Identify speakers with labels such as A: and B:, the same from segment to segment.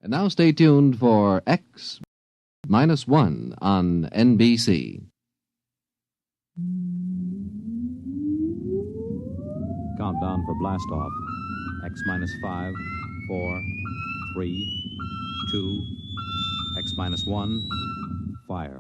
A: And now stay tuned for X-1 on NBC.
B: Countdown for blast-off. X-5, 4, 3, 2, X-1, fire.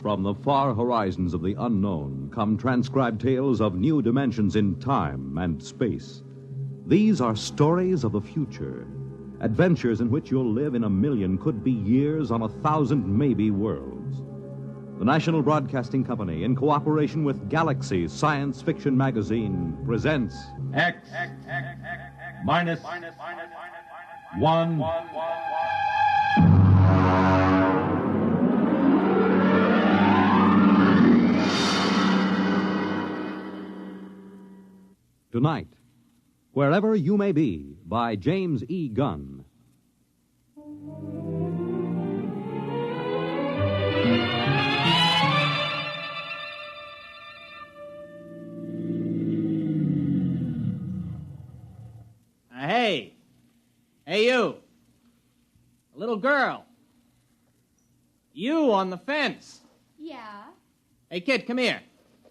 B: From the far horizons of the unknown come transcribed tales of new dimensions in time and space. These are stories of the future, adventures in which you'll live in a million, could be years, on 1,000 maybe worlds. The National Broadcasting Company, in cooperation with Galaxy Science Fiction Magazine, presents
C: X minus 1.
B: Tonight, Wherever You May Be, by James E. Gunn.
D: Hey, you. A little girl. You on the fence.
E: Yeah?
D: Hey, kid, come here.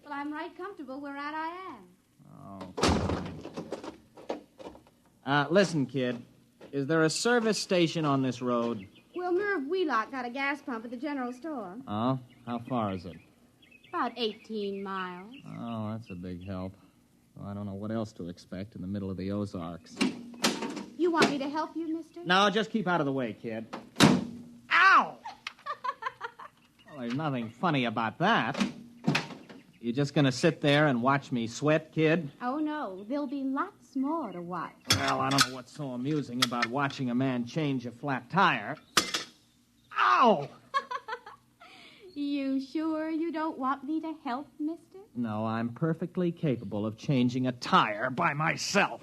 E: Well, I'm right comfortable where I am.
D: Listen, kid. Is there a service station on this road?
E: Well, Merv Wheelock got a gas pump at the general store.
D: Oh? How far is it?
E: About 18 miles.
D: Oh, that's a big help. Well, I don't know what else to expect in the middle of the Ozarks.
E: You want me to help you, mister?
D: No, just keep out of the way, kid. Ow! Well, there's nothing funny about that. You just gonna sit there and watch me sweat, kid?
E: Oh, no. There'll be lots more to watch.
D: Well, I don't know what's so amusing about watching a man change a flat tire. Ow!
E: You sure you don't want me to help, mister?
D: No, I'm perfectly capable of changing a tire by myself.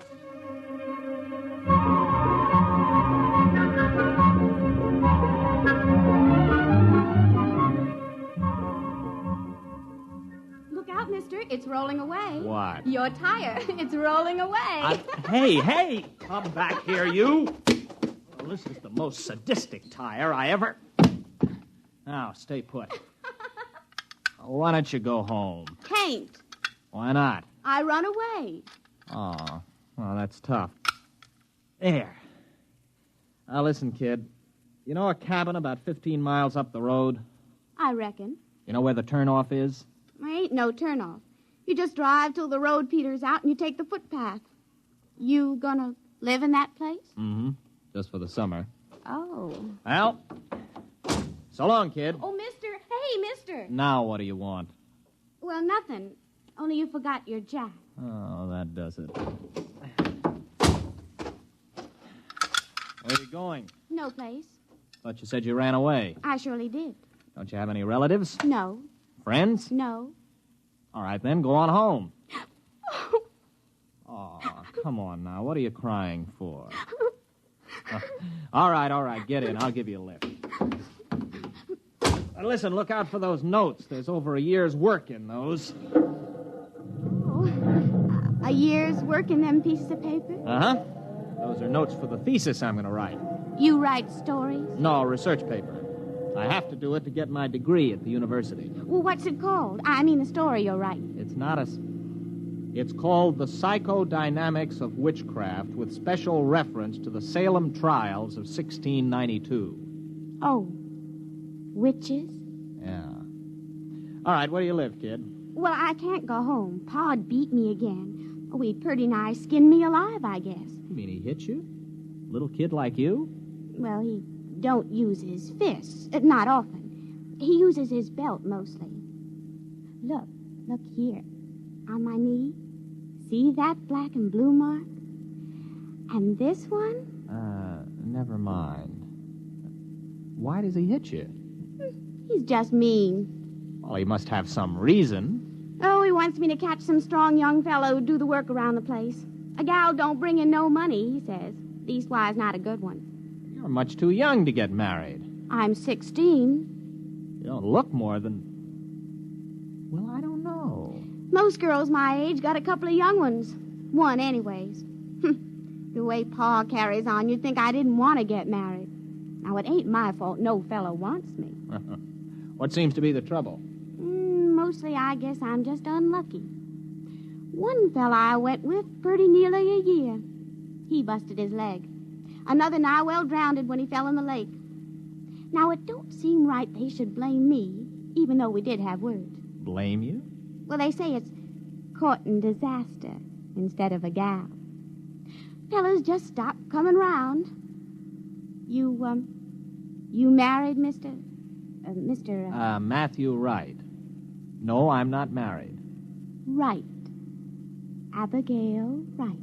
E: Look out, mister. It's rolling away.
D: What?
E: Your tire. It's rolling away.
D: Hey, come back here, you. Well, this is the most sadistic tire I ever... Now, stay put. Why don't you go home?
E: Can't.
D: Why not?
E: I run away.
D: Oh, well, that's tough. There. Now, listen, kid. You know a cabin about 15 miles up the road?
E: I reckon.
D: You know where the turnoff is?
E: There ain't no turnoff. You just drive till the road peters out and you take the footpath. You gonna live in that place?
D: Mm-hmm. Just for the summer.
E: Oh.
D: Well, so long, kid.
E: Oh, mister. Hey, mister.
D: Now what do you want?
E: Well, nothing. Only you forgot your jack.
D: Oh, that does it. Where are you going?
E: No place.
D: Thought you said you ran away.
E: I surely did.
D: Don't you have any relatives?
E: No.
D: Friends?
E: No.
D: All right, then, go on home. Oh, come on now. What are you crying for? All right, get in. I'll give you a lift. Listen, look out for those notes. There's over a year's work in those.
E: Oh, a year's work in them pieces of paper?
D: Uh-huh. Those are notes for the thesis I'm going to write.
E: You write stories?
D: No, research paper. I have to do it to get my degree at the university.
E: Well, what's it called? I mean the story you're writing.
D: It's called The Psychodynamics of Witchcraft, with special reference to the Salem trials of 1692.
E: Oh. Witches?
D: Yeah. All right, where do you live, kid?
E: Well, I can't go home. Pa'd beat me again. Oh, he'd pretty nigh skinned me alive, I guess.
D: You mean he hit you? Little kid like you?
E: Well, he don't use his fists. Not often. He uses his belt mostly. Look here. On my knee. See that black and blue mark? And this one?
D: Never mind. Why does he hit you?
E: He's just mean.
D: Well, he must have some reason.
E: Oh, he wants me to catch some strong young fellow who'd do the work around the place. A gal don't bring in no money, he says. Leastwise, not a good one.
D: You're much too young to get married.
E: I'm 16.
D: You don't look more than... Well, I don't know.
E: Most girls my age got a couple of young ones. One, anyways. The way Pa carries on, you'd think I didn't want to get married. Now, it ain't my fault no fellow wants me.
D: What seems to be the trouble?
E: Mostly, I guess I'm just unlucky. One fella I went with pretty nearly a year. He busted his leg. Another nigh well drowned when he fell in the lake. Now, it don't seem right they should blame me, even though we did have words.
D: Blame you?
E: Well, they say it's courting disaster instead of a gal. Fellas just stop coming round. You married, Mr.
D: Matthew Wright. No, I'm not married.
E: Wright. Abigail Wright.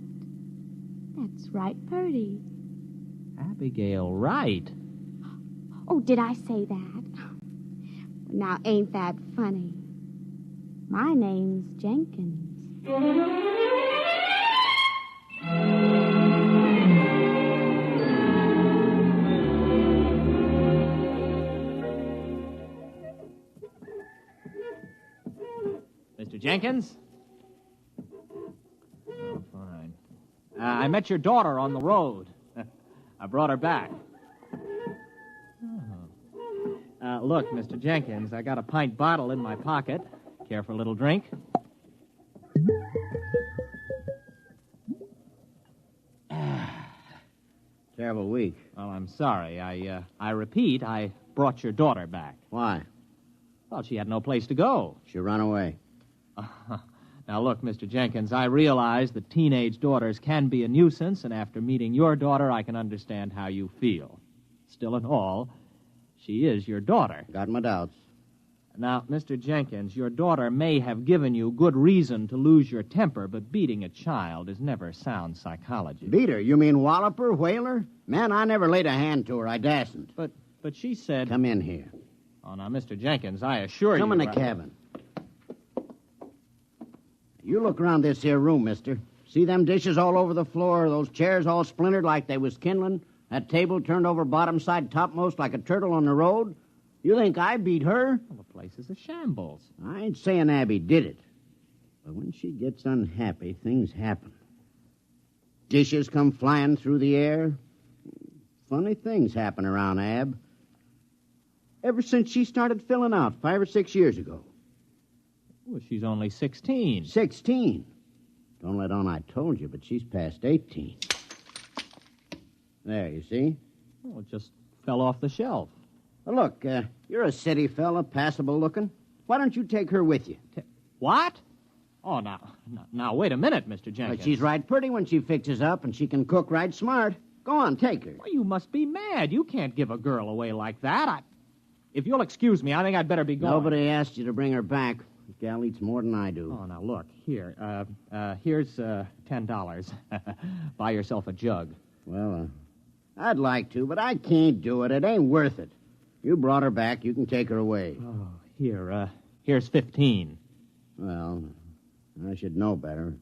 E: That's right, Purdy.
D: Abigail Wright?
E: Oh, did I say that? Now, ain't that funny? My name's Jenkins.
D: Mr. Jenkins? Oh, fine. I met your daughter on the road. I brought her back. Look, Mr. Jenkins, I got a pint bottle in my pocket. Care for a little drink?
F: Terrible week.
D: Well, I'm sorry. I repeat, I brought your daughter back.
F: Why?
D: Well, she had no place to go.
F: She run away.
D: Now, look, Mr. Jenkins, I realize that teenage daughters can be a nuisance, and after meeting your daughter, I can understand how you feel. Still in all, she is your daughter.
F: Got my doubts.
D: Now, Mr. Jenkins, your daughter may have given you good reason to lose your temper, but beating a child is never sound psychology.
F: Beat her? You mean wallop her, whale her? Man, I never laid a hand to her. I dasn't.
D: But she said...
F: Come in here.
D: Oh, now, Mr. Jenkins, I assure you...
F: Come in the cabin. You look around this here room, mister. See them dishes all over the floor, those chairs all splintered like they was kindling, that table turned over bottom side topmost like a turtle on the road? You think I beat her?
D: Well, the place is a shambles.
F: I ain't saying Abby did it. But when she gets unhappy, things happen. Dishes come flying through the air. Funny things happen around Ab. Ever since she started filling out 5 or 6 years ago.
D: Well, she's only 16.
F: 16? Don't let on I told you, but she's past 18. There, you see?
D: Well, it just fell off the shelf.
F: Well, look, you're a city fella, passable looking. Why don't you take her with you?
D: What? Oh, now, wait a minute, Mr. Jenkins.
F: But she's right pretty when she fixes up, and she can cook right smart. Go on, take her.
D: Well, you must be mad. You can't give a girl away like that. If you'll excuse me, I think I'd better be going.
F: Nobody asked you to bring her back. The gal eats more than I do.
D: Oh, now, look, here. Here's $10. Buy yourself a jug.
F: Well, I'd like to, but I can't do it. It ain't worth it. You brought her back. You can take her away.
D: Oh, here's 15.
F: Well, I should know better.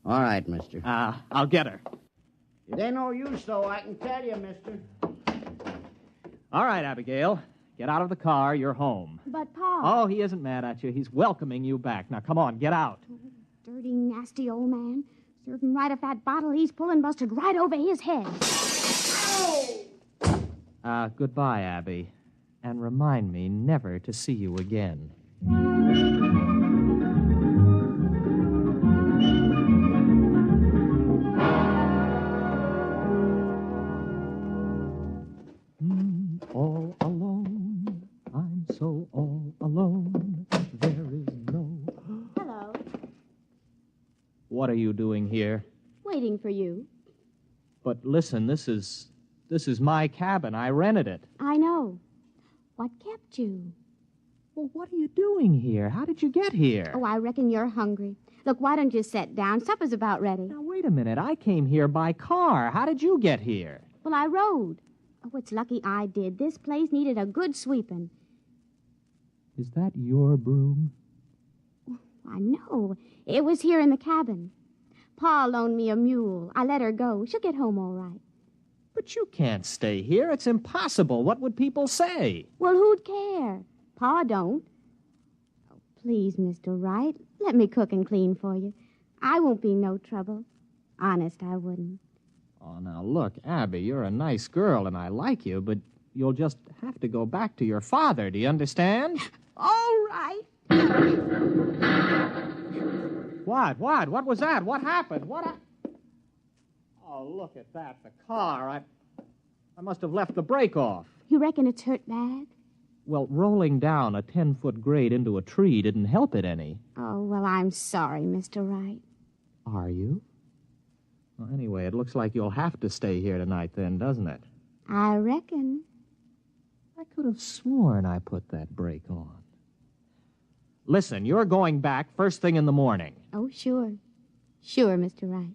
F: All right, mister.
D: I'll get her.
F: It ain't no use, though, I can tell you, mister.
D: All right, Abigail. Get out of the car. You're home.
E: But, Pa...
D: Oh, he isn't mad at you. He's welcoming you back. Now, come on, get out.
E: Dirty, nasty old man. Serving right off that bottle he's pulling busted right over his head.
D: Goodbye, Abby. And remind me never to see you again. All alone, I'm so all alone. There is no...
E: Hello.
D: What are you doing here?
E: Waiting for you.
D: But listen, this is my cabin. I rented it.
E: I know. What kept you?
D: Well, what are you doing here? How did you get here?
E: Oh, I reckon you're hungry. Look, why don't you sit down? Supper's about ready.
D: Now, wait a minute. I came here by car. How did you get here?
E: Well, I rode. Oh, it's lucky I did. This place needed a good sweeping.
D: Is that your broom?
E: I know. It was here in the cabin. Pa loaned me a mule. I let her go. She'll get home all right.
D: But you can't stay here. It's impossible. What would people say?
E: Well, who'd care? Pa don't. Oh, please, Mr. Wright, let me cook and clean for you. I won't be no trouble. Honest, I wouldn't.
D: Oh, now look, Abby, you're a nice girl and I like you, but you'll just have to go back to your father. Do you understand?
E: All right.
D: What? What was that? What happened? Oh, look at that. The car. I must have left the brake off.
E: You reckon it's hurt bad?
D: Well, rolling down a 10-foot grade into a tree didn't help it any.
E: Oh, well, I'm sorry, Mr. Wright.
D: Are you? Well, anyway, it looks like you'll have to stay here tonight then, doesn't it?
E: I reckon.
D: I could have sworn I put that brake on. Listen, you're going back first thing in the morning.
E: Oh, sure. Sure, Mr. Wright.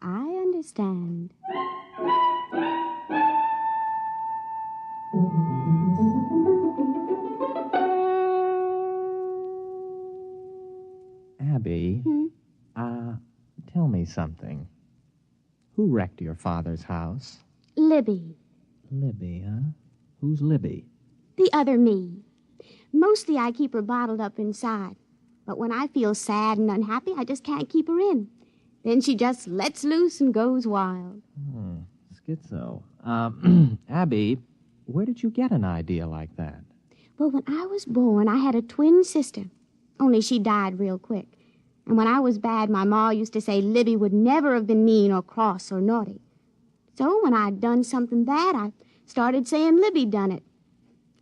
E: I understand.
D: Abby, tell me something. Who wrecked your father's house?
E: Libby.
D: Libby, huh? Who's Libby?
E: The other me. Mostly I keep her bottled up inside. But when I feel sad and unhappy, I just can't keep her in. Then she just lets loose and goes wild.
D: Schizo. Abby, where did you get an idea like that?
E: Well, when I was born, I had a twin sister. Only she died real quick. And when I was bad, my ma used to say Libby would never have been mean or cross or naughty. So when I'd done something bad, I started saying Libby done it.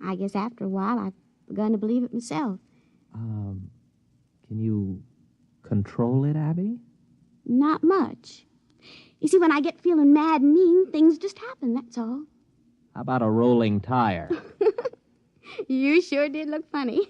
E: I guess after a while, I've begun to believe it myself.
D: Can you control it, Abby?
E: Not much. You see, when I get feeling mad and mean, things just happen, that's all.
D: How about a rolling tire?
E: You sure did look funny.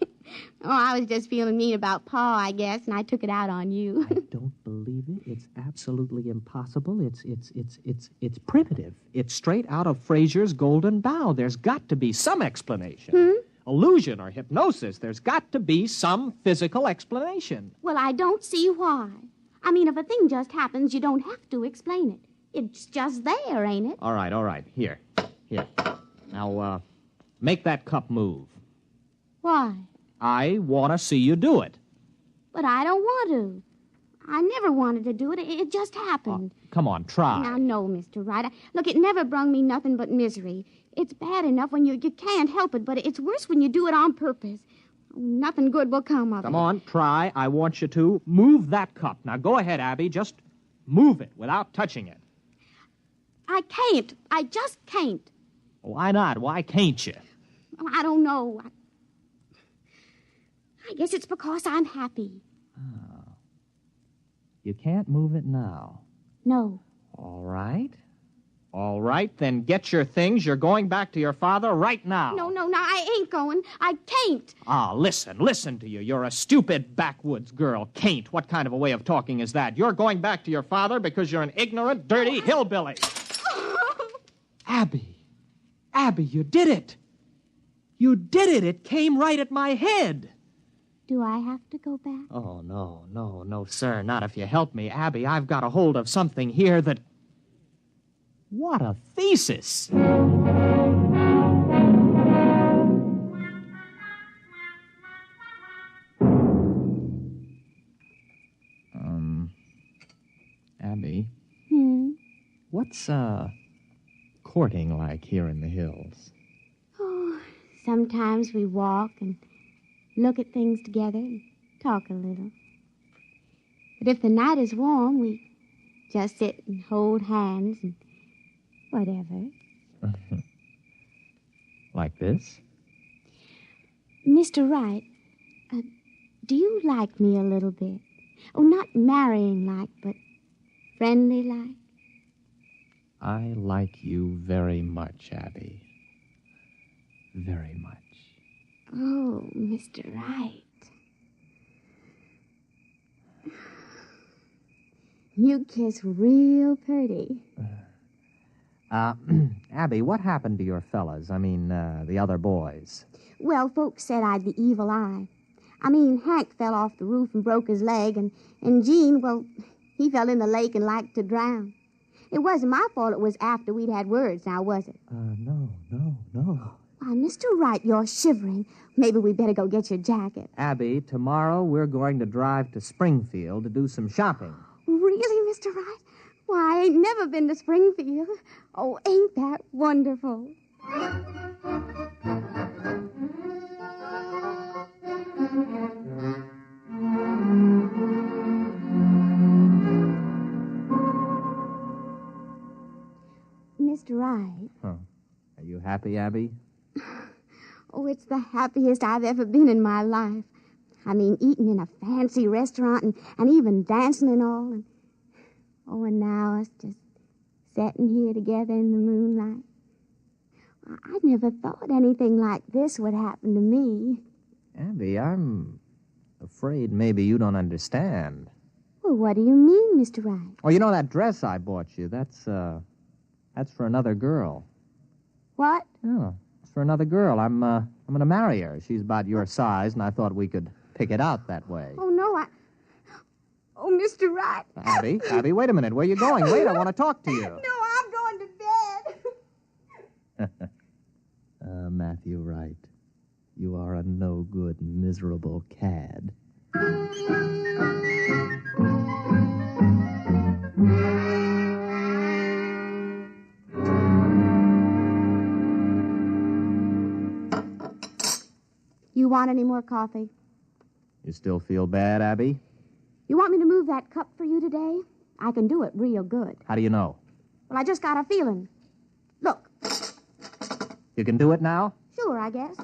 E: Oh, I was just feeling mean about Pa, I guess, and I took it out on you.
D: I don't believe it. It's absolutely impossible. It's primitive. It's straight out of Fraser's Golden Bough. There's got to be some explanation. Illusion or hypnosis. There's got to be some physical explanation.
E: Well, I don't see why. I mean, if a thing just happens, you don't have to explain it. It's just there, ain't it?
D: All right. Here. Now, make that cup move.
E: Why?
D: I want to see you do it.
E: But I don't want to. I never wanted to do it. It just happened.
D: Come on, try.
E: Now, no, Mr. Wright. Look, it never brung me nothing but misery. It's bad enough when you can't help it, but it's worse when you do it on purpose. Nothing good will come of it.
D: Come on, try. I want you to. Move that cup. Now, go ahead, Abby. Just move it without touching it.
E: I can't. I just can't.
D: Why not? Why can't you?
E: I don't know. I guess it's because I'm happy.
D: Oh. You can't move it now.
E: No.
D: All right, then get your things. You're going back to your father right now.
E: No, I ain't going. I can't.
D: Listen to you. You're a stupid backwoods girl. Can't. What kind of a way of talking is that? You're going back to your father because you're an ignorant, dirty hillbilly. Abby, you did it. You did it. It came right at my head.
E: Do I have to go back?
D: Oh, no, sir. Not if you help me. Abby, I've got a hold of something here that... What a thesis! Abby? What's, courting like here in the hills?
E: Oh, sometimes we walk and look at things together and talk a little. But if the night is warm, we just sit and hold hands and whatever.
D: Like this?
E: Mr. Wright, do you like me a little bit? Oh, not marrying like, but friendly like?
D: I like you very much, Abby. Very much.
E: Oh, Mr. Wright. You kiss real pretty.
D: Abby, what happened to your fellas? I mean, the other boys.
E: Well, folks said I'd the evil eye. I mean, Hank fell off the roof and broke his leg, and Gene, well, he fell in the lake and liked to drown. It wasn't my fault it was after we'd had words, now was it?
D: No.
E: Why, Mr. Wright, you're shivering. Maybe we'd better go get your jacket.
D: Abby, tomorrow we're going to drive to Springfield to do some shopping.
E: Really, Mr. Wright? Why, I ain't never been to Springfield. Oh, ain't that wonderful? Mr. Wright.
D: Huh. Are you happy, Abby?
E: Oh, it's the happiest I've ever been in my life. I mean, eating in a fancy restaurant and even dancing and all. And now us just sitting here together in the moonlight. I never thought anything like this would happen to me.
D: Abby, I'm afraid maybe you don't understand.
E: Well, what do you mean, Mr. Wright?
D: Oh, you know that dress I bought you? That's for another girl.
E: What?
D: Oh, it's for another girl. I'm going to marry her. She's about your size, and I thought we could pick it out that way.
E: Oh, no, Oh, Mr. Wright.
D: Abby, wait a minute. Where are you going? Wait, I want to talk to you.
E: No, I'm going to bed.
D: Matthew Wright, you are a no-good, miserable cad.
E: You want any more coffee?
D: You still feel bad, Abby?
E: You want me to move that cup for you today? I can do it real good.
D: How do you know?
E: Well, I just got a feeling. Look.
D: You can do it now?
E: Sure, I guess.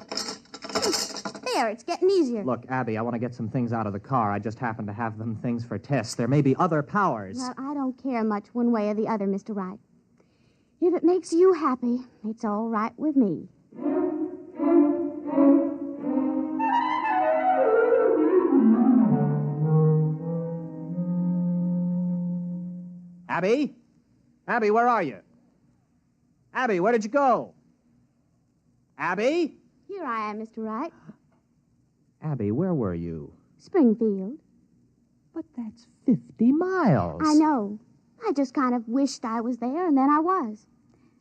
E: There, it's getting easier.
D: Look, Abby, I want to get some things out of the car. I just happen to have them things for tests. There may be other powers.
E: Well, I don't care much one way or the other, Mr. Wright. If it makes you happy, it's all right with me.
D: Abby? Abby, where are you? Abby, where did you go? Abby?
E: Here I am, Mr. Wright.
D: Abby, where were you?
E: Springfield.
D: But that's 50 miles.
E: I know. I just kind of wished I was there, and then I was.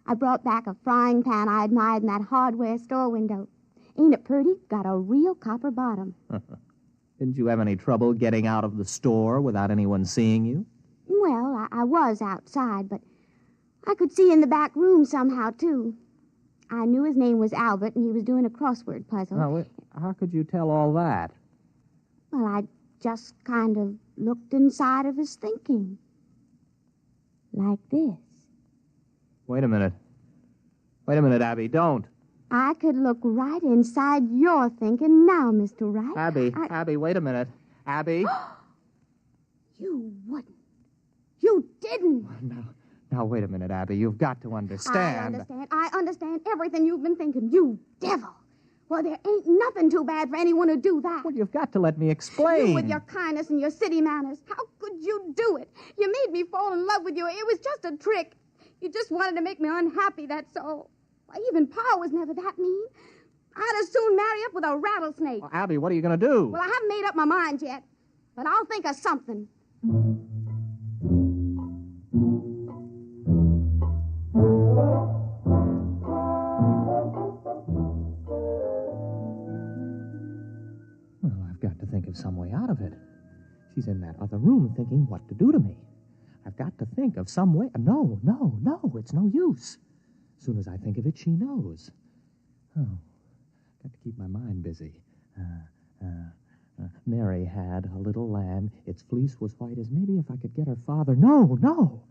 E: I brought back a frying pan I admired in that hardware store window. Ain't it pretty? Got a real copper bottom.
D: Didn't you have any trouble getting out of the store without anyone seeing you?
E: Well, I was outside, but I could see in the back room somehow, too. I knew his name was Albert, and he was doing a crossword puzzle.
D: Now, how could you tell all that?
E: Well, I just kind of looked inside of his thinking. Like this.
D: Wait a minute, Abby, don't.
E: I could look right inside your thinking now, Mr. Wright.
D: Abby, wait a minute. Abby?
E: You wouldn't. You didn't.
D: Now, wait a minute, Abby. You've got to understand.
E: I understand everything you've been thinking, you devil. Well, there ain't nothing too bad for anyone to do that.
D: Well, you've got to let me explain.
E: You with your kindness and your city manners. How could you do it? You made me fall in love with you. It was just a trick. You just wanted to make me unhappy, that's all. Why, even Pa was never that mean. I'd as soon marry up with a rattlesnake.
D: Well, Abby, what are you going to do?
E: Well, I haven't made up my mind yet, but I'll think of something.
D: Well, I've got to think of some way out of it. She's in that other room thinking what to do to me. I've got to think of some way. No, it's no use. As soon as I think of it, she knows. Oh, got to keep my mind busy. Mary had a little lamb. Its fleece was white as maybe if I could get her father. No.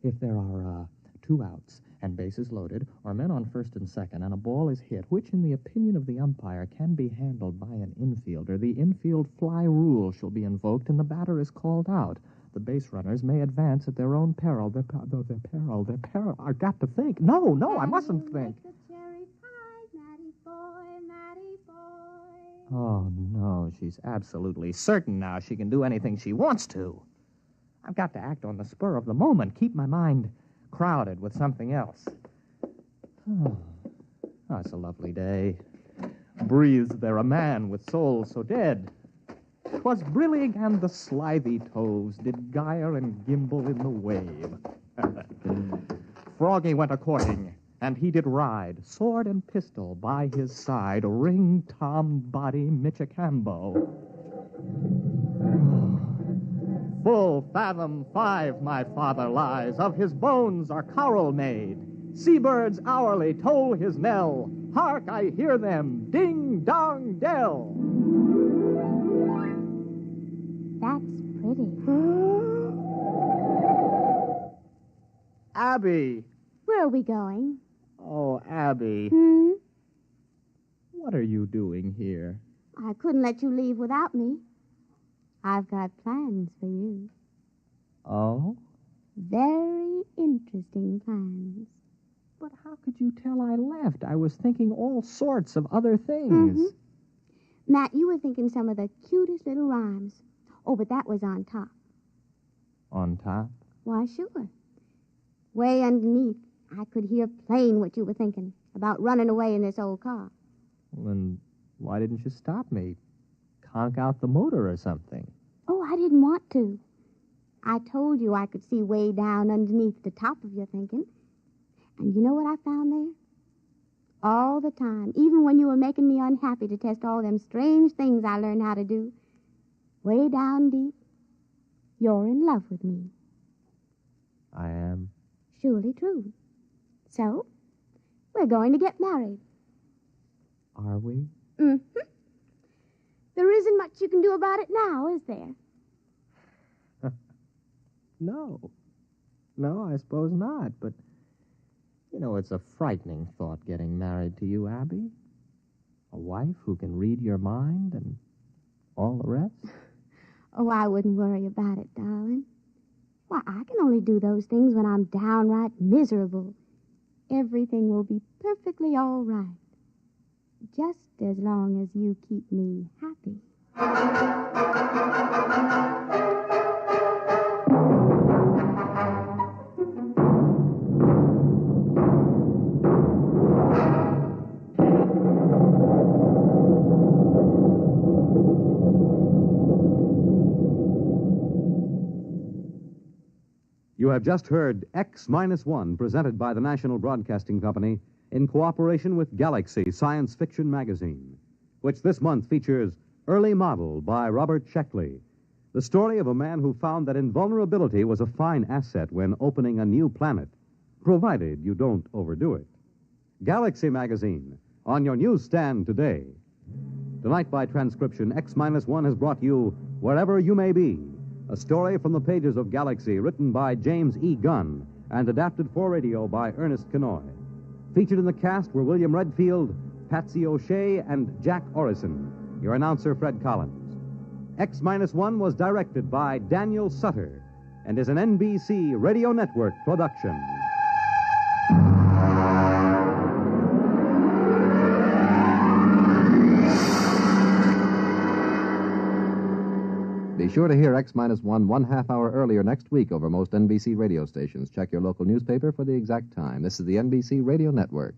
D: If there are 2 outs and bases loaded, or men on first and second, and a ball is hit, which, in the opinion of the umpire, can be handled by an infielder, the infield fly rule shall be invoked, and the batter is called out. The base runners may advance at their own peril. Their peril. I've got to think. No, I mustn't think. Oh, no, she's absolutely certain now she can do anything she wants to. I've got to act on the spur of the moment, keep my mind crowded with something else. Oh, it's a lovely day. Breathes there a man with soul so dead. 'Twas brillig and the slithy toves did gyre and gimble in the wave. Froggy went a-courting, and he did ride, sword and pistol by his side, ring Tom Body Michicambo. Full fathom 5 my father lies, of his bones are coral made. Seabirds hourly toll his knell. Hark, I hear them, ding-dong dell.
E: That's pretty.
D: Abby!
E: Where are we going?
D: Oh, Abby. What are you doing here?
E: I couldn't let you leave without me. I've got plans for you.
D: Oh?
E: Very interesting plans.
D: But how could you tell I left? I was thinking all sorts of other things.
E: Matt, you were thinking some of the cutest little rhymes. Oh, but that was on top.
D: On top?
E: Why, sure. Way underneath, I could hear plain what you were thinking about running away in this old car.
D: Well, then why didn't you stop me? Conk out the motor or something.
E: Oh, I didn't want to. I told you I could see way down underneath the top of your thinking. And you know what I found there? All the time, even when you were making me unhappy to test all them strange things I learned how to do, way down deep, you're in love with me.
D: I am?
E: Surely true. So, we're going to get married.
D: Are we?
E: There isn't much you can do about it now, is there?
D: No. No, I suppose not, but... You know, it's a frightening thought getting married to you, Abby. A wife who can read your mind and all the rest.
E: Oh, I wouldn't worry about it, darling. Why, I can only do those things when I'm downright miserable. Everything will be perfectly all right. Just as long as you keep me happy.
B: You have just heard X-1, presented by the National Broadcasting Company in cooperation with Galaxy Science Fiction Magazine, which this month features Early Model by Robert Sheckley, the story of a man who found that invulnerability was a fine asset when opening a new planet, provided you don't overdo it. Galaxy Magazine, on your newsstand today. Tonight, by transcription, X-1 has brought you Wherever You May Be, a story from the pages of Galaxy written by James E. Gunn and adapted for radio by Ernest Kenoy. Featured in the cast were William Redfield, Patsy O'Shea, and Jack Orrison. Your announcer, Fred Collins. X-1 was directed by Daniel Sutter and is an NBC Radio Network production.
A: Be sure to hear X-1 1/2 hour earlier next week over most NBC radio stations. Check your local newspaper for the exact time. This is the NBC Radio Network.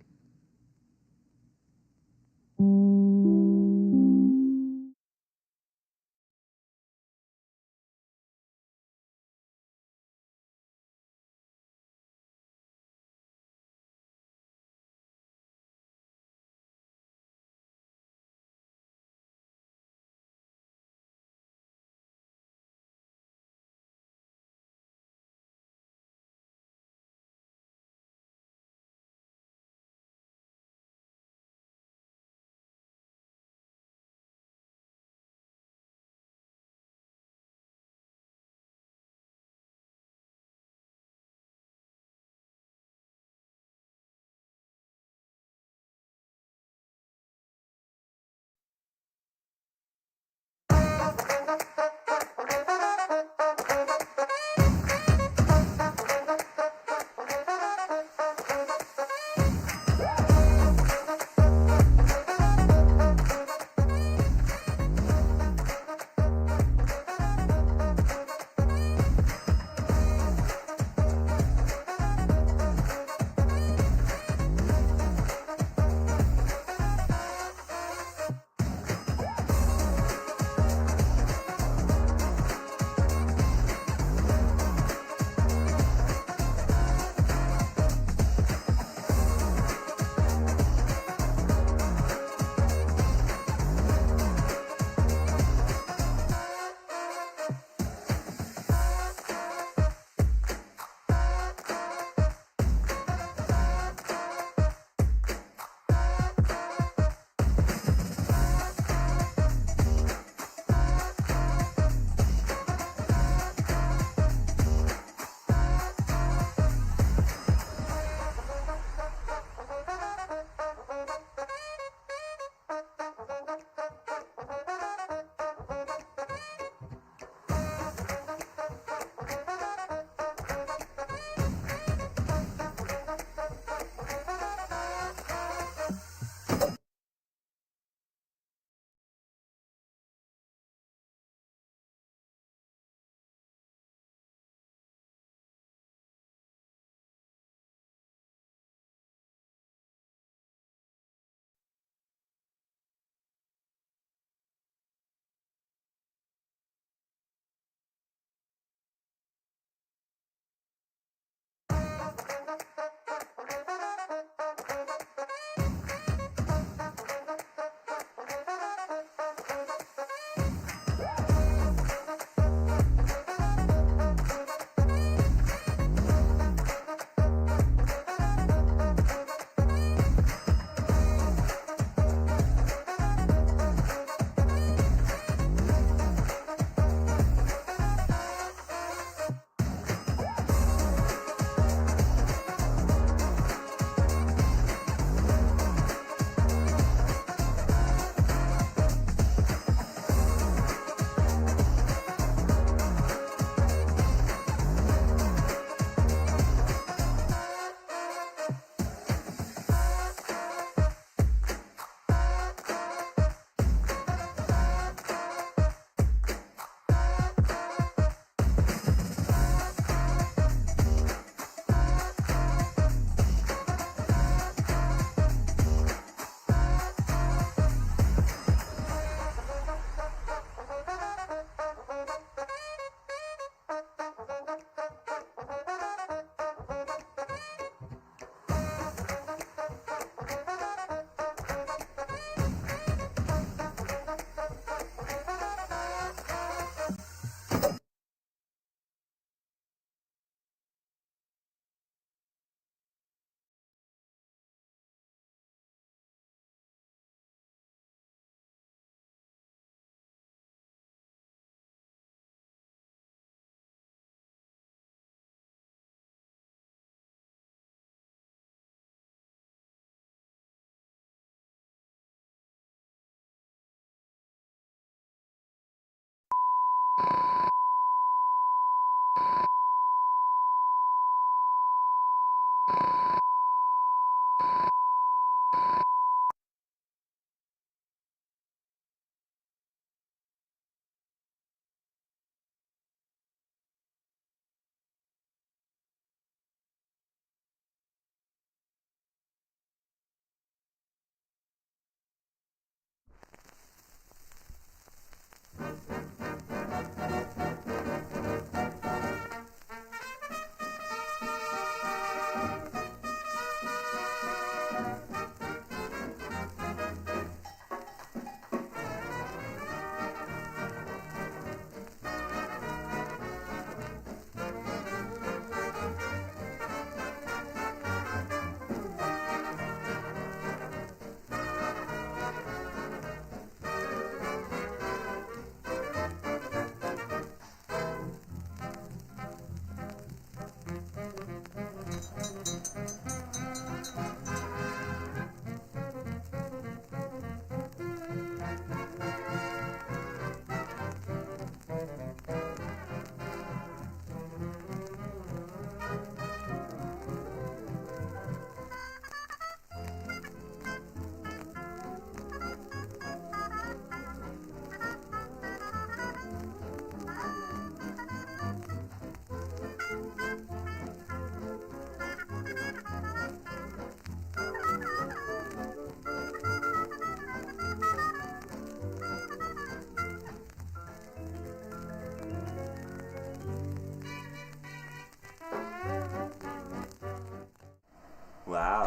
G: Wow,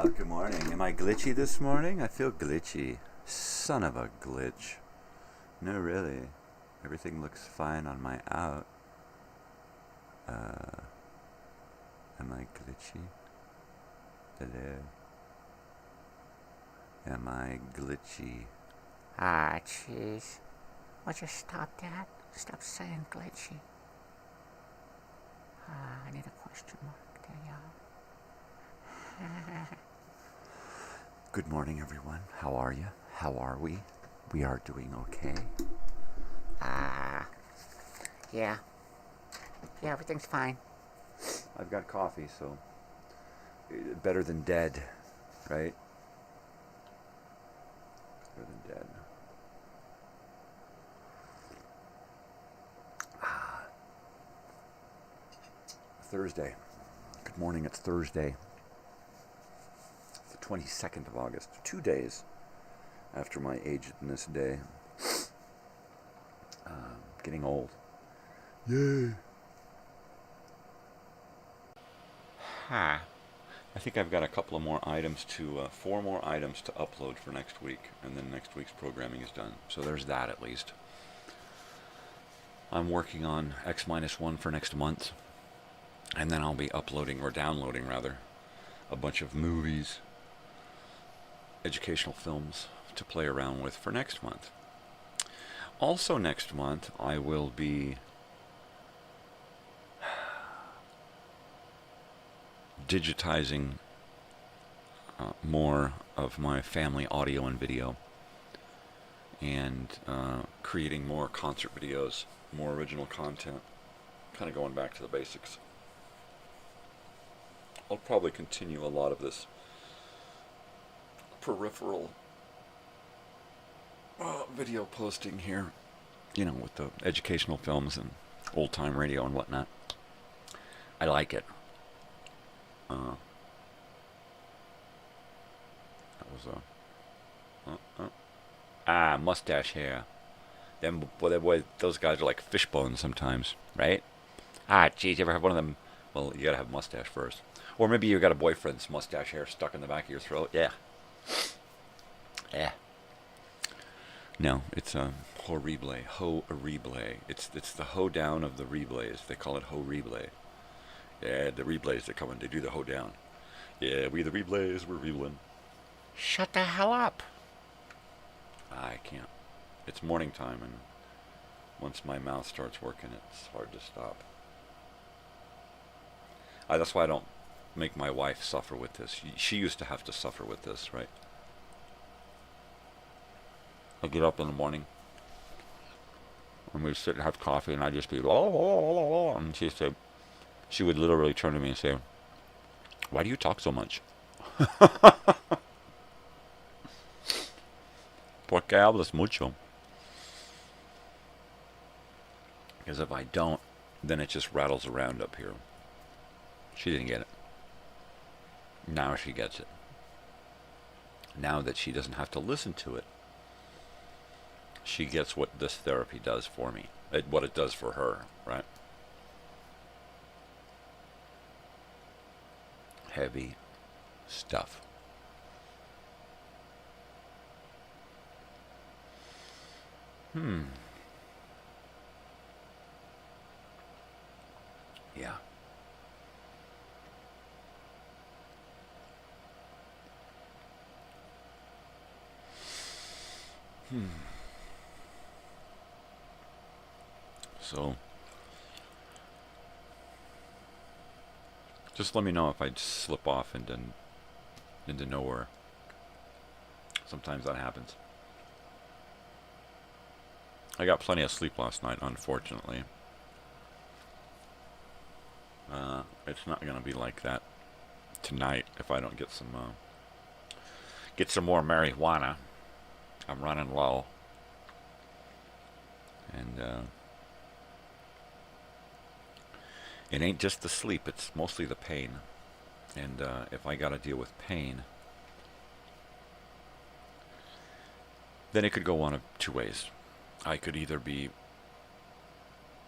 G: good morning. Am I glitchy this morning? I feel glitchy. Son of a glitch. No, really. Everything looks fine on my out. Am I glitchy? Hello? Am I glitchy?
H: Ah, jeez. Would you stop that? Stop saying glitchy. I need a question mark there, y'all.
G: Good morning, everyone. How are you? How are we? We are doing okay.
H: Yeah. Yeah, everything's fine.
G: I've got coffee, so better than dead, right? Better than dead. Thursday. Good morning, it's Thursday. It's the 22nd of August. 2 days after my agedness day. Getting old. Yay! I think I've got a couple of more items to, 4 more items to upload for next week, and then next week's programming is done. So there's that at least. I'm working on X-1 for next month, and then I'll be uploading, or downloading rather, a bunch of movies, educational films to play around with for next month. Also next month, I will be digitizing more of my family audio and video, and creating more concert videos, more original content, kind of going back to the basics. I'll probably continue a lot of this peripheral video posting here, you know, with the educational films and old-time radio and whatnot. I like it. That was a mustache hair. Those guys are like fish bones sometimes, right? Geez, you ever have one of them? Well, you gotta have a mustache first. Or maybe you got a boyfriend's mustache hair stuck in the back of your throat. Yeah. No, it's horrible. It's the hoedown of the reblays. They call it horrible. Yeah, the reblays that come in, they do the hoedown. Yeah, we the reblays, we're rebling.
H: Shut the hell up.
G: I can't. It's morning time, and once my mouth starts working, it's hard to stop. That's why I don't make my wife suffer with this. She used to have to suffer with this, right? I get up in the morning, and we'd sit and have coffee, and I'd just be, and she would literally turn to me and say, "Why do you talk so much?" Porque hablas mucho. Because if I don't, then it just rattles around up here. She didn't get it. Now she gets it. Now that she doesn't have to listen to it, she gets what this therapy does for me. What it does for her, right? Heavy stuff. Yeah. So, just let me know if I slip off into nowhere. Sometimes that happens. I got plenty of sleep last night, unfortunately. It's not going to be like that tonight if I don't get some more marijuana. I'm running low. And It ain't just the sleep, it's mostly the pain. And if I got to deal with pain, then it could go one of two ways. I could either be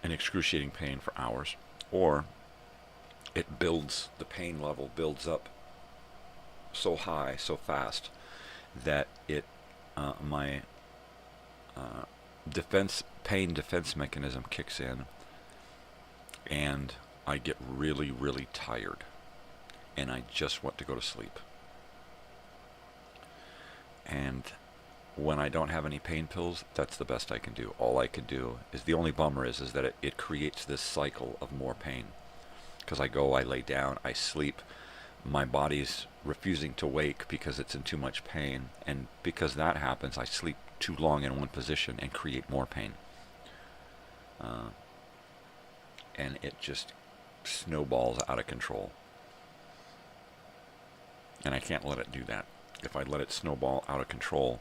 G: in excruciating pain for hours, or it builds, the pain level builds up so high, so fast, that it, my pain defense mechanism kicks in, and I get really, really tired, and I just want to go to sleep. And when I don't have any pain pills, that's the best I can do. All I can do is, the only bummer is that it creates this cycle of more pain. Because I lay down, I sleep, my body's refusing to wake because it's in too much pain, and because that happens, I sleep too long in one position and create more pain. And it just snowballs out of control. And I can't let it do that. If I let it snowball out of control,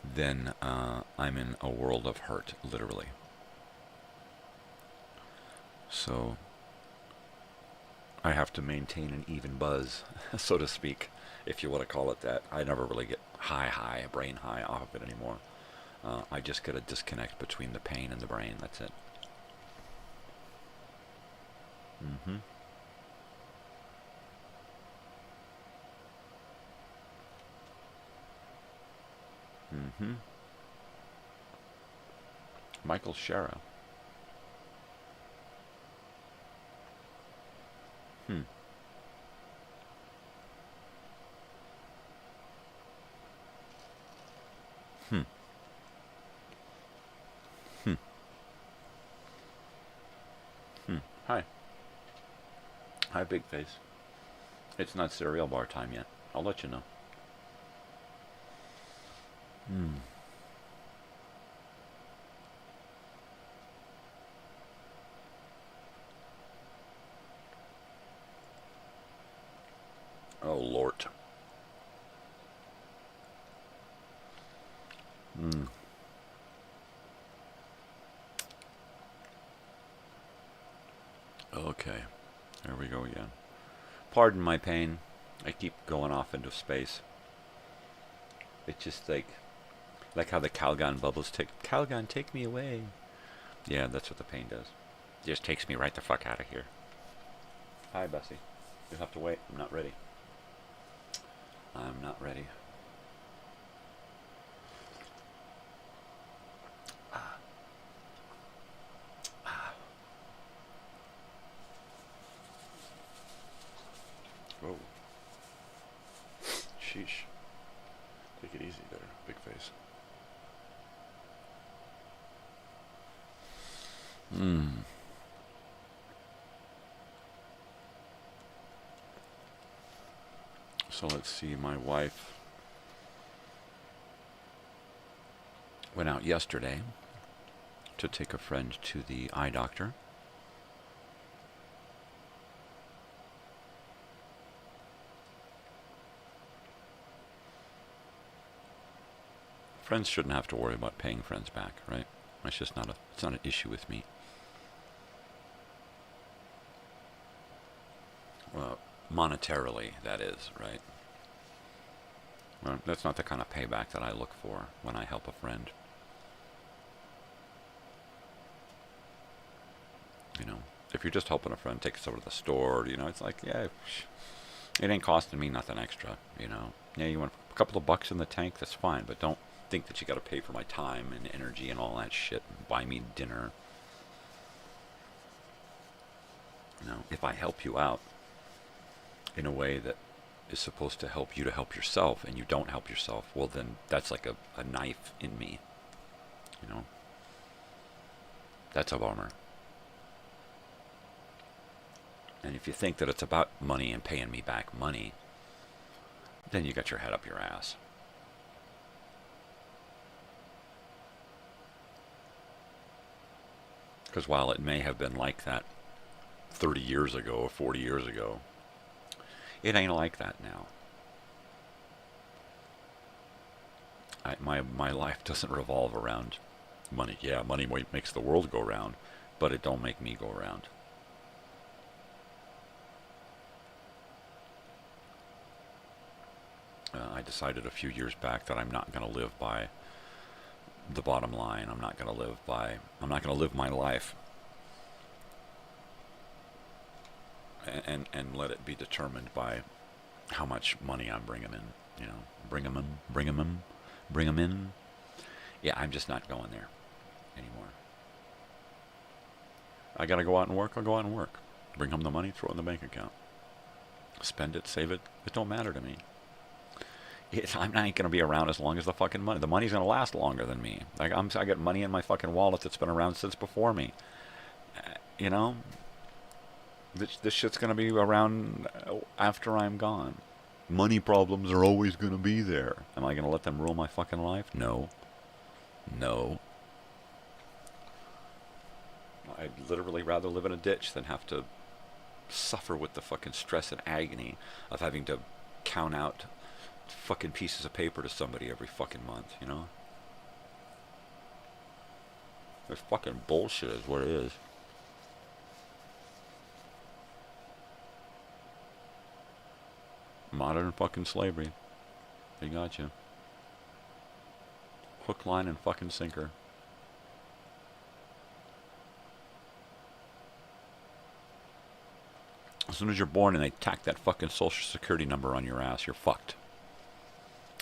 G: then I'm in a world of hurt, literally. So I have to maintain an even buzz, so to speak, if you want to call it that. I never really get brain high off of it anymore. I just get a disconnect between the pain and the brain, that's it. Mm-hmm. Mm-hmm. Michael Shara. Hmm. Hmm. Hmm. Hmm. Hi. Hi, Big Face. It's not cereal bar time yet. I'll let you know. Hmm. Oh, Lord. Hmm. Okay. There we go again. Pardon my pain. I keep going off into space. It's just like how the Calgon bubbles Calgon, take me away. Yeah, that's what the pain does. It just takes me right the fuck out of here. Hi, Bessie. You'll have to wait. I'm not ready. I'm not ready. Whoa. Sheesh. Take it easy there, Big Face. So let's see, my wife went out yesterday to take a friend to the eye doctor. Friends shouldn't have to worry about paying friends back, right? It's just it's not an issue with me. Well, monetarily, that is, right? Well, that's not the kind of payback that I look for when I help a friend. You know, if you're just helping a friend, take us over to the store, you know, it's like, yeah, it ain't costing me nothing extra, you know. Yeah, you want a couple of bucks in the tank, that's fine, but don't think that you got to pay for my time and energy and all that shit and buy me dinner. You know, if I help you out in a way that is supposed to help you to help yourself and you don't help yourself, well then that's like a knife in me, you know. That's a bummer. And if you think that it's about money and paying me back money, then you got your head up your ass. Because while it may have been like that 30 years ago or 40 years ago, it ain't like that now. My life doesn't revolve around money. Yeah, money makes the world go round, but it don't make me go round. I decided a few years back that I'm not going to live by the bottom line. I'm not going to live my life and let it be determined by how much money I'm bringing in. You know, bring them in. Yeah, I'm just not going there anymore. I got to go out and work. I'll go out and work. Bring home the money, throw it in the bank account. Spend it, save it. It don't matter to me. I'm not going to be around as long as the fucking money. The money's going to last longer than me. I got money in my fucking wallet that's been around since before me. You know? This shit's going to be around after I'm gone. Money problems are always going to be there. Am I going to let them rule my fucking life? No. I'd literally rather live in a ditch than have to suffer with the fucking stress and agony of having to count out fucking pieces of paper to somebody every fucking month, you know? It's fucking bullshit is what it is. Modern fucking slavery. They got you. Hook, line, and fucking sinker. As soon as you're born and they tack that fucking social security number on your ass, you're fucked.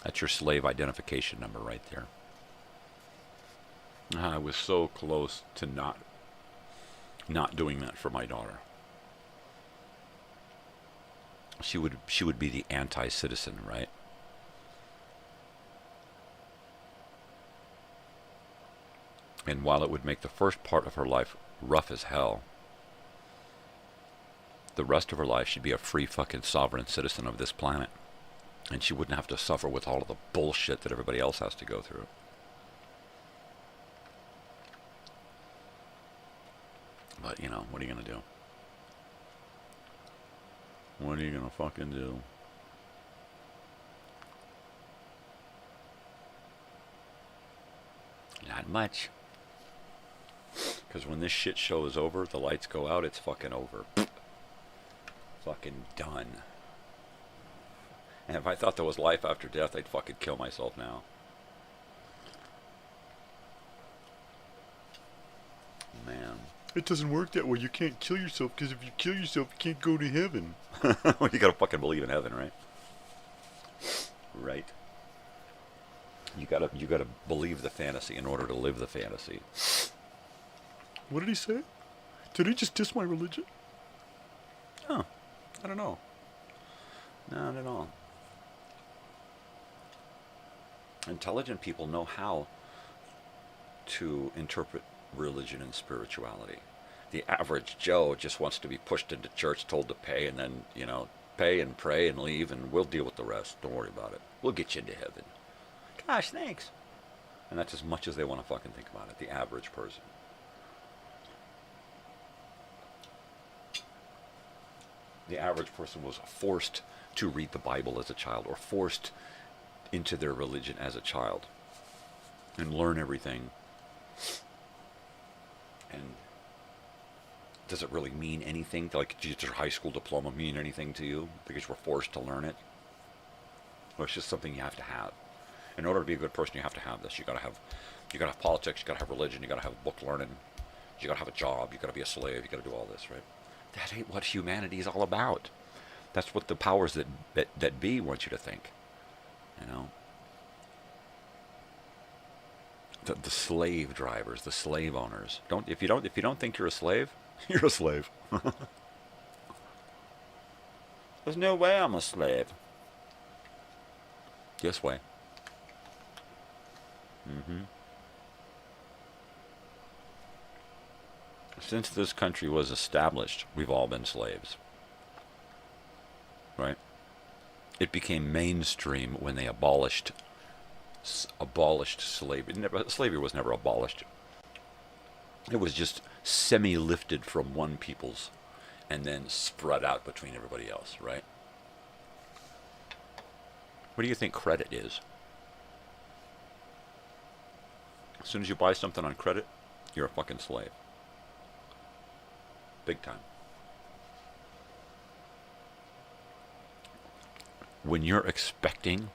G: That's your slave identification number right there. I was so close to not doing that for my daughter. She would be the anti-citizen, right? And while it would make the first part of her life rough as hell, the rest of her life she'd be a free fucking sovereign citizen of this planet. And she wouldn't have to suffer with all of the bullshit that everybody else has to go through. But, you know, what are you going to do? What are you going to fucking do? Not much. Because when this shit show is over, the lights go out, it's fucking over. Fucking done. And if I thought there was life after death, I'd fucking kill myself now. Man.
I: It doesn't work that way. You can't kill yourself, because if you kill yourself, you can't go to heaven.
G: Well, you gotta fucking believe in heaven, right? Right. You gotta believe the fantasy in order to live the fantasy.
I: What did he say? Did he just diss my religion?
G: Huh. I don't know. Not at all. Intelligent people know how to interpret religion and spirituality. The average Joe just wants to be pushed into church, told to pay, and then, you know, pay and pray and leave, and we'll deal with the rest. Don't worry about it. We'll get you into heaven. Gosh, thanks. And that's as much as they want to fucking think about it, the average person. The average person was forced to read the Bible as a child, or forced into their religion as a child, and learn everything. And does it really mean anything? Like, does your high school diploma mean anything to you because you were forced to learn it? Or it's just something you have to have. In order to be a good person, you have to have this. You gotta have politics. You gotta have religion. You gotta have book learning. You gotta have a job. You gotta be a slave. You gotta do all this, right? That ain't what humanity is all about. That's what the powers that be want you to think. You know, the slave drivers, the slave owners. If you don't think you're a slave, you're a slave. There's no way I'm a slave. Yes way. Since this country was established, we've all been slaves. Right? It became mainstream when they abolished slavery. Slavery was never abolished. It was just semi-lifted from one people's and then spread out between everybody else, right? What do you think credit is? As soon as you buy something on credit, you're a fucking slave. Big time. When you're expecting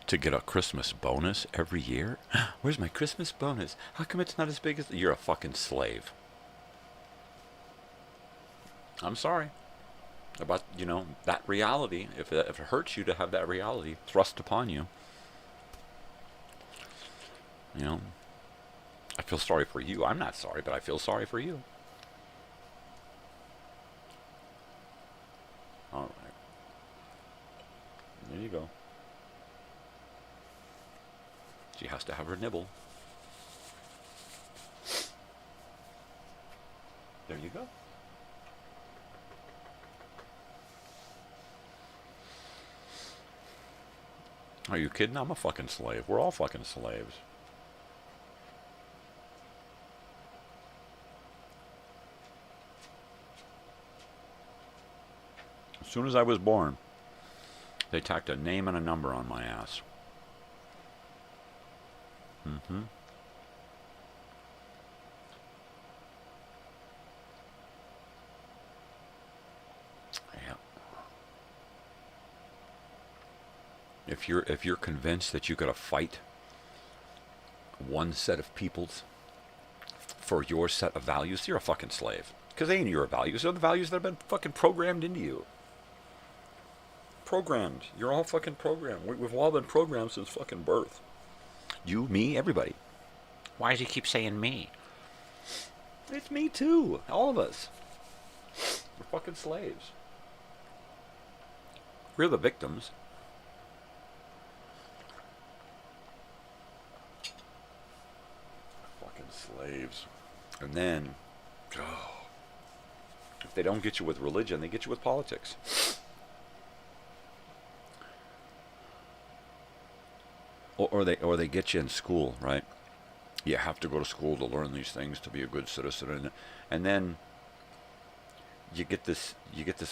G: to get a Christmas bonus every year? Where's my Christmas bonus? How come it's not as big as... You're a fucking slave. I'm sorry about, you know, that reality. If it hurts you to have that reality thrust upon you, you know, I feel sorry for you. I'm not sorry, but I feel sorry for you. All right. There you go. She has to have her nibble. There you go. Are you kidding? I'm a fucking slave. We're all fucking slaves. As soon as I was born, they tacked a name and a number on my ass. Mm-hmm. Yeah. If you're convinced that you gotta fight one set of peoples for your set of values, you're a fucking slave. Because they ain't your values. They're the values that have been fucking programmed into you. Programmed. You're all fucking programmed. We've all been programmed since fucking birth. You, me, everybody.
H: Why does he keep saying me?
G: It's me too. All of us. We're fucking slaves. We're the victims. Fucking slaves. And then, if they don't get you with religion, they get you with politics. Or they get you in school, right? You have to go to school to learn these things to be a good citizen, and then you get this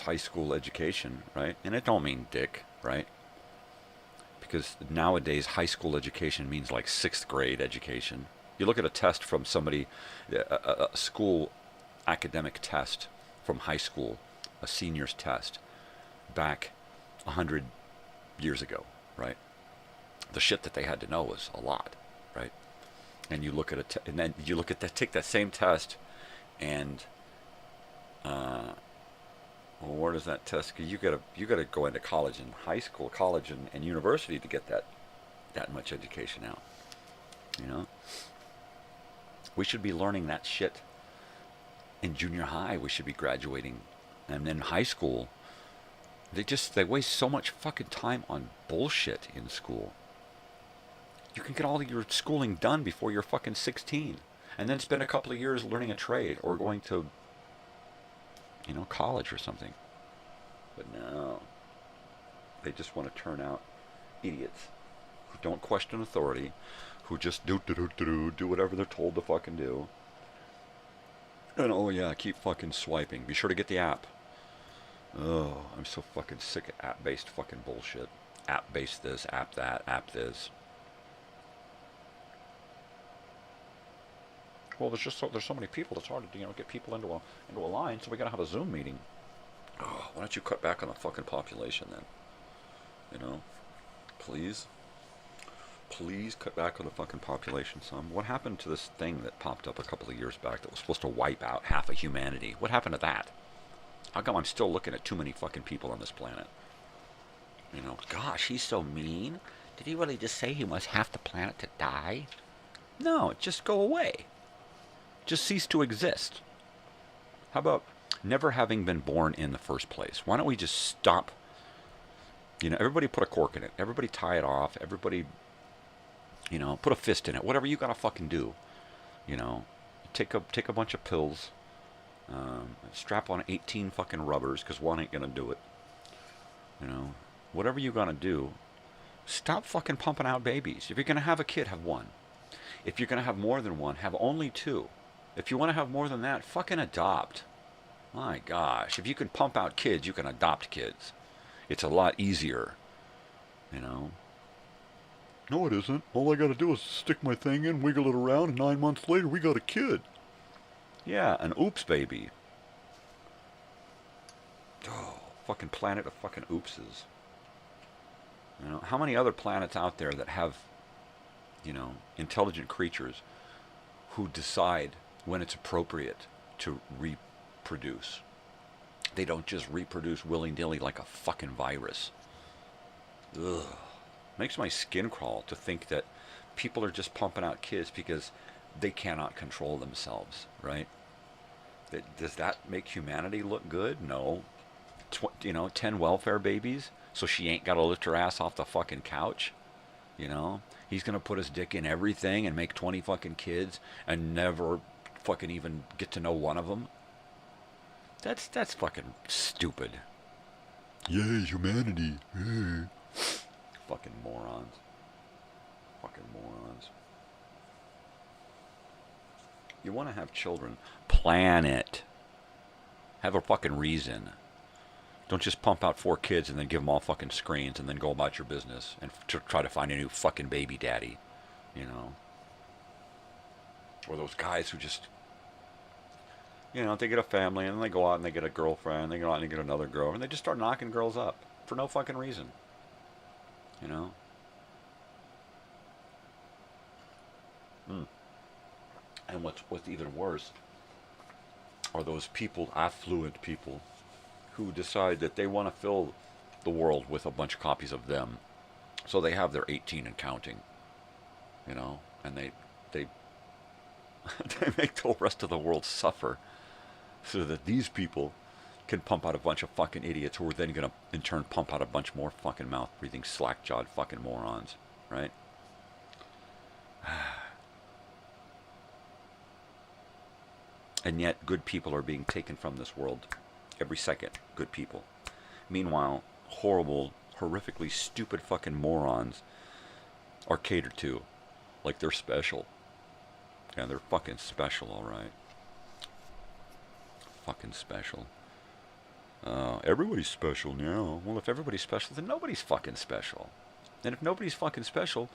G: high school education, right? And it don't mean dick, right? Because nowadays high school education means like 6th grade education. You look at a test from somebody, a school academic test from high school, a senior's test back 100 years ago, right? The shit that they had to know was a lot, right? And you look at and then you look at that, take that same test, and well, where does that test? You gotta go into college and high school, college and university to get that much education out. You know, we should be learning that shit in junior high. We should be graduating, and then high school. They waste so much fucking time on bullshit in school. You can get all of your schooling done before you're fucking 16, and then spend a couple of years learning a trade or going to, you know, college or something. But no, they just want to turn out idiots who don't question authority, who just do whatever they're told to fucking do. And oh yeah, keep fucking swiping. Be sure to get the app. Oh, I'm so fucking sick of app-based fucking bullshit. App-based this, app that, app this. Well, there's so many people. It's hard to, you know, get people into a line. So we gotta have a Zoom meeting. Oh, why don't you cut back on the fucking population then? You know, please cut back on the fucking population some. What happened to this thing that popped up a couple of years back that was supposed to wipe out half of humanity? What happened to that? How come I'm still looking at too many fucking people on this planet? You know, gosh, he's so mean. Did he really just say he wants half the planet to die? No, just go away. Just cease to exist. How about never having been born in the first place? Why don't we just stop? You know, everybody put a cork in it. Everybody tie it off. Everybody, you know, put a fist in it. Whatever you gotta fucking do. You know, take a bunch of pills. Strap on 18 fucking rubbers, because one ain't gonna do it. You know, whatever you gonna do, stop fucking pumping out babies. If you're gonna have a kid, have one. If you're gonna have more than one, have only two. If you want to have more than that, fucking adopt. My gosh, if you can pump out kids, you can adopt kids. It's a lot easier, you know.
I: No, it isn't. All I gotta do is stick my thing in, wiggle it around, and 9 months later, we got a kid.
G: Yeah, an oops baby. Oh, fucking planet of fucking oopses. You know, how many other planets out there that have, you know, intelligent creatures who decide when it's appropriate to reproduce? They don't just reproduce willy-nilly like a fucking virus. Ugh. Makes my skin crawl to think that people are just pumping out kids because they cannot control themselves, right? Does that make humanity look good? No. 10 welfare babies, so she ain't got to lift her ass off the fucking couch. You know? He's going to put his dick in everything and make 20 fucking kids and never fucking even get to know one of them. That's fucking stupid.
I: Yay, humanity. Yay.
G: Fucking morons. Fucking morons. You want to have children, plan it. Have a fucking reason. Don't just pump out 4 kids and then give them all fucking screens and then go about your business and try to find a new fucking baby daddy, you know. Or those guys who just, you know, they get a family and then they go out and they get a girlfriend, they go out and they get another girl, and they just start knocking girls up for no fucking reason, you know. And what's even worse are those people, affluent people, who decide that they want to fill the world with a bunch of copies of them. So they have their 18 and counting, you know, and they they make the rest of the world suffer so that these people can pump out a bunch of fucking idiots who are then going to, in turn, pump out a bunch more fucking mouth-breathing, slack-jawed fucking morons, right? And yet, good people are being taken from this world every second. Good people. Meanwhile, horrible, horrifically stupid fucking morons are catered to. Like they're special. Yeah, they're fucking special, alright. Fucking special. Everybody's special now. Well, if everybody's special, then nobody's fucking special. And if nobody's fucking special,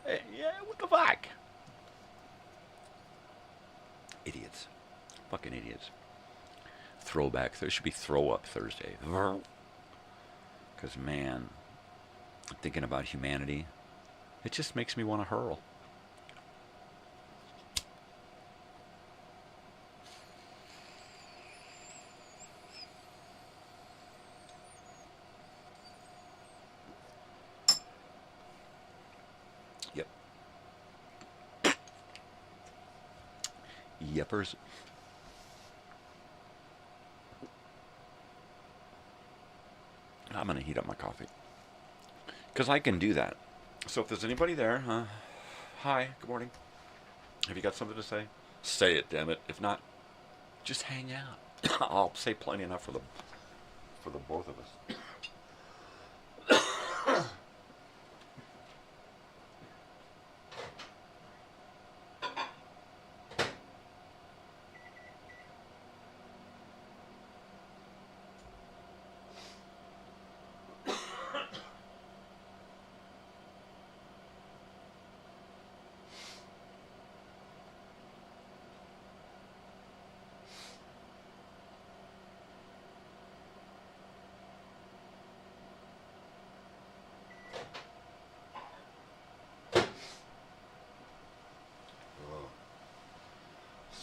G: yeah, what the fuck? Idiots. Fucking idiots. Throwback. There should be Throw Up Thursday. Because, man, thinking about humanity, it just makes me want to hurl. Yep. Yepers. I'm going to heat up my coffee. Because I can do that. So if there's anybody there, hi, good morning. Have you got something to say? Say it, damn it. If not, just hang out. I'll say plenty enough for the both of us.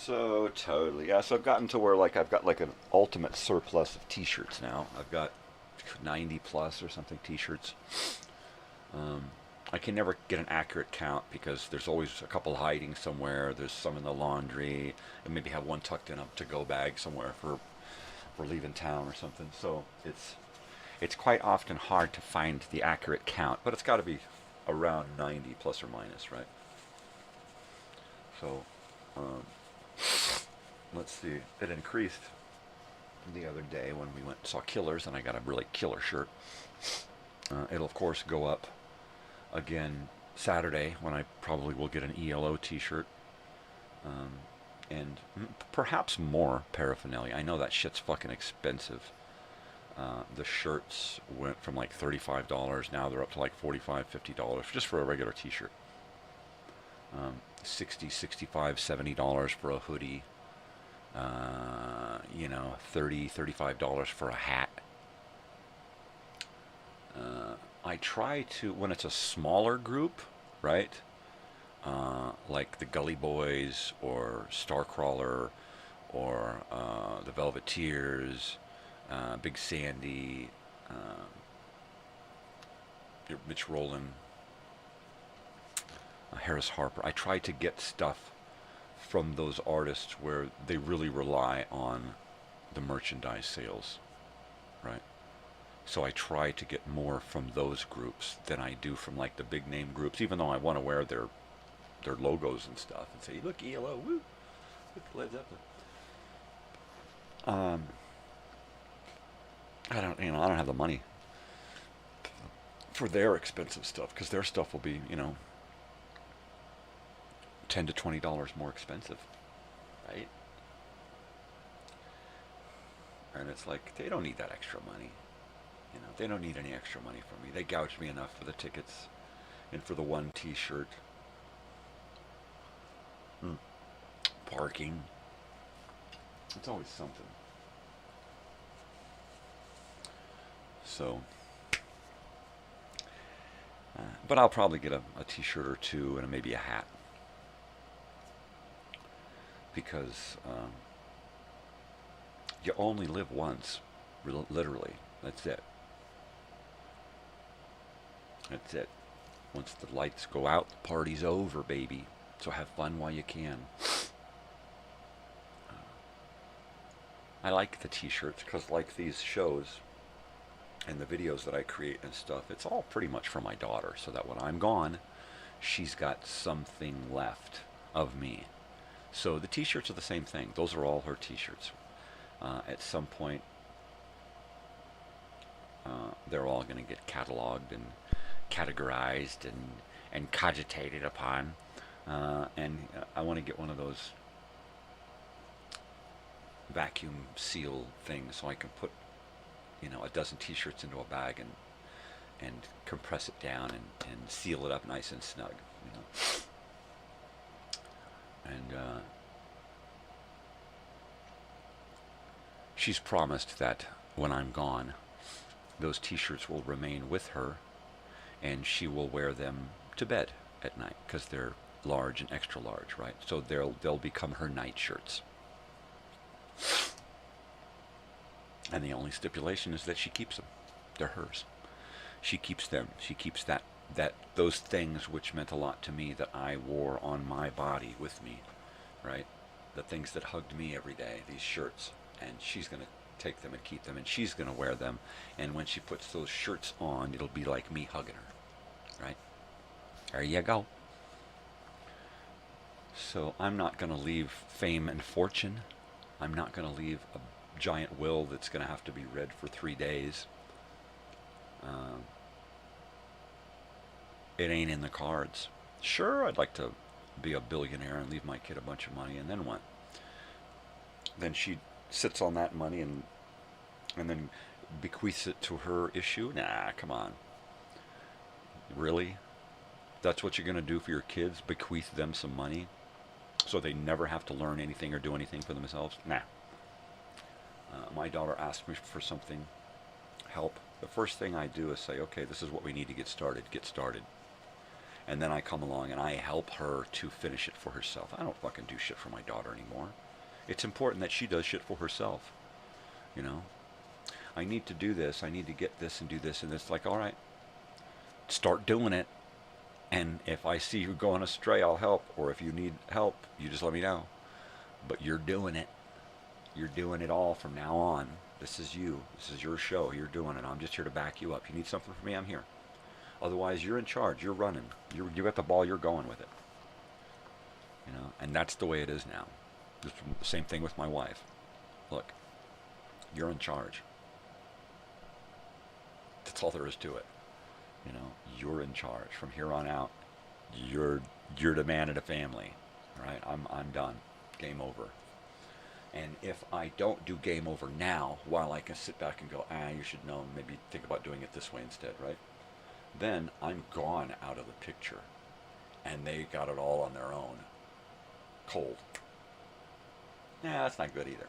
G: So totally, yeah. So I've gotten to where like I've got like an ultimate surplus of T-shirts now. I've got 90 plus or something T-shirts. I can never get an accurate count because there's always a couple hiding somewhere. There's some in the laundry, and maybe have one tucked in a to-go bag somewhere for leaving town or something. So it's quite often hard to find the accurate count, but it's got to be around 90 plus or minus, right? So. Let's see, it increased the other day when we went and saw Killers, and I got a really killer shirt. It'll, of course, go up again Saturday when I probably will get an ELO t-shirt. And perhaps more paraphernalia. I know that shit's fucking expensive. The shirts went from like $35, now they're up to like $45, $50 just for a regular t-shirt. $60, $65, $70 for a hoodie. $30, $35 for a hat. I try to, when it's a smaller group, right? Like the Gully Boys or Starcrawler or the Velveteers, Big Sandy, Mitch Rowland, Harris Harper. I try to get stuff from those artists where they really rely on the merchandise sales, right? So I try to get more from those groups than I do from like the big name groups, even though I want to wear their logos and stuff and say, look, ELO, woo, look, Led Zeppelin. I don't have the money for their expensive stuff, because their stuff will be, $10 to $20 more expensive, right? And it's like, they don't need that extra money. They don't need any extra money from me. They gouged me enough for the tickets and for the one t-shirt. Parking. It's always something. So, but I'll probably get a t-shirt or two and maybe a hat. Because you only live once, literally. That's it. That's it. Once the lights go out, the party's over, baby. So have fun while you can. I like the t-shirts because, like these shows and the videos that I create and stuff, it's all pretty much for my daughter, so that when I'm gone, she's got something left of me. So the t-shirts are the same thing. Those are all her t-shirts. At some point, they're all going to get cataloged and categorized and cogitated upon. And I want to get one of those vacuum seal things so I can put, a dozen t-shirts into a bag and compress it down and seal it up nice and snug, And she's promised that when I'm gone, those t-shirts will remain with her, and she will wear them to bed at night because they're large and extra large, right? So they'll become her night shirts. And the only stipulation is that she keeps them. They're hers. She keeps them. She keeps those things which meant a lot to me that I wore on my body with me, right? The things that hugged me every day, these shirts. And she's going to take them and keep them, and she's going to wear them. And when she puts those shirts on, it'll be like me hugging her, right? There you go. So I'm not going to leave fame and fortune. I'm not going to leave a giant will that's going to have to be read for 3 days. It ain't in the cards. Sure, I'd like to be a billionaire and leave my kid a bunch of money, and then what? Then she sits on that money and then bequeaths it to her issue? Nah, come on. Really? That's what you're going to do for your kids? Bequeath them some money so they never have to learn anything or do anything for themselves? Nah. My daughter asked me for something, help. The first thing I do is say, okay, this is what we need to get started. And then I come along and I help her to finish it for herself. I don't fucking do shit for my daughter anymore. It's important that she does shit for herself. I need to do this. I need to get this and do this. And it's like, all right, start doing it. And if I see you going astray, I'll help. Or if you need help, you just let me know. But you're doing it. You're doing it all from now on. This is you. This is your show. You're doing it. I'm just here to back you up. You need something from me, I'm here. Otherwise, you're in charge. You're running. You got the ball. You're going with it. And that's the way it is now. Just the same thing with my wife. Look, you're in charge. That's all there is to it. You're in charge. From here on out, you're the man of the family. Right? I'm done. Game over. And if I don't do game over now, while I can sit back and go, you should know, maybe think about doing it this way instead, right? Then I'm gone out of the picture. And they got it all on their own. Cold. That's not good either.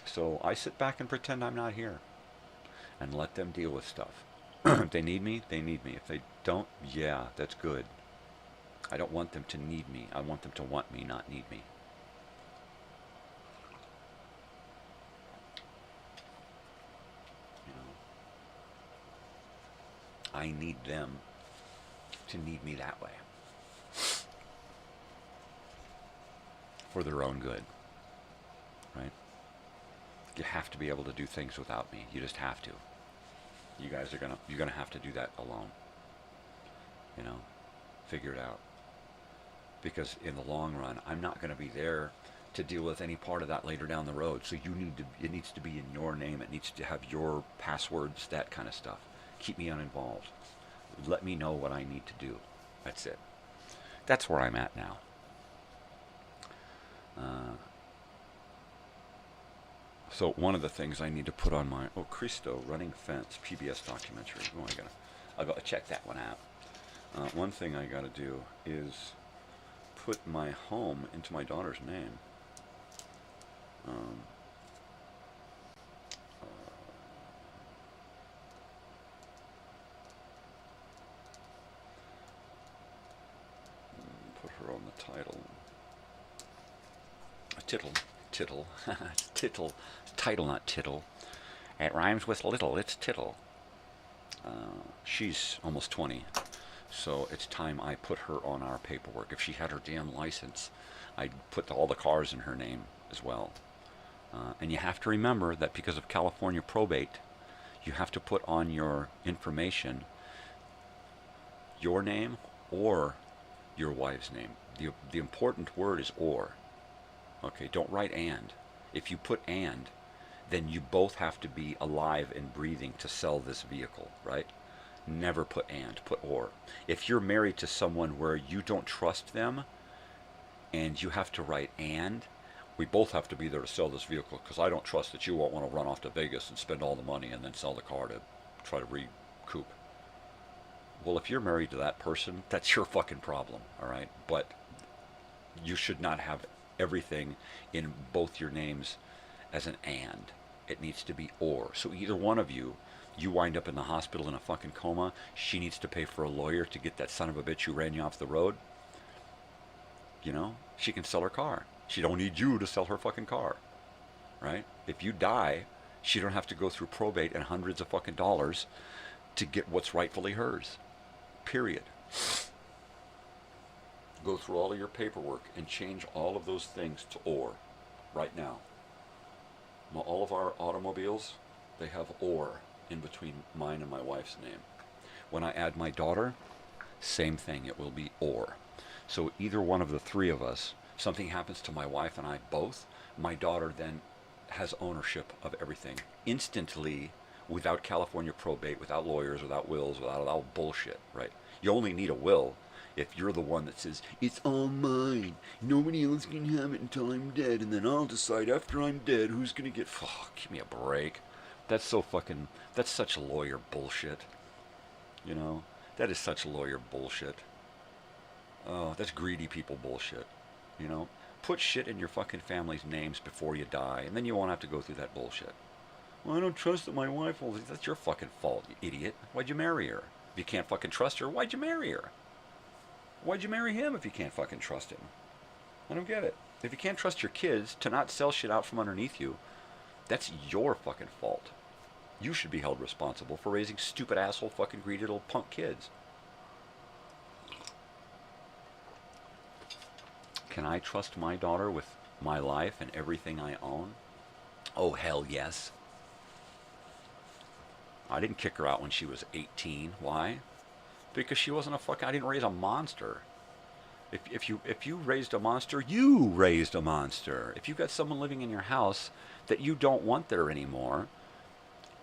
G: So I sit back and pretend I'm not here. And let them deal with stuff. If they need me, they need me. If they don't, yeah, that's good. I don't want them to need me. I want them to want me, not need me. You know, I need them to need me that way. For their own good. Right? You have to be able to do things without me. You just have to. You guys are you're gonna have to do that alone. You know, figure it out. Because in the long run, I'm not gonna be there to deal with any part of that later down the road. So it needs to be in your name. It needs to have your passwords, that kind of stuff. Keep me uninvolved. Let me know what I need to do. That's it. That's where I'm at now. So one of the things I need to put on my Cristo Running Fence PBS documentary. I gotta check that one out. One thing I gotta do is put my home into my daughter's name. Put her on the title. Tittle. Tittle. Title, not tittle. It rhymes with little. It's tittle. She's almost 20, so it's time I put her on our paperwork. If she had her damn license, I'd put all the cars in her name as well. And you have to remember that because of California probate, you have to put on your information your name or your wife's name. The important word is or. Okay, don't write and. If you put and, then you both have to be alive and breathing to sell this vehicle, right? Never put and, put or. If you're married to someone where you don't trust them and you have to write and, we both have to be there to sell this vehicle because I don't trust that you won't want to run off to Vegas and spend all the money and then sell the car to try to recoup. Well, if you're married to that person, that's your fucking problem, all right? But you should not have everything in both your names as an and. It needs to be or. So either one of you wind up in the hospital in a fucking coma, she needs to pay for a lawyer to get that son of a bitch who ran you off the road. You know, she can sell her car. She don't need you to sell her fucking car, right? If you die, she don't have to go through probate and hundreds of fucking dollars to get what's rightfully hers. Period. Go through all of your paperwork and change all of those things to or right now. All of our automobiles, they have or in between mine and my wife's name. When I add my daughter, same thing, it will be or. So either one of the three of us, something happens to my wife and I both, my daughter then has ownership of everything instantly, without California probate, without lawyers, without wills, without all bullshit, right? You only need a will if you're the one that says, it's all mine, nobody else can have it until I'm dead, and then I'll decide after I'm dead who's gonna get... give me a break. That's such lawyer bullshit. You know? That is such lawyer bullshit. Oh, that's greedy people bullshit. You know? Put shit in your fucking family's names before you die, and then you won't have to go through that bullshit. Well, I don't trust that my wife will... That's your fucking fault, you idiot. Why'd you marry her? If you can't fucking trust her, why'd you marry her? Why'd you marry him if you can't fucking trust him? I don't get it. If you can't trust your kids to not sell shit out from underneath you, that's your fucking fault. You should be held responsible for raising stupid asshole fucking greedy little punk kids. Can I trust my daughter with my life and everything I own? Oh, hell yes. I didn't kick her out when she was 18. Why? Because she wasn't I didn't raise a monster. If you raised a monster, you raised a monster. If you've got someone living in your house that you don't want there anymore,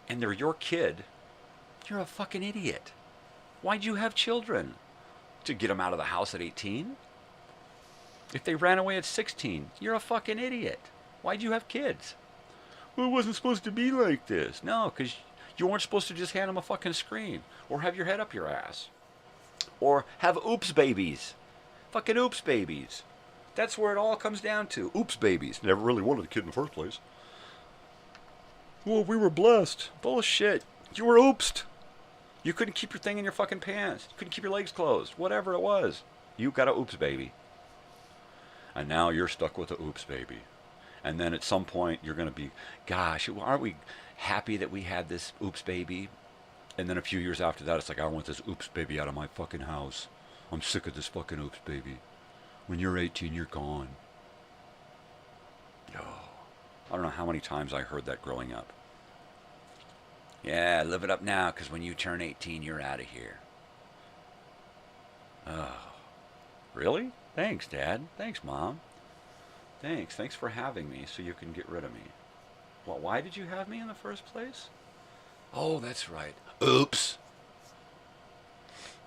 G: and they're your kid, you're a fucking idiot. Why'd you have children? To get them out of the house at 18? If they ran away at 16, you're a fucking idiot. Why'd you have kids? Well, it wasn't supposed to be like this. No, because you weren't supposed to just hand them a fucking screen, or have your head up your ass. Or have oops babies. Fucking oops babies. That's where it all comes down to. Oops babies. Never really wanted a kid in the first place. Well, we were blessed. Bullshit. You were oopsed. You couldn't keep your thing in your fucking pants. You couldn't keep your legs closed. Whatever it was. You got a oops baby. And now you're stuck with a oops baby. And then at some point you're going to be, gosh, aren't we happy that we had this oops baby? And then a few years after that, it's like, I want this oops baby out of my fucking house. I'm sick of this fucking oops baby. When you're 18, you're gone. Oh, I don't know how many times I heard that growing up. Yeah, live it up now, because when you turn 18, you're out of here. Oh, really? Thanks, Dad. Thanks, Mom. Thanks for having me so you can get rid of me. Well, why did you have me in the first place? Oh, that's right. Oops.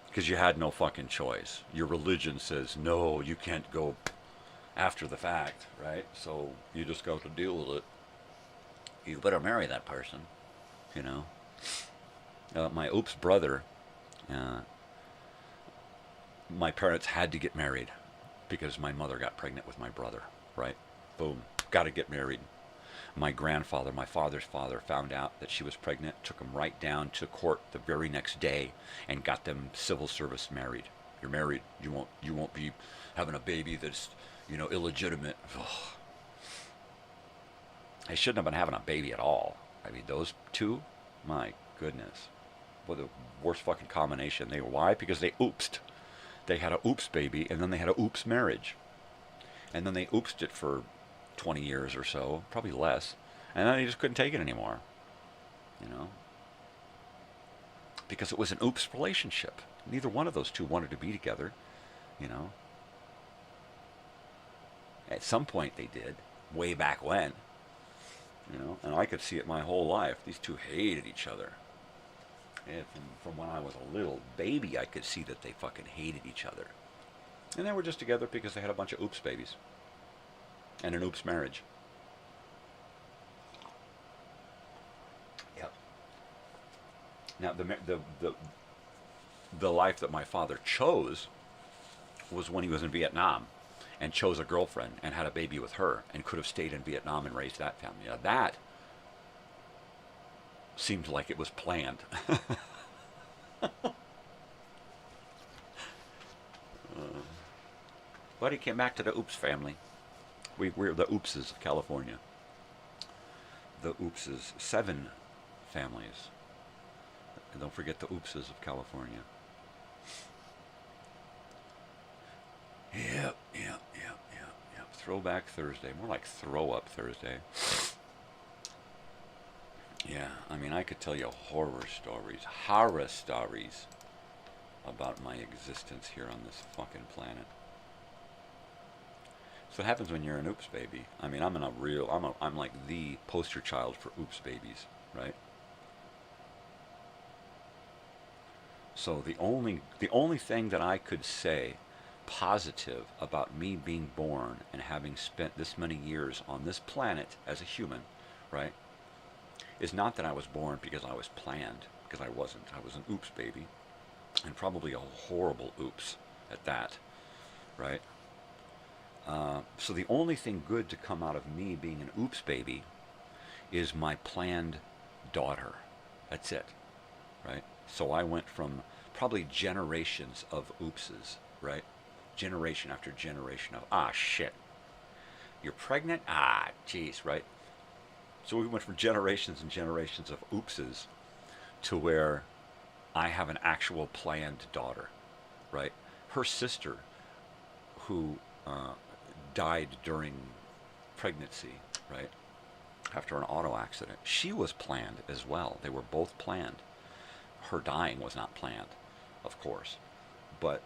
G: Because you had no fucking choice. Your religion says, no, you can't go after the fact, right? So you just got to deal with it. You better marry that person, you know. My oops brother, my parents had to get married because my mother got pregnant with my brother, right? Boom, got to get married. My grandfather, my father's father, found out that she was pregnant, took him right down to court the very next day and got them civil service married. You're married. You won't be having a baby that's, you know, illegitimate. Ugh. I shouldn't have been having a baby at all. I mean, those two, my goodness. What the worst fucking combination. Why? Because they oopsed. They had a oops baby, and then they had a oops marriage. And then they oopsed it for 20 years or so, probably less. And then they just couldn't take it anymore. You know? Because it was an oops relationship. Neither one of those two wanted to be together. You know? At some point they did. Way back when. You know? And I could see it my whole life. These two hated each other. And from when I was a little baby, I could see that they fucking hated each other. And they were just together because they had a bunch of oops babies. And an oops marriage. Yep. Now, the life that my father chose was when he was in Vietnam and chose a girlfriend and had a baby with her and could have stayed in Vietnam and raised that family. Now, that seemed like it was planned. But he came back to the oops family. We're the oopses of California. The oopses, 7 families. And don't forget the oopses of California. Yep. Throwback Thursday. More like throw up Thursday. Yeah, I mean, I could tell you horror stories about my existence here on this fucking planet. So what happens when you're an oops baby? I mean, I'm like the poster child for oops babies, right? So the only thing that I could say positive about me being born and having spent this many years on this planet as a human, right, is not that I was born because I was planned, because I wasn't. I was an oops baby, and probably a horrible oops at that, right? So the only thing good to come out of me being an oops baby is my planned daughter. That's it, right? So I went from probably generations of oopses, right? Generation after generation of, shit. You're pregnant? Geez, right? So we went from generations and generations of oopses to where I have an actual planned daughter, right? Her sister, who died during pregnancy, right? After an auto accident. She was planned as well. They were both planned. Her dying was not planned, of course, but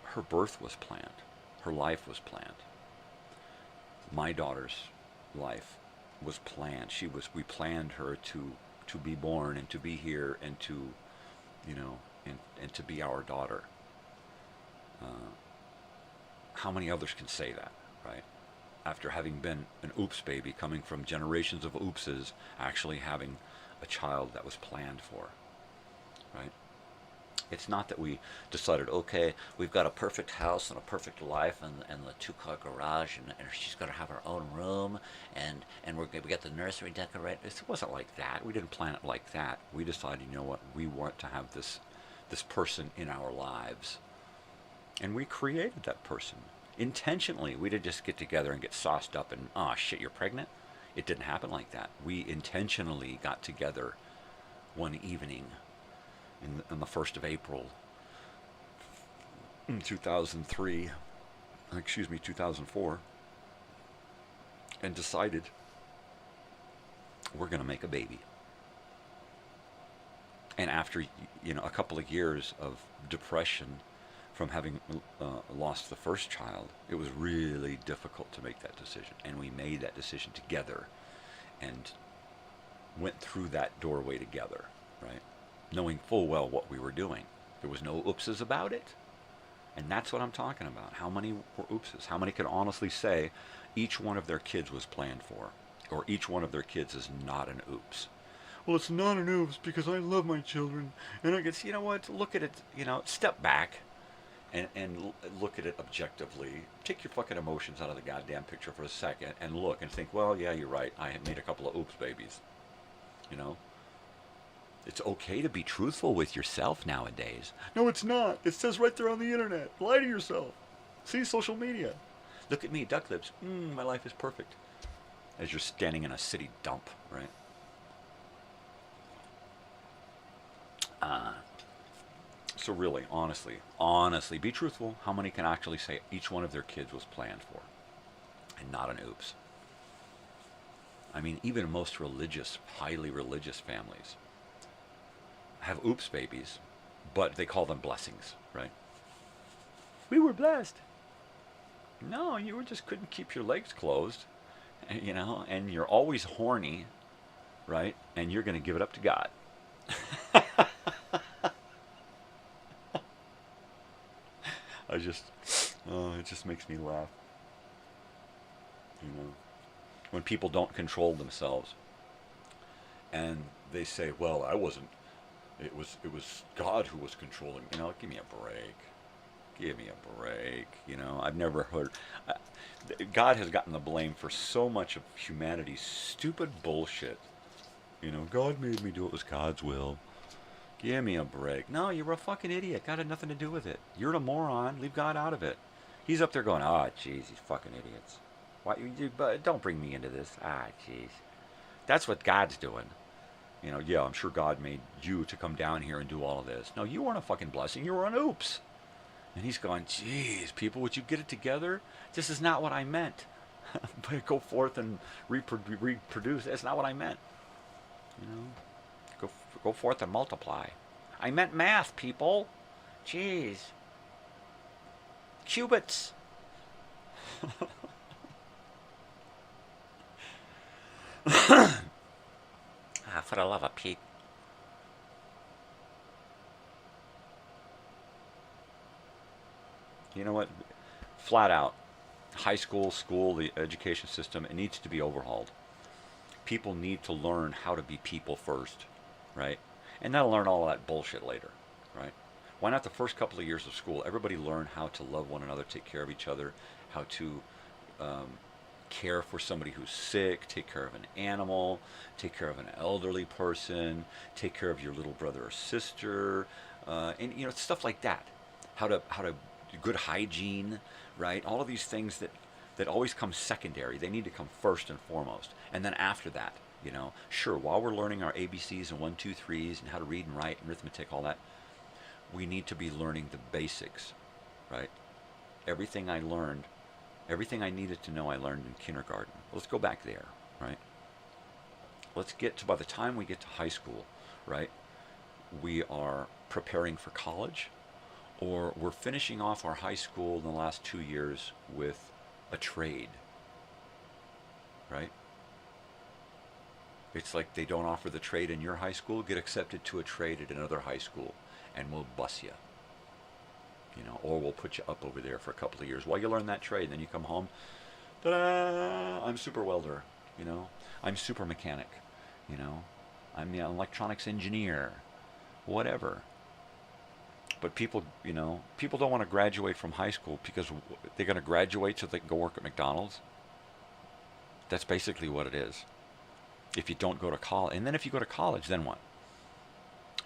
G: her birth was planned. Her life was planned. My daughter's life was planned. We planned her to be born and to be here and to, you know, and to be our daughter. How many others can say that, right? After having been an oops baby, coming from generations of oopses, actually having a child that was planned for, right? It's not that we decided, okay, we've got a perfect house and a perfect life and the 2-car garage and she's going to have her own room and we got the nursery decorated. It wasn't like that. We didn't plan it like that. We decided, you know what, we want to have this this person in our lives. And we created that person intentionally. We didn't just get together and get sauced up and, oh shit, you're pregnant. It didn't happen like that. We intentionally got together one evening on the 1st of April in 2004, and decided we're going to make a baby. And after, a couple of years of depression from having lost the first child, it was really difficult to make that decision. And we made that decision together and went through that doorway together, right? Knowing full well what we were doing. There was no oopses about it. And that's what I'm talking about. How many were oopses? How many can honestly say each one of their kids was planned for? Or each one of their kids is not an oops?
I: Well, it's not an oops because I love my children. And I guess, you know what, look at it, step back and look at it objectively. Take your fucking emotions out of the goddamn picture for a second and look and think, well, yeah, you're right. I have made a couple of oops babies. It's okay to be truthful with yourself nowadays. No, it's not. It says right there on the internet. Lie to yourself. See social media.
G: Look at me, duck lips. My life is perfect. As you're standing in a city dump, right? So really, honestly, be truthful. How many can actually say each one of their kids was planned for and not an oops? I mean, even most religious, highly religious families have oops babies, but they call them blessings, right? We were blessed. No, you just couldn't keep your legs closed, and you're always horny, right? And you're going to give it up to God. It just makes me laugh. When people don't control themselves and they say, well, I wasn't, it was God who was controlling, give me a break. Give me a break. I've never heard, God has gotten the blame for so much of humanity's stupid bullshit. God made me do it. It was God's will. Give me a break. No, you're a fucking idiot. God had nothing to do with it. You're a moron. Leave God out of it. He's up there going, jeez, these fucking idiots. Why but don't bring me into this. Jeez. That's what God's doing. Yeah, I'm sure God made you to come down here and do all of this. No, you weren't a fucking blessing. You were an oops. And he's going, geez, people, would you get it together? This is not what I meant. But go forth and reproduce. That's not what I meant. Go forth and multiply. I meant math, people. Jeez. Cubits.
H: For the love of Pete.
G: You know what? Flat out. High school, the education system, it needs to be overhauled. People need to learn how to be people first, right? And they'll learn all of that bullshit later, right? Why not the first couple of years of school, everybody learn how to love one another, take care of each other, how to care for somebody who's sick, take care of an animal, take care of an elderly person, take care of your little brother or sister, and stuff like that. How to good hygiene, right? All of these things that always come secondary. They need to come first and foremost. And then after that, sure, while we're learning our ABCs and 1, 2, 3s and how to read and write and arithmetic, all that, we need to be learning the basics, right? Everything I needed to know, I learned in kindergarten. Let's go back there, right? Let's get to, by the time we get to high school, right, we are preparing for college, or we're finishing off our high school in the last 2 years with a trade, right? It's like they don't offer the trade in your high school, get accepted to a trade at another high school, and we'll bus you. Or we'll put you up over there for a couple of years while you learn that trade, and then you come home, ta-da, I'm super welder, I'm super mechanic, I'm the electronics engineer, whatever. But people don't want to graduate from high school because they're going to graduate so they can go work at McDonald's. That's basically what it is. If you don't go to college, and then if you go to college, then what?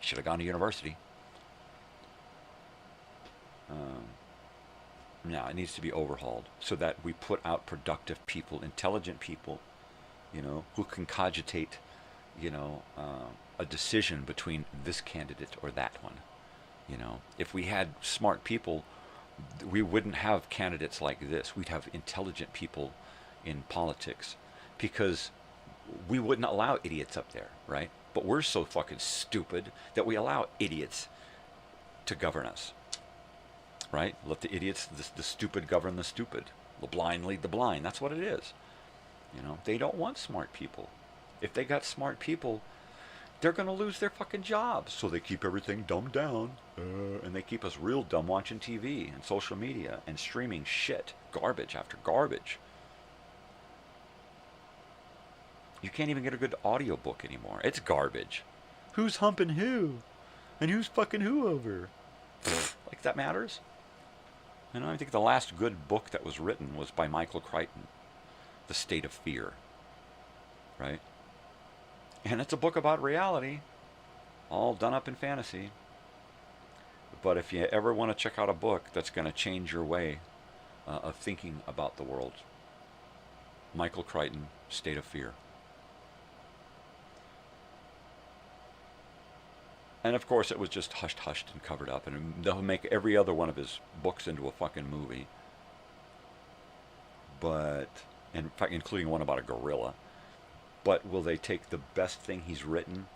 G: Should have gone to university.
I: No, it needs to be overhauled so that we put out productive people, intelligent people, you know, who can cogitate, you know, a decision between this candidate or that one. You know, if we had smart people, we wouldn't have candidates like this. We'd have intelligent people in politics, because we wouldn't allow idiots up there, right? But we're so fucking stupid that we allow idiots to govern us, right? Let the idiots, the stupid govern the stupid. The blind lead the blind. That's what it is. You know, they don't want smart people. If they got smart people, they're going to lose their fucking jobs. So they keep everything dumbed down. And they keep us real dumb watching TV and social media and streaming shit. Garbage after garbage. You can't even get a good audiobook anymore. It's garbage. Who's humping who? And who's fucking who over? Like that matters? You know, I think the last good book that was written was by Michael Crichton. The State of Fear. Right? And it's a book about reality. All done up in fantasy. But if you ever want to check out a book that's going to change your way of thinking about the world, Michael Crichton, State of Fear. And of course it was just hushed and covered up, and they'll make every other one of his books into a fucking movie. But, in fact, including one about a gorilla. But will they take the best thing he's written,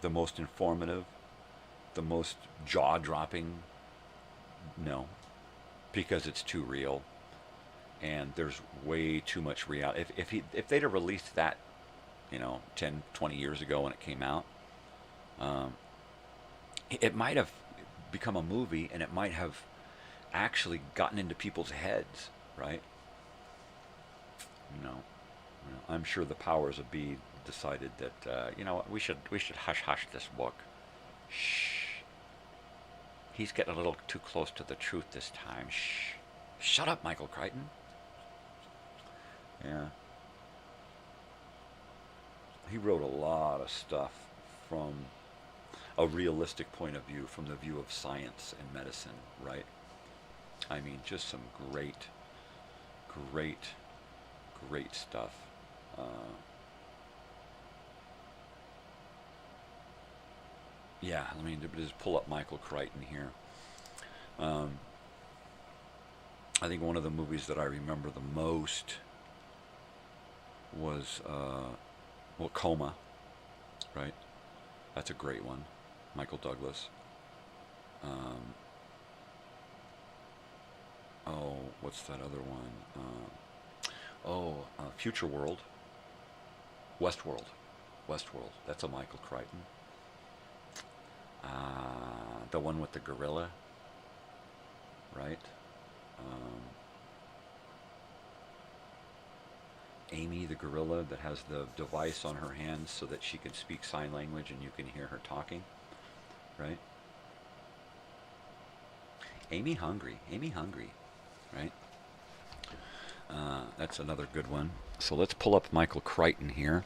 I: the most informative, the most jaw-dropping? No, because it's too real, and there's way too much reality. If they'd have released that, you know, 10, 20 years ago when it came out, it might have become a movie, and it might have actually gotten into people's heads, right? You know, I'm sure the powers of be decided that you know what, we should hush this book. Shh. He's getting a little too close to the truth this time. Shh. Shut up, Michael Crichton. Yeah. He wrote a lot of stuff from a realistic point of view, from the view of science and medicine, right? I mean, just some great stuff. Yeah, let me just pull up Michael Crichton here. I think one of the movies that I remember the most was, Coma, right? That's a great one. Michael Douglas. What's that other one? Future World. Westworld. That's a Michael Crichton. The one with the gorilla, right? Amy the gorilla that has the device on her hands so that she can speak sign language and you can hear her talking, right? Amy hungry, right? That's another good one. So let's pull up Michael Crichton here,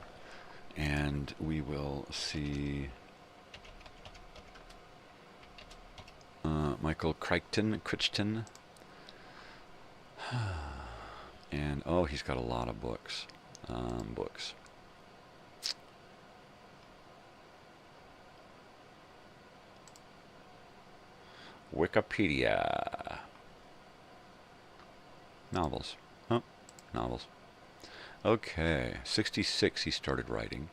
I: and we will see Michael Crichton, and he's got a lot of books. Wikipedia. Novels. Novels. Okay, 66 he started writing.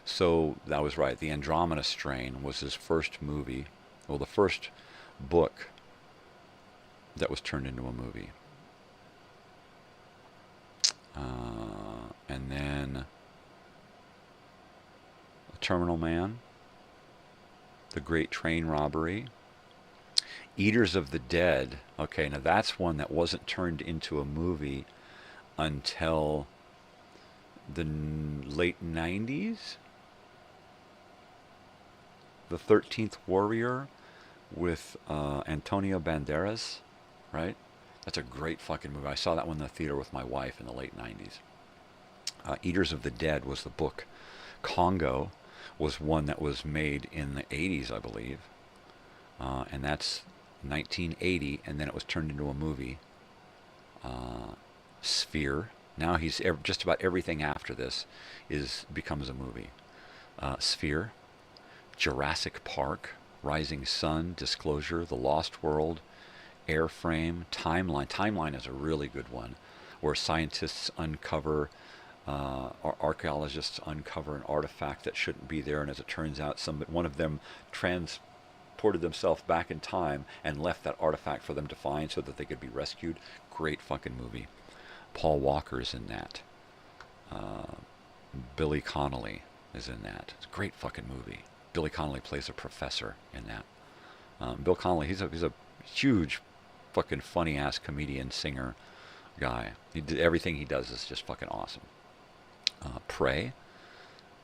I: So that was right. The Andromeda Strain was his first movie. Well, the first book that was turned into a movie. And then The Terminal Man, The Great Train Robbery, Eaters of the Dead. Okay, now that's one that wasn't turned into a movie until the late 90s. The 13th Warrior with Antonio Banderas, right? That's a great fucking movie. I saw that one in the theater with my wife in the late 90s. Eaters of the Dead was the book. Congo
G: was one that was made in the 80s, I believe. And that's 1980, and then it was turned into a movie. Sphere. Now just about everything after this becomes a movie. Sphere, Jurassic Park, Rising Sun, Disclosure, The Lost World, Airframe, Timeline. Timeline is a really good one, where scientists uncover, or archaeologists uncover an artifact that shouldn't be there, and as it turns out, one of them transported themselves back in time and left that artifact for them to find so that they could be rescued. Great fucking movie. Paul Walker's in that. Billy Connolly is in that. It's a great fucking movie. Billy Connolly plays a professor in that. Bill Connolly, he's a huge fucking funny ass comedian, singer guy. Everything he does is just fucking awesome. Prey,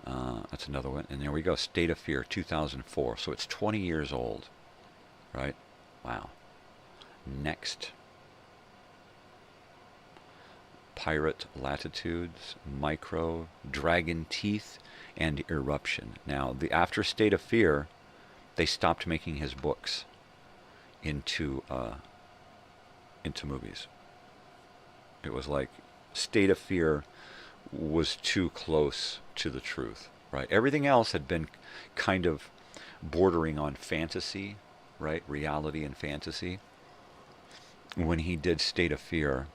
G: that's another one. And there we go, State of Fear, 2004. So it's 20 years old, right? Wow. Next, Pirate Latitudes, Micro, Dragon Teeth, and Eruption. Now, after State of Fear, they stopped making his books into movies. It was like State of Fear was too close to the truth, right? Everything else had been kind of bordering on fantasy, right? Reality and fantasy. When he did State of Fear,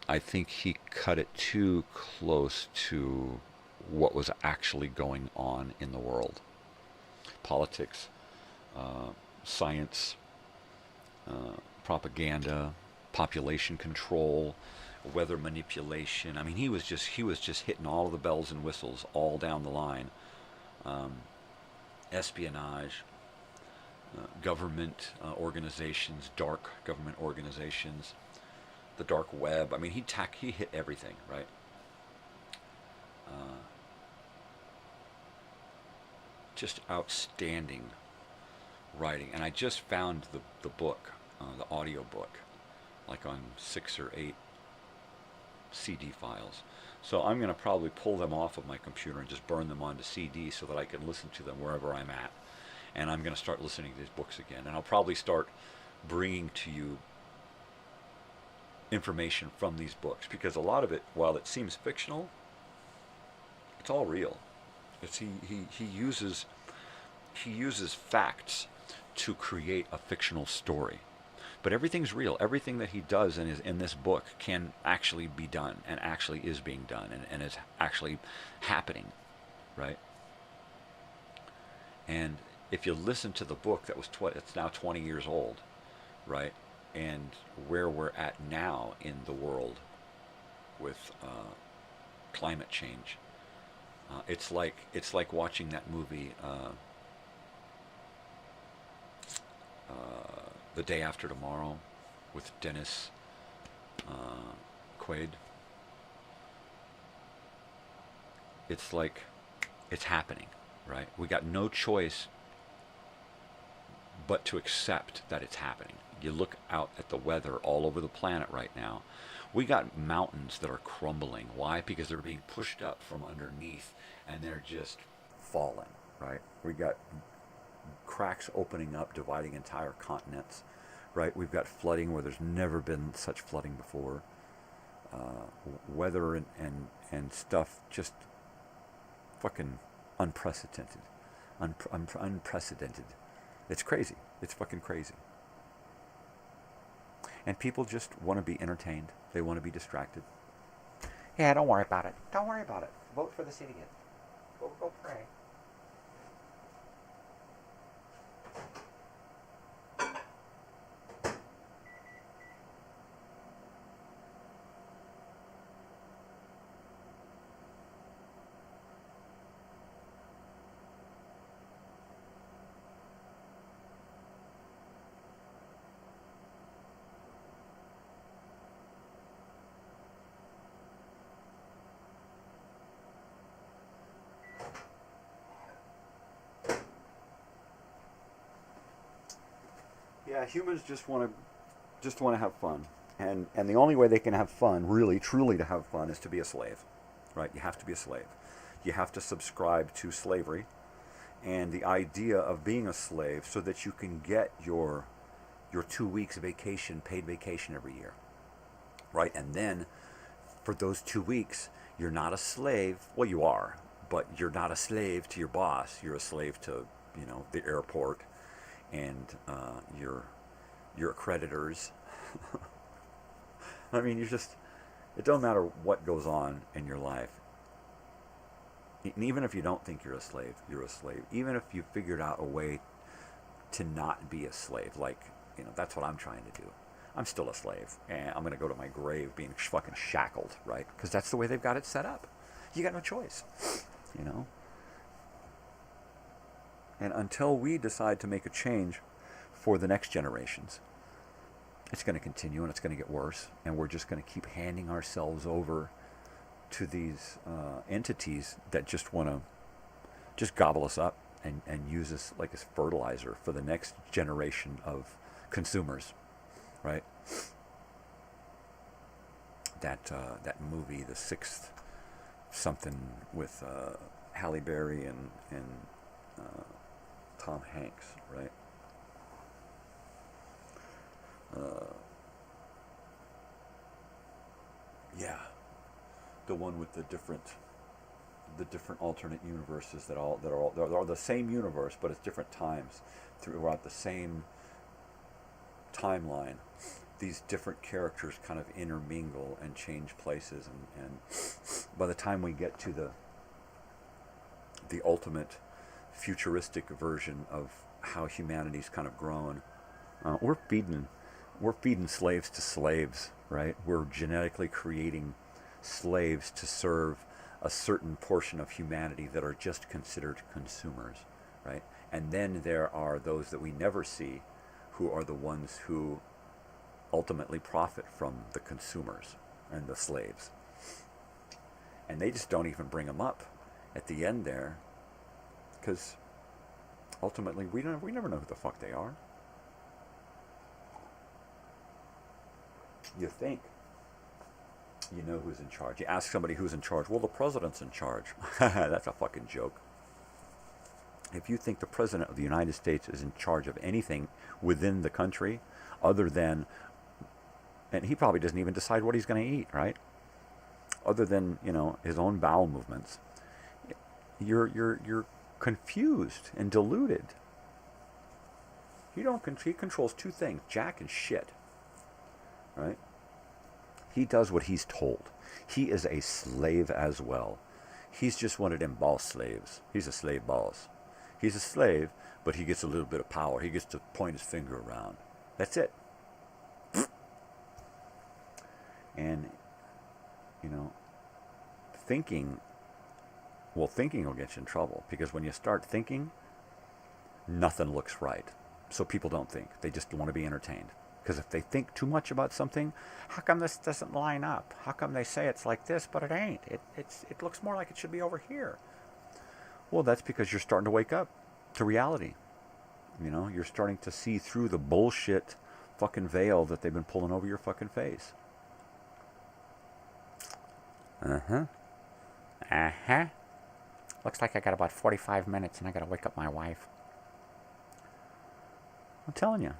G: I think he cut it too close to what was actually going on in the world. Politics, science, propaganda, population control, weather manipulation. I mean, he was just hitting all of the bells and whistles all down the line. Espionage, government organizations, dark government organizations, the dark web. I mean, he hit everything, right? Just outstanding writing. And I just found the book, the audio book, like on 6 or 8 CD files. So I'm going to probably pull them off of my computer and just burn them onto CD so that I can listen to them wherever I'm at. And I'm going to start listening to these books again. And I'll probably start bringing to you information from these books, because a lot of it, while it seems fictional, it's all real. He uses facts to create a fictional story. But everything's real. Everything that he does in this book can actually be done, and actually is being done, and is actually happening, right? And if you listen to the book that was it's now 20 years old, right? And where we're at now in the world with climate change, it's like watching that movie, The Day After Tomorrow, with Dennis Quaid. It's like it's happening, right? We got no choice but to accept that it's happening. You look out at the weather all over the planet right now. We got mountains that are crumbling. Why? Because they're being pushed up from underneath, and they're just falling, right? We got cracks opening up, dividing entire continents, right? We've got flooding where there's never been such flooding before. Weather and stuff just fucking unprecedented. Unprecedented. It's crazy. It's fucking crazy. And people just want to be entertained. They want to be distracted.
H: Yeah, don't worry about it. Don't worry about it. Vote for the city again. Go pray.
I: Yeah, humans just want to have fun, and the only way they can have fun, really, truly, to have fun, is to be a slave, right? You have to be a slave. you have to subscribe to slavery and the idea of being a slave so that you can get your 2 weeks vacation, paid vacation every year, right? And then for those 2 weeks, you're not a slave. Well, you are, but you're not a slave to your boss. You're a slave to, the airport and your creditors. I mean, it don't matter what goes on in your life. And even if you don't think you're a slave, you're a slave. Even if you figured out a way to not be a slave, like, that's what I'm trying to do. I'm still a slave, and I'm going to go to my grave being fucking shackled, right? Because that's the way they've got it set up. You got no choice, And until we decide to make a change for the next generations, it's going to continue and it's going to get worse, and we're just going to keep handing ourselves over to these entities that just want to just gobble us up and use us like as fertilizer for the next generation of consumers, right? That movie, The Sixth something with Halle Berry and Tom Hanks, right? Yeah, the one with the different alternate universes that are the same universe, but it's different times throughout the same timeline. These different characters kind of intermingle and change places, and by the time we get to the ultimate futuristic version of how humanity's kind of grown, we're feeding slaves to slaves, right? We're genetically creating slaves to serve a certain portion of humanity that are just considered consumers, right? And then there are those that we never see, who are the ones who ultimately profit from the consumers and the slaves. And they just don't even bring them up at the end there, because ultimately we never know who the fuck they are. You think you know who's in charge. You ask somebody who's in charge. Well, the president's in charge. That's a fucking joke. If you think the president of the United States is in charge of anything within the country other than, and he probably doesn't even decide what he's going to eat, right? Other than, his own bowel movements, you're confused and deluded. He controls two things, Jack and shit. Right? He does what he's told. He is a slave as well. He's just one of them boss slaves. He's a slave boss. He's a slave, but he gets a little bit of power. He gets to point his finger around. That's it. And, thinking will get you in trouble, because when you start thinking, nothing looks right. So people don't think. They just want to be entertained. Because if they think too much about something, how come this doesn't line up? How come they say it's like this, but it ain't? It looks more like it should be over here. Well, that's because you're starting to wake up to reality. You're starting to see through the bullshit fucking veil that they've been pulling over your fucking face.
H: Looks like I got about 45 minutes and I gotta wake up my wife.
I: I'm telling you.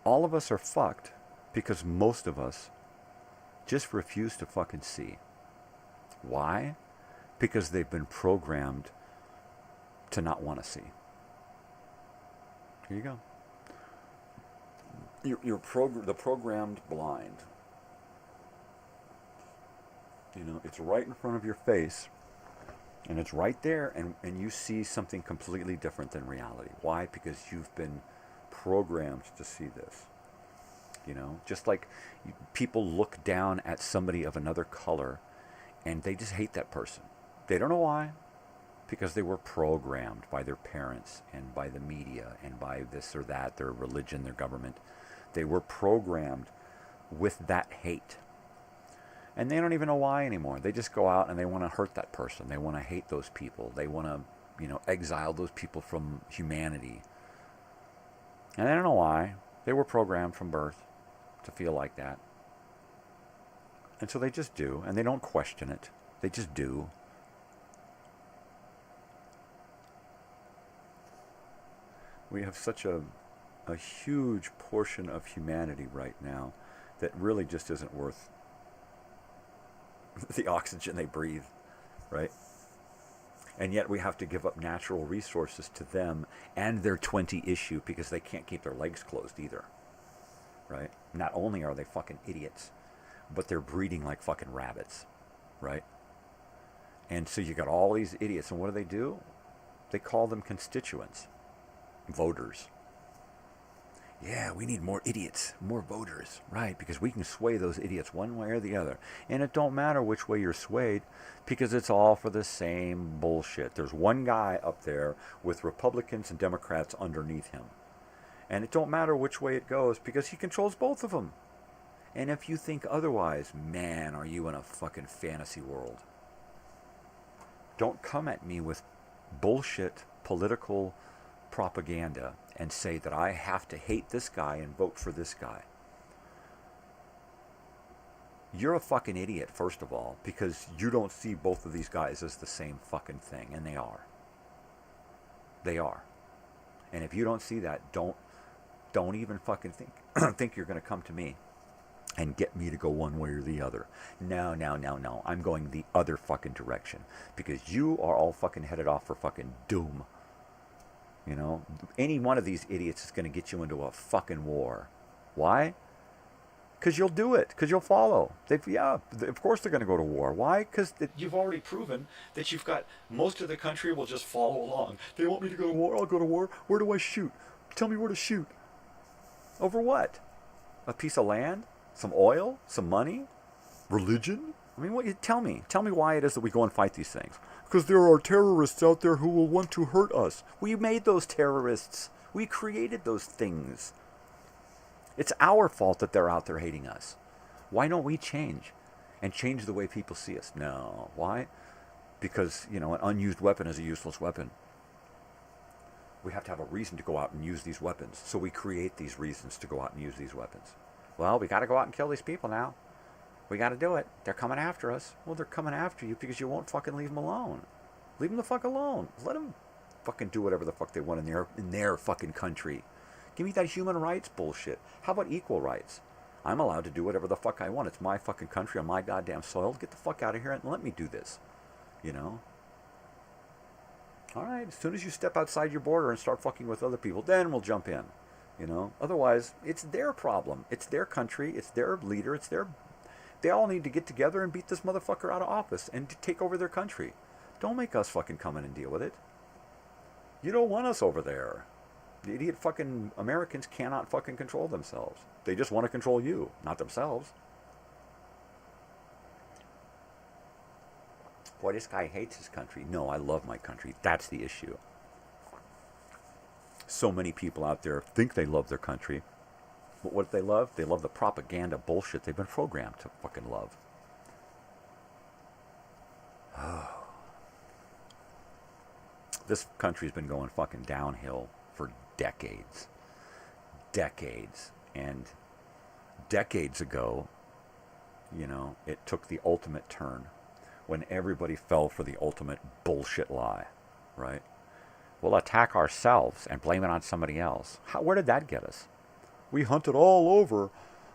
I: All of us are fucked because most of us just refuse to fucking see. Why? Because they've been programmed to not want to see. Here you go. The programmed blind. It's right in front of your face, and it's right there, and you see something completely different than reality. Why? Because you've been programmed to see this. Just like people look down at somebody of another color and they just hate that person. They don't know why, because they were programmed by their parents and by the media and by this or that, their religion, their government. They were programmed with that hate. And they don't even know why anymore. They just go out and they want to hurt that person. They want to hate those people. They want to, exile those people from humanity. And I don't know why. They were programmed from birth to feel like that.
G: And so they just do, and they don't question it. They just do. We have such a huge portion of humanity right now that really just isn't worth the oxygen they breathe, right? And yet we have to give up natural resources to them and their 20 issue because they can't keep their legs closed either, right? Not only are they fucking idiots, but they're breeding like fucking rabbits, right? And so you got all these idiots, and what do? They call them constituents, voters. Yeah, we need more idiots, more voters, right? Because we can sway those idiots one way or the other. And it don't matter which way you're swayed, because it's all for the same bullshit. There's one guy up there with Republicans and Democrats underneath him. And it don't matter which way it goes, because he controls both of them. And if you think otherwise, man, are you in a fucking fantasy world. Don't come at me with bullshit political propaganda and say that I have to hate this guy and vote for this guy. You're a fucking idiot, first of all, because you don't see both of these guys as the same fucking thing, and they are. They are. And if you don't see that, don't even fucking think you're going to come to me and get me to go one way or the other. No. I'm going the other fucking direction, because you are all fucking headed off for fucking doom. You know, any one of these idiots is going to get you into a fucking war. Why? Because you'll do it. Because you'll follow. Of course they're going to go to war. Why? Because
I: You've already proven that you've got most of the country will just follow along. They want me to go to war, I'll go to war. Where do I shoot? Tell me where to shoot.
G: over what? A piece of land? Some oil? Some money? Religion? I mean, tell me why it is that we go and fight these things.
I: Because there are terrorists out there who will want to hurt us.
G: We made those terrorists. We created those things. It's our fault that they're out there hating us. Why don't we change? And change the way people see us? No. Why? Because, an unused weapon is a useless weapon. We have to have a reason to go out and use these weapons. So we create these reasons to go out and use these weapons. Well, we got to go out and kill these people now. We got to do it. They're coming after us. Well, they're coming after you because you won't fucking leave them alone. Leave them the fuck alone. Let them fucking do whatever the fuck they want in their fucking country. Give me that human rights bullshit. How about equal rights? I'm allowed to do whatever the fuck I want. It's my fucking country on my goddamn soil. Get the fuck out of here and let me do this. All right, as soon as you step outside your border and start fucking with other people, then we'll jump in. Otherwise, it's their problem. It's their country. It's their leader. They all need to get together and beat this motherfucker out of office and take over their country. Don't make us fucking come in and deal with it. You don't want us over there. The idiot fucking Americans cannot fucking control themselves. They just want to control you, not themselves. Boy, this guy hates his country. No, I love my country. That's the issue. So many people out there think they love their country. But what do they love? They love the propaganda bullshit they've been programmed to fucking love. Oh. This country's been going fucking downhill for decades. Decades. And decades ago, it took the ultimate turn when everybody fell for the ultimate bullshit lie, right? We'll attack ourselves and blame it on somebody else. Where did that get us? We hunted all over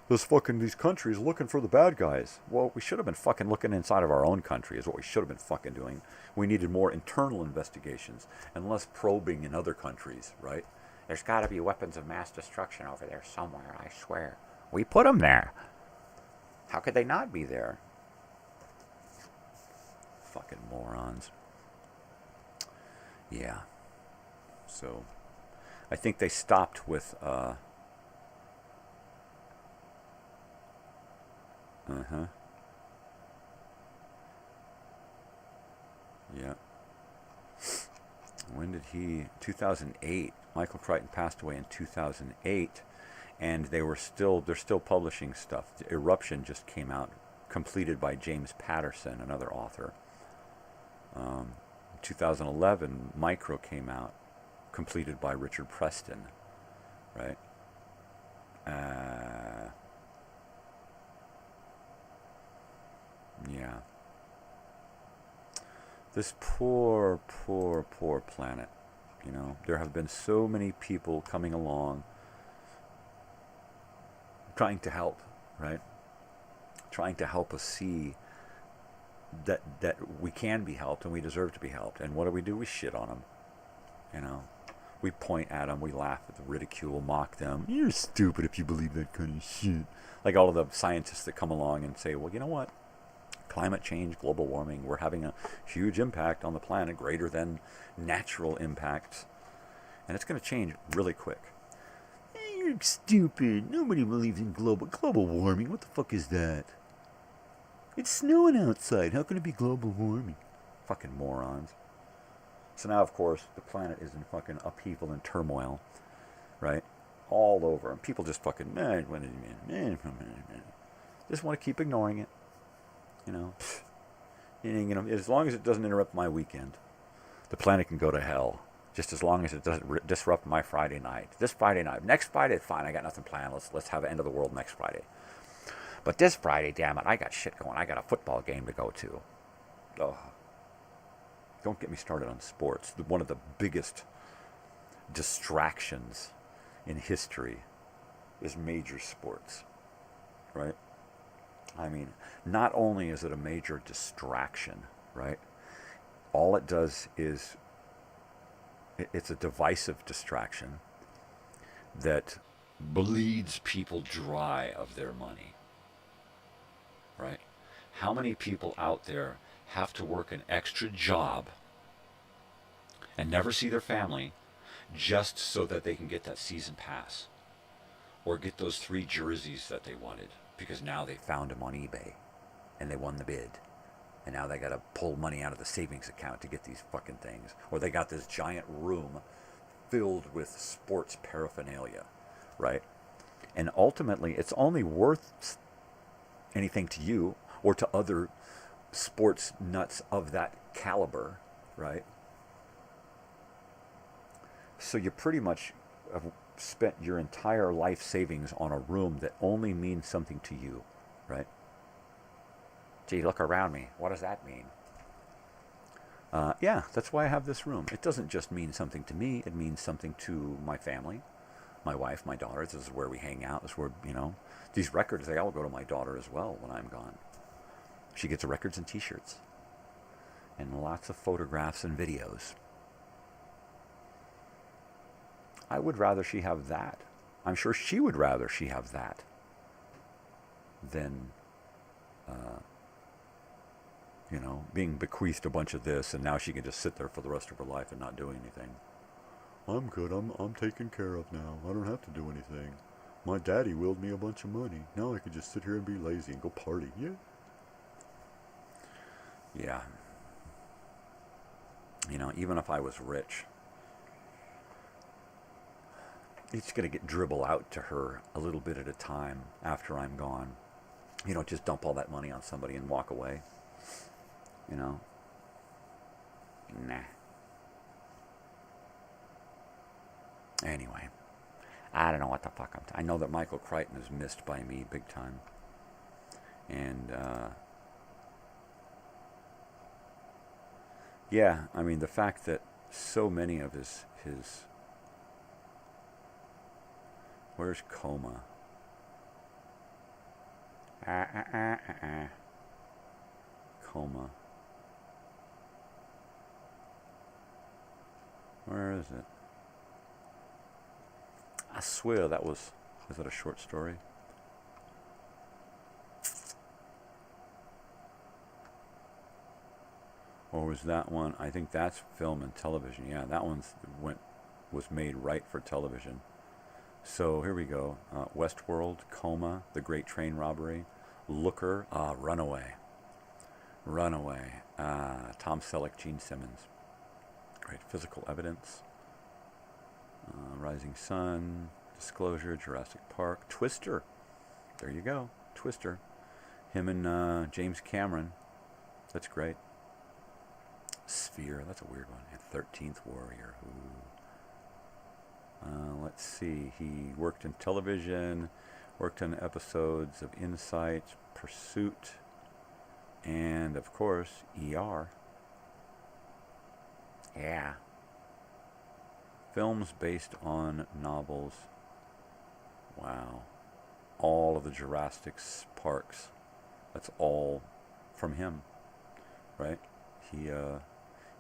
G: these countries looking for the bad guys. Well, we should have been fucking looking inside of our own country is what we should have been fucking doing. We needed more internal investigations and less probing in other countries, right? There's got to be weapons of mass destruction over there somewhere, I swear. We put them there. How could they not be there? Fucking morons. Yeah. So, I think they stopped with, Yeah. When did 2008. Michael Crichton passed away in 2008, and they're still publishing stuff. The Eruption just came out, completed by James Patterson, another author. 2011, Micro came out, completed by Richard Preston, right? This poor, poor, poor planet. You know, there have been so many people coming along trying to help, right? Trying to help us see that we can be helped and we deserve to be helped. And what do? We shit on them. You know, we point at them, we laugh at the ridicule, mock them. You're stupid if you believe that kind of shit. Like all of the scientists that come along and say, well, you know what? Climate change, global warming, we're having a huge impact on the planet, greater than natural impacts. And it's going to change really quick. You're stupid. Nobody believes in global warming. What the fuck is that? It's snowing outside. How can it be global warming? Fucking morons. So now, of course, the planet is in fucking upheaval and turmoil, right? All over. And people just fucking, just want to keep ignoring it. You know, as long as it doesn't interrupt my weekend, the planet can go to hell. Just as long as it doesn't disrupt my Friday night. This Friday night. Next Friday, fine. I got nothing planned. Let's have an end of the world next Friday. But this Friday, damn it, I got shit going. I got a football game to go to. Oh. Don't get me started on sports. One of the biggest distractions in history is major sports, right? I mean, not only is it a major distraction, right? All it does is it's a divisive distraction that bleeds people dry of their money, right? How many people out there have to work an extra job and never see their family just so that they can get that season pass or get those 3 jerseys that they wanted because now they found them on eBay and they won the bid and now they got to pull money out of the savings account to get these fucking things, or they got this giant room filled with sports paraphernalia, right? And ultimately it's only worth anything to you or to other sports nuts of that caliber, right? So you pretty much have spent your entire life savings on a room that only means something to you, right? Gee, look around me. What does that mean? Yeah, that's why I have this room. It doesn't just mean something to me. It means something to my family, my wife, my daughter. This is where we hang out. This is where, you know, these records, they all go to my daughter as well when I'm gone. She gets records and t-shirts and lots of photographs and videos. I would rather she have that. I'm sure she would rather she have that than, you know, being bequeathed a bunch of this and now she can just sit there for the rest of her life and not do anything. I'm good. I'm taken care of now. I don't have to do anything. My daddy willed me a bunch of money. Now I can just sit here and be lazy and go party. Yeah. Yeah. You know, even if I was rich, it's going to get dribble out to her a little bit at a time after I'm gone. You know, just dump all that money on somebody and walk away. You know? Nah. Anyway, I don't know what the fuck I know that Michael Crichton is missed by me big time. And, yeah, I mean, the fact that so many of his where's Coma? Coma. Where is it? I swear that was that a short story? Or was that one? I think that's film and television. Yeah, that was made right for television. So here we go. Westworld, Coma, The Great Train Robbery, Looker, Runaway. Runaway. Tom Selleck, Gene Simmons. Great Physical Evidence. Rising Sun, Disclosure, Jurassic Park, Twister. There you go, Twister. Him and James Cameron. That's great. Sphere, that's a weird one. And 13th Warrior. Let's see. He worked in television, worked on episodes of Insight, Pursuit, and of course, ER.
H: Yeah.
G: Films based on novels. Wow. All of the Jurassic Parks. That's all from him, right?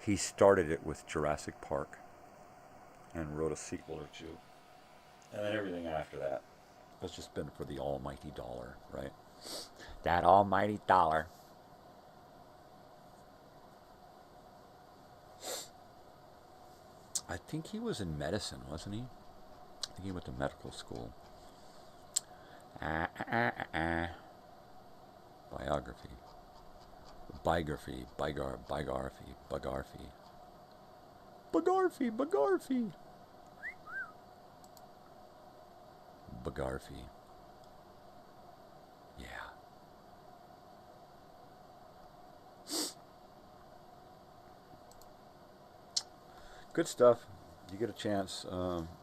G: He started it with Jurassic Park and wrote a sequel or two. And then everything after that has just been for the almighty dollar, right?
H: That almighty dollar.
G: I think he was in medicine, wasn't he? I think he went to medical school. Biography. Biography. Biography. Biography. Biography. Biography. Biography. Yeah. Good stuff. You get a chance.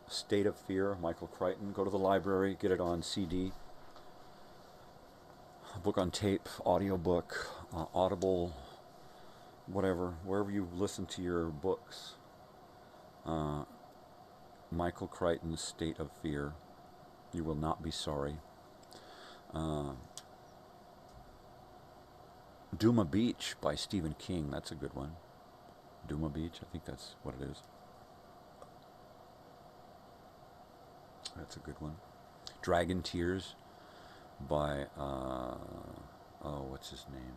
G: State of Fear, Michael Crichton. Go to the library, get it on CD. A book on tape, audiobook, Audible, whatever, wherever you listen to your books. Michael Crichton's State of Fear. You will not be sorry. Duma Beach by Stephen King. That's a good one. Duma Beach, I think that's what it is. That's a good one. Dragon Tears by, what's his name?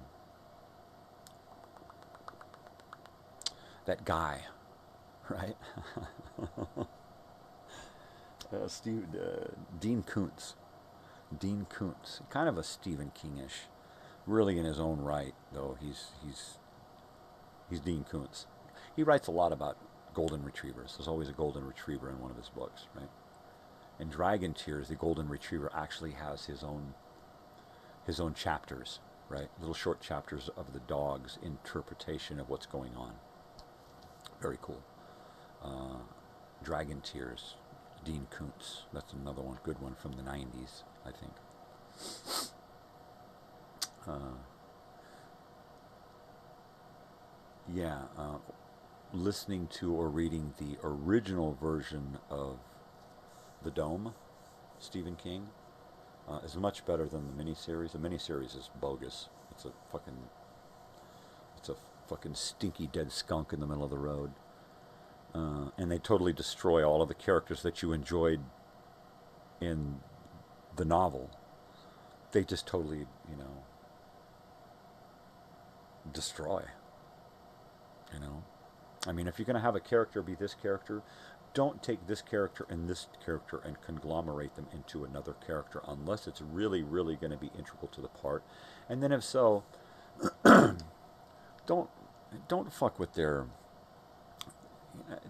G: That guy, right? Dean Koontz. Dean Koontz. Kind of a Stephen King-ish. Really in his own right, though. He's Dean Koontz. He writes a lot about golden retrievers. There's always a golden retriever in one of his books, right? In Dragon Tears, the golden retriever actually has his own chapters, right? Little short chapters of the dog's interpretation of what's going on. Very cool. Dragon Tears, Dean Koontz. That's another one, good one from the 90s, I think. Listening to or reading the original version of The Dome, Stephen King, is much better than the miniseries. The miniseries is bogus. It's a fucking stinky dead skunk in the middle of the road. And they totally destroy all of the characters that you enjoyed in the novel. They just totally, destroy. I mean, if you're going to have a character be this character, don't take this character and conglomerate them into another character unless it's really, really going to be integral to the part. And then if so, don't fuck with their...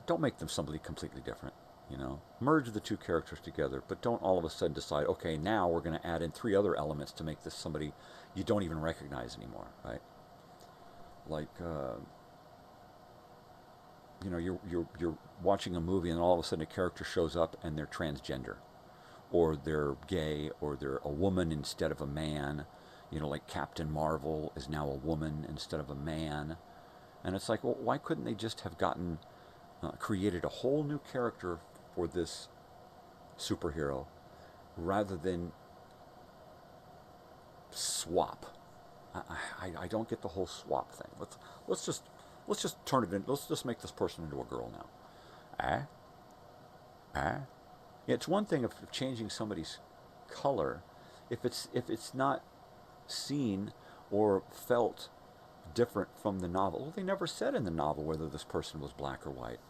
G: Don't make them somebody completely different, Merge the two characters together, but don't all of a sudden decide, okay, now we're going to add in 3 other elements to make this somebody you don't even recognize anymore, right? Like... you're watching a movie and all of a sudden a character shows up and they're transgender, or they're gay, or they're a woman instead of a man. Like Captain Marvel is now a woman instead of a man, and it's like, well, why couldn't they just have created a whole new character for this superhero rather than swap? I don't get the whole swap thing. Let's just turn it in. Let's just make this person into a girl now. Yeah, it's one thing of changing somebody's color if it's not seen or felt different from the novel. Well, they never said in the novel whether this person was black or white.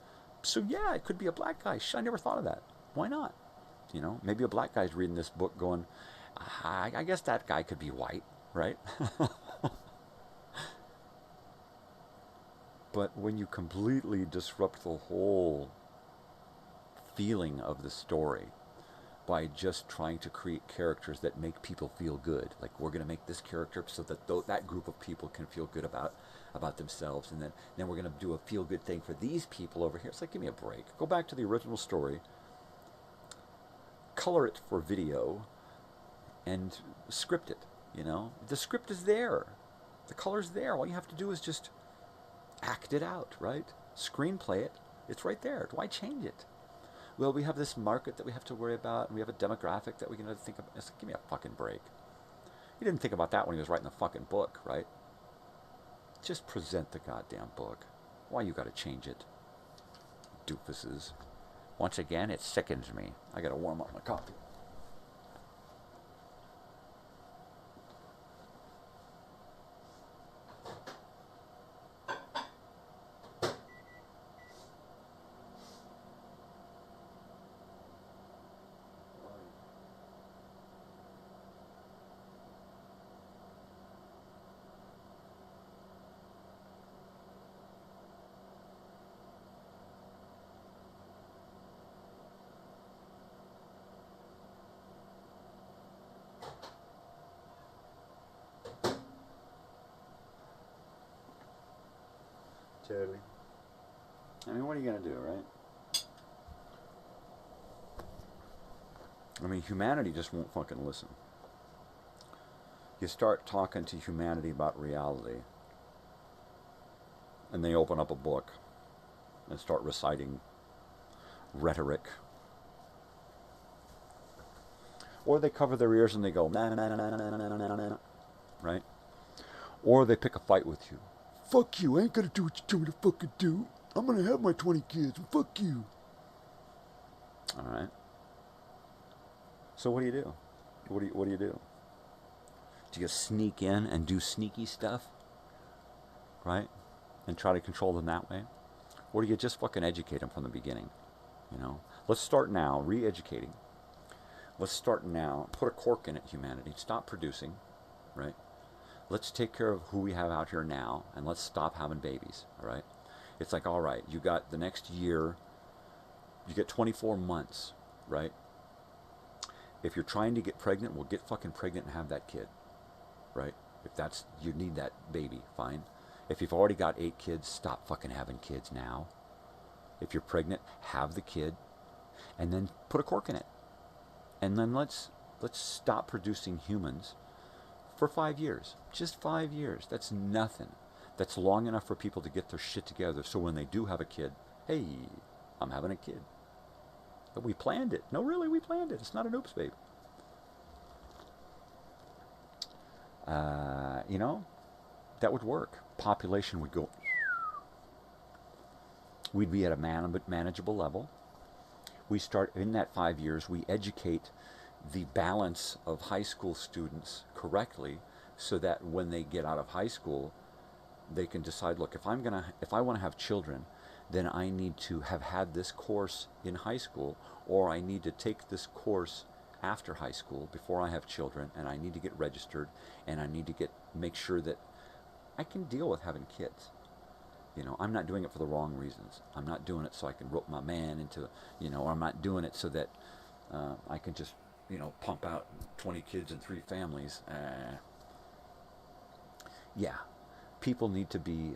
G: So yeah, it could be a black guy. I never thought of that. Why not? Maybe a black guy's reading this book going, I guess that guy could be white, right? But when you completely disrupt the whole feeling of the story by just trying to create characters that make people feel good, like we're going to make this character so that that group of people can feel good about themselves, and then we're going to do a feel-good thing for these people over here. It's like, give me a break. Go back to the original story, color it for video, and script it, The script is there. The color's there. All you have to do is just act it out, right?
I: Screenplay it. It's right there. Why change it? Well, we have this market that we have to worry about, and we have a demographic that we can think of. It's like, give me a fucking break. He didn't think about that when he was writing the fucking book, right? Just present the goddamn book. Why you gotta change it? Doofuses. Once again, it sickens me. I gotta warm up my coffee. Totally. I mean, what are you going to do, right? I mean, humanity just won't fucking listen. You start talking to humanity about reality, and they open up a book and start reciting rhetoric. Or they cover their ears and they go, na na na na na na na na na, right? Or they pick a fight with you. Fuck you, I ain't gonna do what you told me to fucking do. I'm gonna have my 20 kids, fuck you. Alright. So what do you do? What do you do? Do you sneak in and do sneaky stuff? Right? And try to control them that way? Or do you just fucking educate them from the beginning? You know? Let's start now, re-educating. Let's start now, put a cork in it, humanity. Stop producing, right? Let's take care of who we have out here now, and let's stop having babies, all right? It's like, all right, you got the next year, you get 24 months, right? If you're trying to get pregnant, well, get fucking pregnant and have that kid, right? If that's, you need that baby, fine. If you've already got 8 kids, stop fucking having kids now. If you're pregnant, have the kid, and then put a cork in it. And then let's stop producing humans for 5 years. Just 5 years. That's nothing. That's long enough for people to get their shit together so when they do have a kid, hey, I'm having a kid. But we planned it. No, really, we planned it. It's not an oops, babe. You know, that would work. Population would go. We'd be at a manageable level. We start, in that 5 years, we educate the balance of high school students correctly so that when they get out of high school, they can decide, look, if I want to have children, then I need to have had this course in high school, or I need to take this course after high school before I have children, and I need to get registered, and I need to make sure that I can deal with having kids. You know, I'm not doing it for the wrong reasons. I'm not doing it so I can rope my man into, you know, or I'm not doing it so that I can just, you know, pump out 20 kids and 3 families. Yeah, people need to be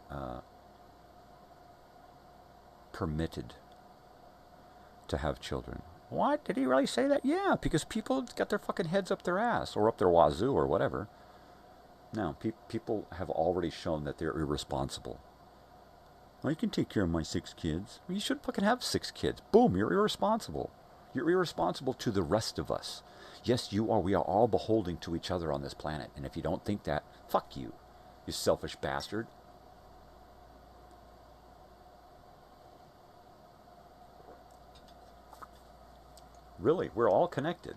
I: permitted to have children. What? Did he really say that? Yeah, because people got their fucking heads up their ass or up their wazoo or whatever. No, people have already shown that they're irresponsible. I can take care of my 6 kids. Well, you should fucking have 6 kids. Boom, you're irresponsible. You're irresponsible to the rest of us. Yes, you are. We are all beholden to each other on this planet. And if you don't think that, fuck you, you selfish bastard. Really, we're all connected.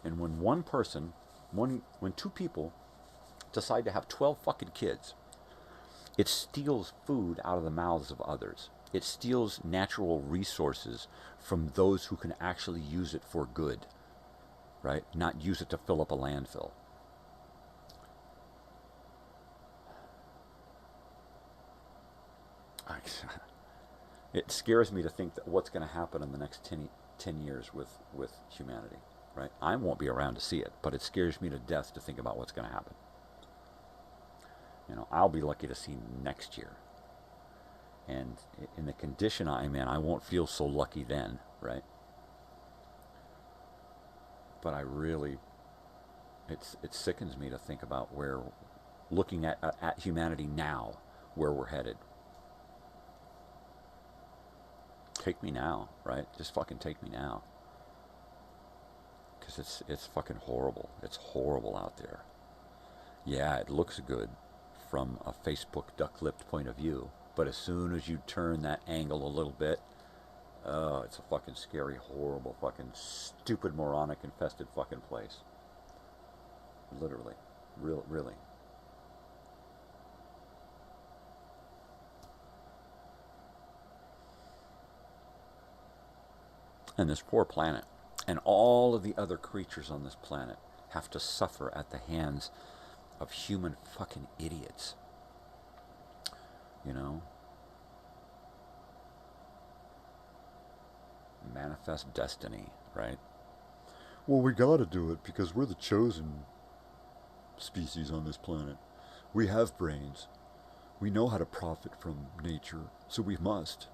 I: And when when 2 people decide to have 12 fucking kids, it steals food out of the mouths of others. It steals natural resources from those who can actually use it for good, right? Not use it to fill up a landfill. It scares me to think that what's going to happen in the next 10 years with humanity, right? I won't be around to see it, but it scares me to death to think about what's going to happen. You know, I'll be lucky to see next year. And in the condition I'm in, I won't feel so lucky then, right? But I really, it sickens me to think about where, looking at humanity now, where we're headed.
G: take me now, right? Just fucking take me now. Because it's fucking horrible. It's horrible out there. Yeah, it looks good from a Facebook duck-lipped point of view, but as soon as you turn that angle a little bit, oh, it's a fucking scary, horrible, fucking stupid, moronic, infested fucking place. Literally. Really. And this poor planet, and all of the other creatures on this planet have to suffer at the hands of human fucking idiots. You know? Manifest destiny, right? Well, we gotta do it because we're the chosen species on this planet. We have brains. We know how to profit from nature, so we must.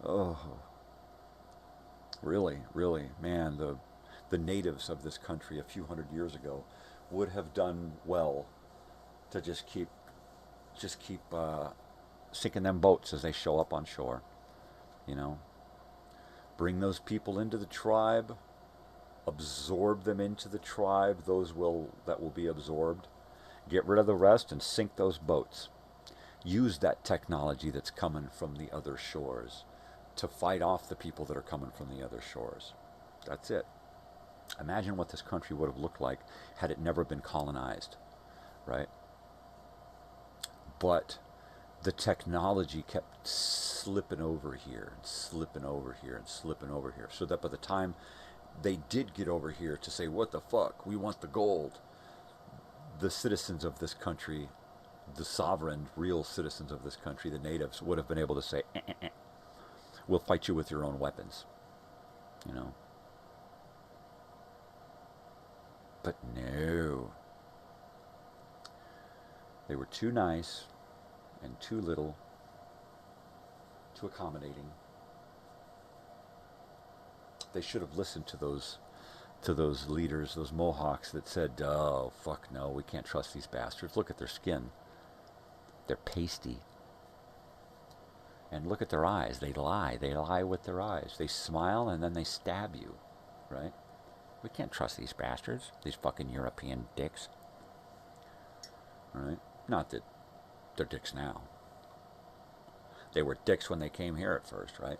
G: Oh. Really, man, the natives of this country a few hundred years ago would have done well to just keep sinking them boats as they show up on shore. You know, bring those people into the tribe, absorb them into the tribe, that will be absorbed, get rid of the rest and sink those boats. Use that technology that's coming from the other shores to fight off the people that are coming from the other shores. That's it. Imagine what this country would have looked like had it never been colonized, right? But the technology kept slipping over here and slipping over here and slipping over here, so that by the time they did get over here to say, what the fuck, we want the gold, the citizens of this country, the sovereign, real citizens of this country, the natives, would have been able to say, we'll fight you with your own weapons, you know. But no. They were too nice and too little, too accommodating. They should have listened to those leaders, those Mohawks that said, oh, fuck no, we can't trust these bastards. Look at their skin. They're pasty. And look at their eyes. They lie with their eyes. They smile and then they stab you, right? We can't trust these bastards, these fucking European dicks. Right? Not that they're dicks now. They were dicks when they came here at first, right?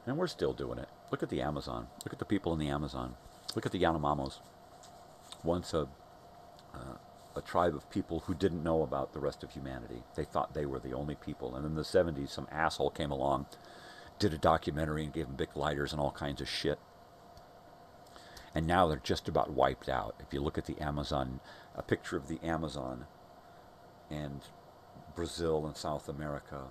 G: And we're still doing it. Look at the Amazon. Look at the people in the Amazon. Look at the Yanomamos. Once a tribe of people who didn't know about the rest of humanity. They thought they were the only people. And in the 70s, some asshole came along, did a documentary and gave them big lighters and all kinds of shit. And now they're just about wiped out. If you look at the Amazon, a picture of the Amazon and Brazil and South America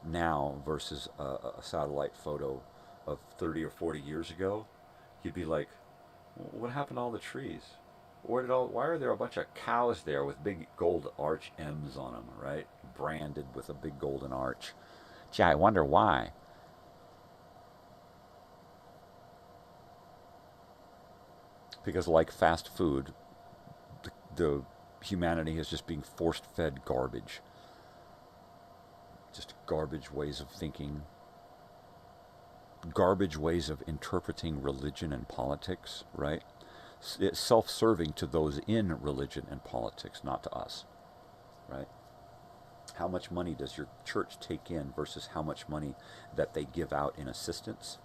G: now versus a satellite photo of 30 or 40 years ago, you'd be like, what happened to all the trees? Why are there a bunch of cows there with big gold arch M's on them, right? Branded with a big golden arch. Gee, I wonder why. Because like fast food, the humanity is just being force-fed garbage. Just garbage ways of thinking. Garbage ways of interpreting religion and politics, right? It's self-serving to those in religion and politics, not to us, right? How much money does your church take in versus how much money that they give out in assistance?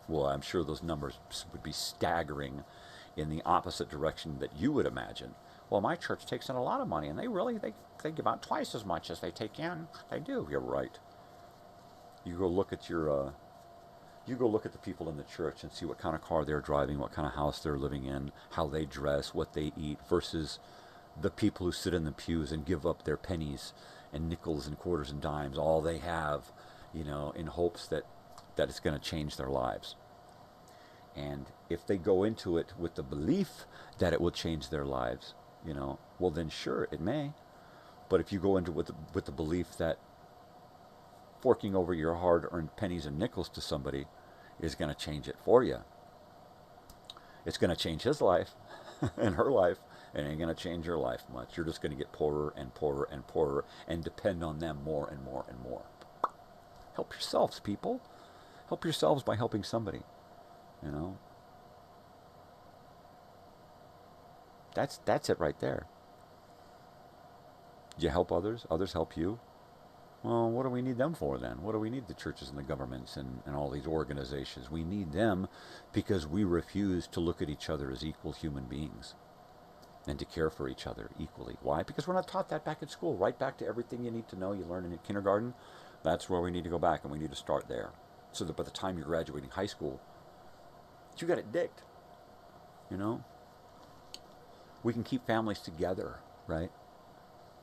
G: Well, I'm sure those numbers would be staggering in the opposite direction that you would imagine. Well, my church takes in a lot of money, and they give out twice as much as they take in. They do. You're right. You go look at the people in the church and see what kind of car they're driving, what kind of house they're living in, how they dress, what they eat, versus the people who sit in the pews and give up their pennies and nickels and quarters and dimes, all they have, in hopes that it's going to change their lives. And if they go into it with the belief that it will change their lives, well then sure, it may. But if you go into it with the belief that forking over your hard-earned pennies and nickels to somebody is going to change it for you, it's going to change his life and her life It ain't going to change your life much. You're just going to get poorer and poorer and poorer and depend on them more and more and more. Help yourselves, people. Help yourselves by helping somebody. You know? That's it right there. You help others, others help you. Well, what do we need them for then? What do we need the churches and the governments and all these organizations? We need them because we refuse to look at each other as equal human beings and to care for each other equally. Why? Because we're not taught that back at school. Right back to everything you need to know you learn in kindergarten. That's where we need to go back, and we need to start there. So that by the time you're graduating high school, you got it dicked. You know? We can keep families together, right?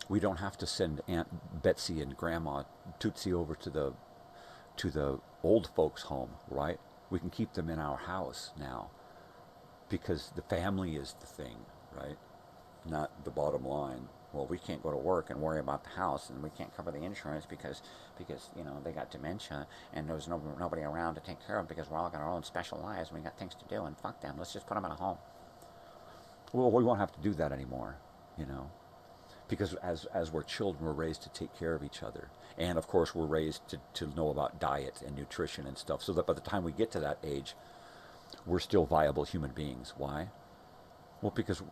G: We don't have to send Aunt Betsy and Grandma Tootsie over to the old folks' home, right? We can keep them in our house now because the family is the thing, right? Not the bottom line. Well, we can't go to work and worry about the house, and we can't cover the insurance because you know, they got dementia and there's nobody around to take care of them because we're all got our own special lives and we got things to do, and fuck them. Let's just put them in a home. Well, we won't have to do that anymore, you know. Because as we're children, we're raised to take care of each other. And, of course, we're raised to know about diet and nutrition and stuff. So that by the time we get to that age, we're still viable human beings. Why? Well, because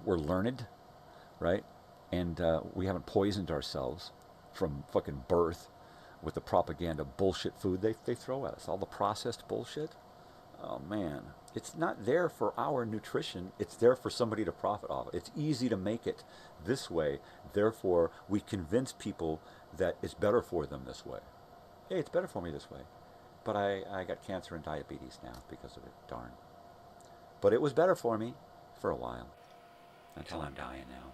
G: we're learned, right? And we haven't poisoned ourselves from fucking birth with the propaganda bullshit food they throw at us. All the processed bullshit. Oh, man. It's not there for our nutrition. It's there for somebody to profit off. It's easy to make it this way. Therefore, we convince people that it's better for them this way. Hey, it's better for me this way. But I got cancer and diabetes now because of it. Darn. But it was better for me for a while. Until I'm dying now.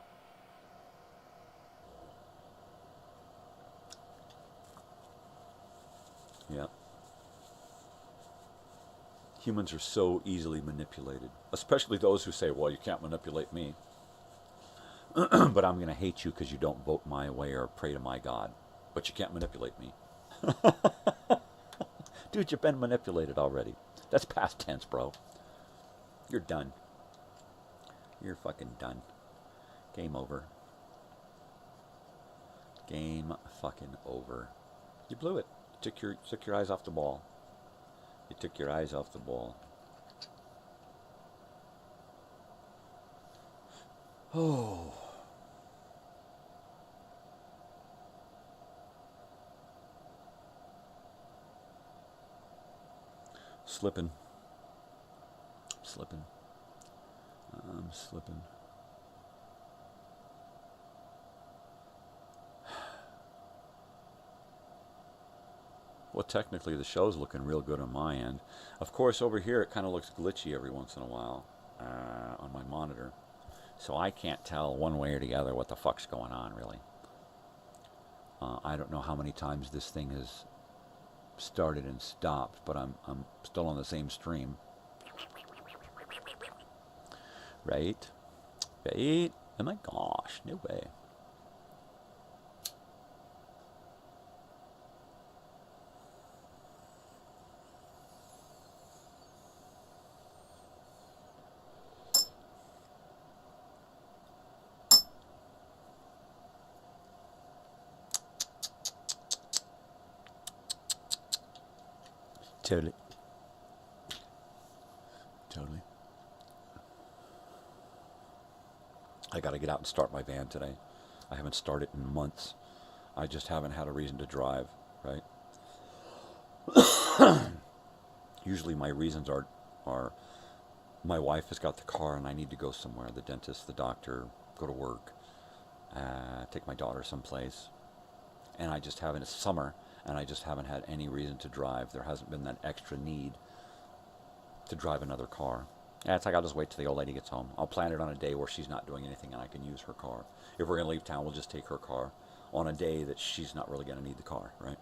G: Yep. Humans are so easily manipulated, especially those who say, well, you can't manipulate me. But I'm going to hate you because you don't vote my way or pray to my God. But you can't manipulate me. Dude, you've been manipulated already. That's past tense, bro. You're done. You're fucking done. Game over. Game fucking over. You blew it. Took your eyes off the ball. You took your eyes off the ball. Oh. Slipping. I'm slipping. Well, technically the show's looking real good on my end. Of course, over here it kind of looks glitchy every once in a while on my monitor. So I can't tell one way or the other what the fuck's going on, really. I don't know how many times this thing has started and stopped, but I'm still on the same stream. Right? Right? Oh my gosh, no way. Totally. I got to get out and start my van today. I haven't started in months. I just haven't had a reason to drive, right? Usually my reasons are my wife has got the car and I need to go somewhere, the dentist, the doctor, go to work, take my daughter someplace. And I just haven't, it's summer, and I just haven't had any reason to drive. There hasn't been that extra need to drive another car. Yeah, it's like I'll just wait till the old lady gets home. I'll plan it on a day where she's not doing anything and I can use her car. If we're going to leave town, we'll just take her car on a day that she's not really going to need the car, right?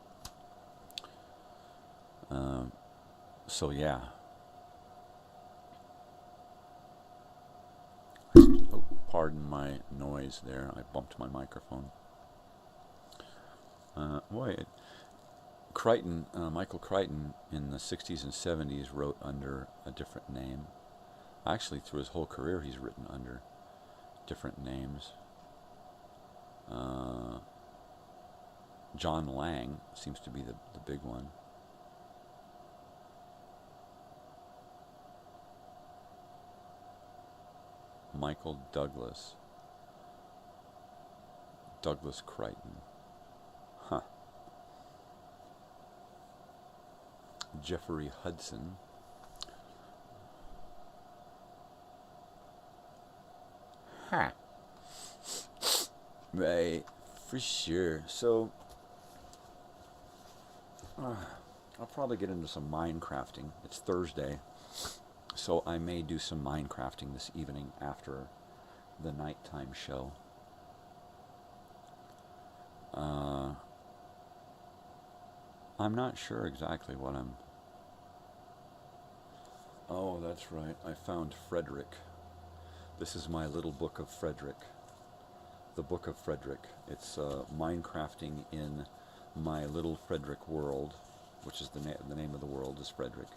G: So, yeah. Oh, pardon my noise there. I bumped my microphone. Crichton, Michael Crichton in the 60s and 70s wrote under a different name. Actually, through his whole career, he's written under different names. John Lang seems to be the big one. Michael Douglas. Douglas Crichton. Huh. Jeffrey Hudson. Huh. Right, for sure. So, I'll probably get into some Minecrafting. It's Thursday, so I may do some Minecrafting this evening after the nighttime show. I'm not sure exactly what I'm... Oh, that's right. I found Frederick. This is my little book of Frederick. The Book of Frederick. It's Minecrafting in my little Frederick world, which is the name of the world is Frederick.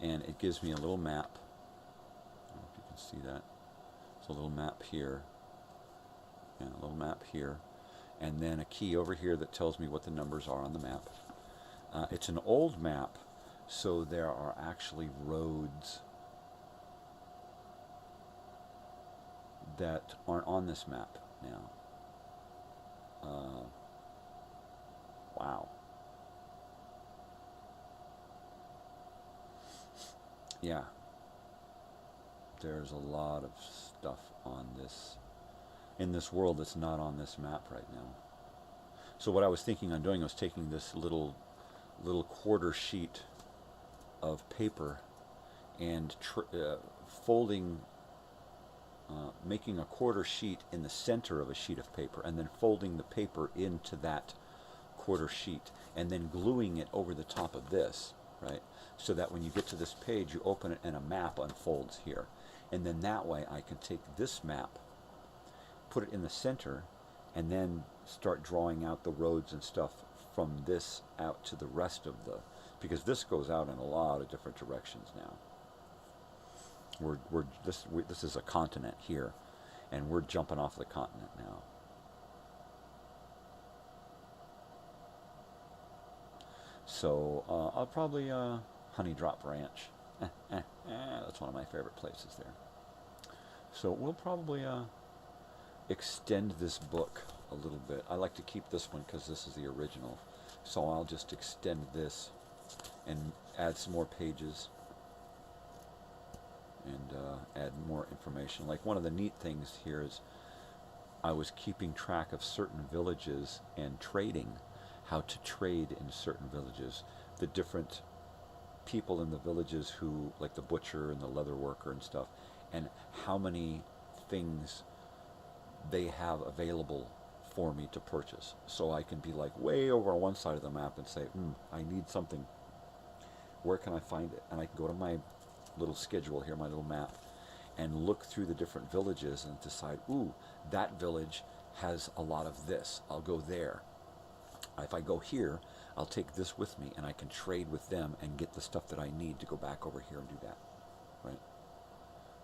G: And it gives me a little map. I don't know if you can see that. It's a little map here. Yeah, a little map here. And then a key over here that tells me what the numbers are on the map. It's an old map, so there are actually roads that aren't on this map now. Wow. Yeah. There's a lot of stuff on this, in this world that's not on this map right now. So what I was thinking on doing was taking this little quarter sheet of paper and folding, making a quarter sheet in the center of a sheet of paper, and then folding the paper into that quarter sheet, and then gluing it over the top of this, right? So that when you get to this page, you open it and a map unfolds here. And then that way I can take this map, put it in the center, and then start drawing out the roads and stuff from this out to the rest of the, because this goes out in a lot of different directions now. This is a continent here, and we're jumping off the continent now. So I'll probably Honey Drop Ranch. That's one of my favorite places there. So we'll probably extend this book a little bit. I like to keep this one because this is the original. So I'll just extend this and add some more pages and add more information. Like one of the neat things here is I was keeping track of certain villages and trading, how to trade in certain villages, the different people in the villages who, like the butcher and the leather worker and stuff, and how many things they have available for me to purchase. So I can be like way over on one side of the map and say, I need something. Where can I find it? And I can go to my little schedule here, my little map, and look through the different villages and decide, ooh, that village has a lot of this. I'll go there. If I go here, I'll take this with me, and I can trade with them and get the stuff that I need to go back over here and do that, right?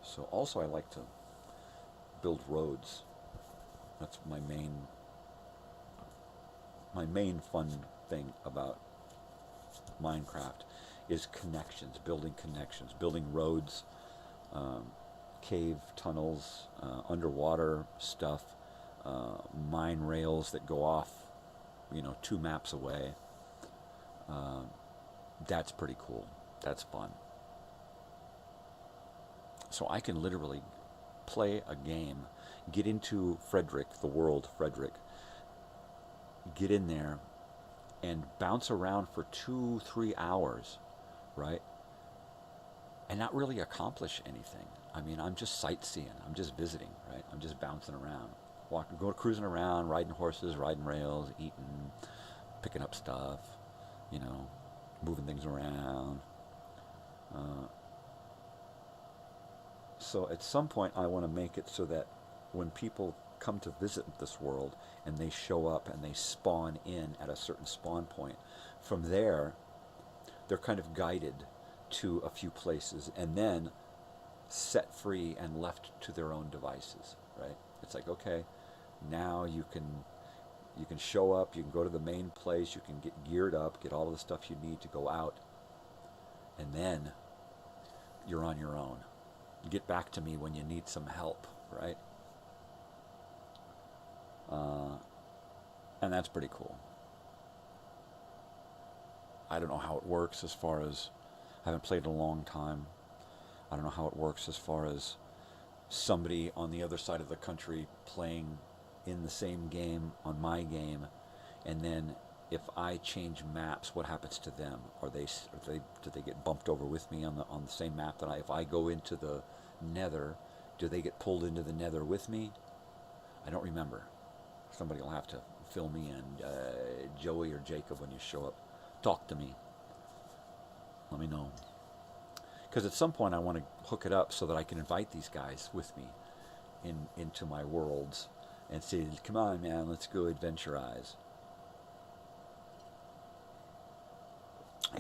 G: So also I like to build roads. That's my main fun thing about Minecraft is connections, building roads, cave tunnels, underwater stuff, mine rails that go off, 2 maps away. That's pretty cool. That's fun. So I can literally play a game, get into Frederick, the world Frederick, get in there and bounce around for 2-3 hours, right? And not really accomplish anything. I mean, I'm just sightseeing. I'm just visiting, right? I'm just bouncing around. Cruising around, riding horses, riding rails, eating, picking up stuff, moving things around. So at some point I want to make it so that when people come to visit this world and they show up and they spawn in at a certain spawn point, from there they're kind of guided to a few places, and then set free and left to their own devices, right? It's like, okay, now you can show up, you can go to the main place, you can get geared up, get all of the stuff you need to go out, and then you're on your own. Get back to me when you need some help, right? And that's pretty cool. I don't know how it works as far as, I haven't played in a long time. I don't know how it works as far as somebody on the other side of the country playing in the same game on my game, and then if I change maps, what happens to them? Do they get bumped over with me on the same map that if I go into the Nether, do they get pulled into the Nether with me? I don't remember. Somebody will have to fill me in. Joey or Jacob, when you show up, talk to me. Let me know. Because at some point I want to hook it up so that I can invite these guys with me into my worlds and say, come on, man, let's go adventurize.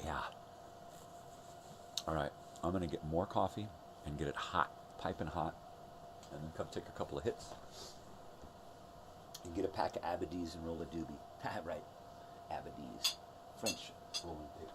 G: Yeah. All right, I'm going to get more coffee and get it hot, piping hot, and then come take a couple of hits. And get a pack of Abadies and roll a doobie. Right, Abadies. French rolling papers.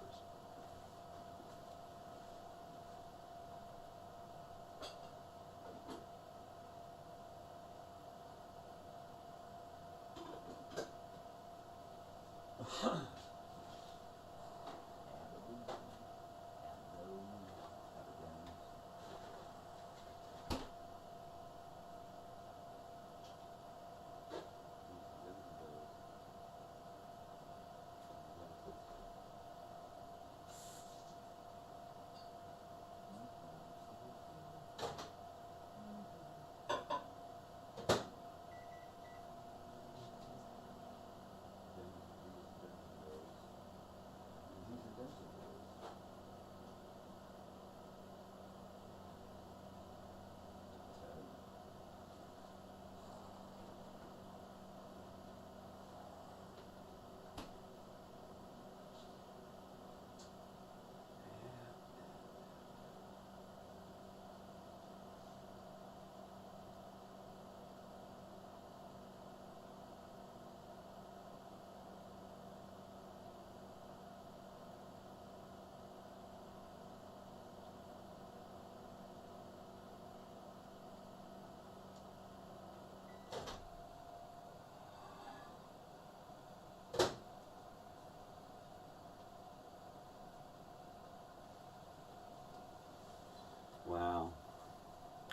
G: Wow.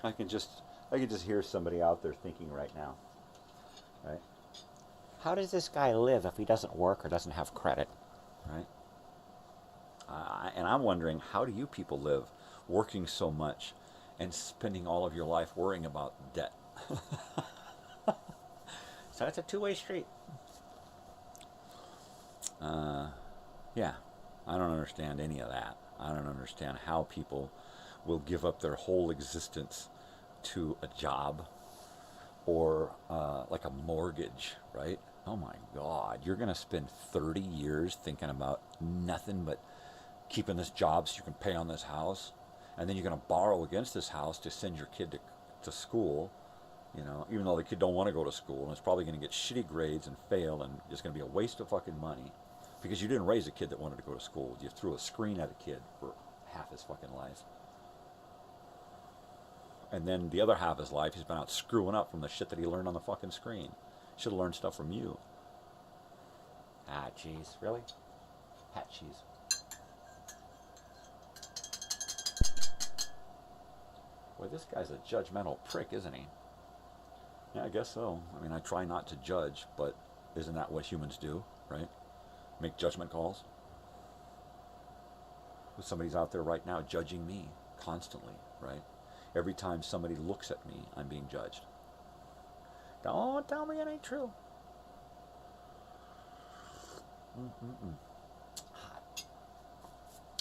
G: I can just hear somebody out there thinking right now. Right?
H: How does this guy live if he doesn't work or doesn't have credit?
G: Right? And I'm wondering, how do you people live working so much and spending all of your life worrying about debt?
H: So it's a two-way street.
G: Yeah. I don't understand any of that. I don't understand how people will give up their whole existence to a job or like a mortgage, right? Oh my God, you're going to spend 30 years thinking about nothing but keeping this job so you can pay on this house, and then you're going to borrow against this house to send your kid to school, you know, even though the kid don't want to go to school, and it's probably going to get shitty grades and fail, and it's going to be a waste of fucking money because you didn't raise a kid that wanted to go to school. You threw a screen at a kid for half his fucking life. And then the other half of his life, he's been out screwing up from the shit that he learned on the fucking screen. Should have learned stuff from you.
H: Ah, jeez, really?
G: Hat cheese. Boy, this guy's a judgmental prick, isn't he? Yeah, I guess so. I mean, I try not to judge, but isn't that what humans do, right? Make judgment calls? Somebody's out there right now judging me constantly, right? Every time somebody looks at me, I'm being judged. Don't tell me it ain't true. Hot.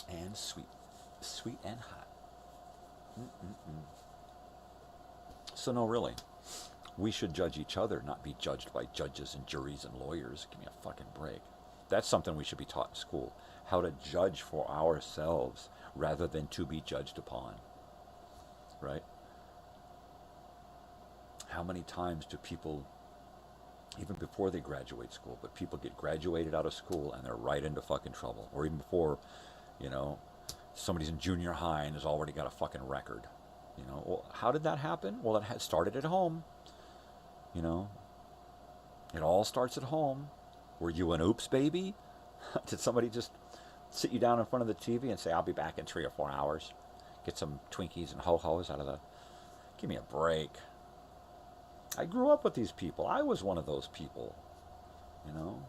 G: And sweet. Sweet and hot. So no, really. We should judge each other, not be judged by judges and juries and lawyers. Give me a fucking break. That's something we should be taught in school. How to judge for ourselves rather than to be judged upon. right? How many times do people, even before they graduate school, but people get graduated out of school and they're right into fucking trouble. Or even before, you know, somebody's in junior high and has already got a fucking record. You know, well, how did that happen? Well, it had started at home. You know, it all starts at home. Were you an oops baby? Did somebody just sit you down in front of the TV and say, I'll be back in 3 or 4 hours? Get some Twinkies and ho-hos out of the... Give me a break. I grew up with these people. I was one of those people, you know.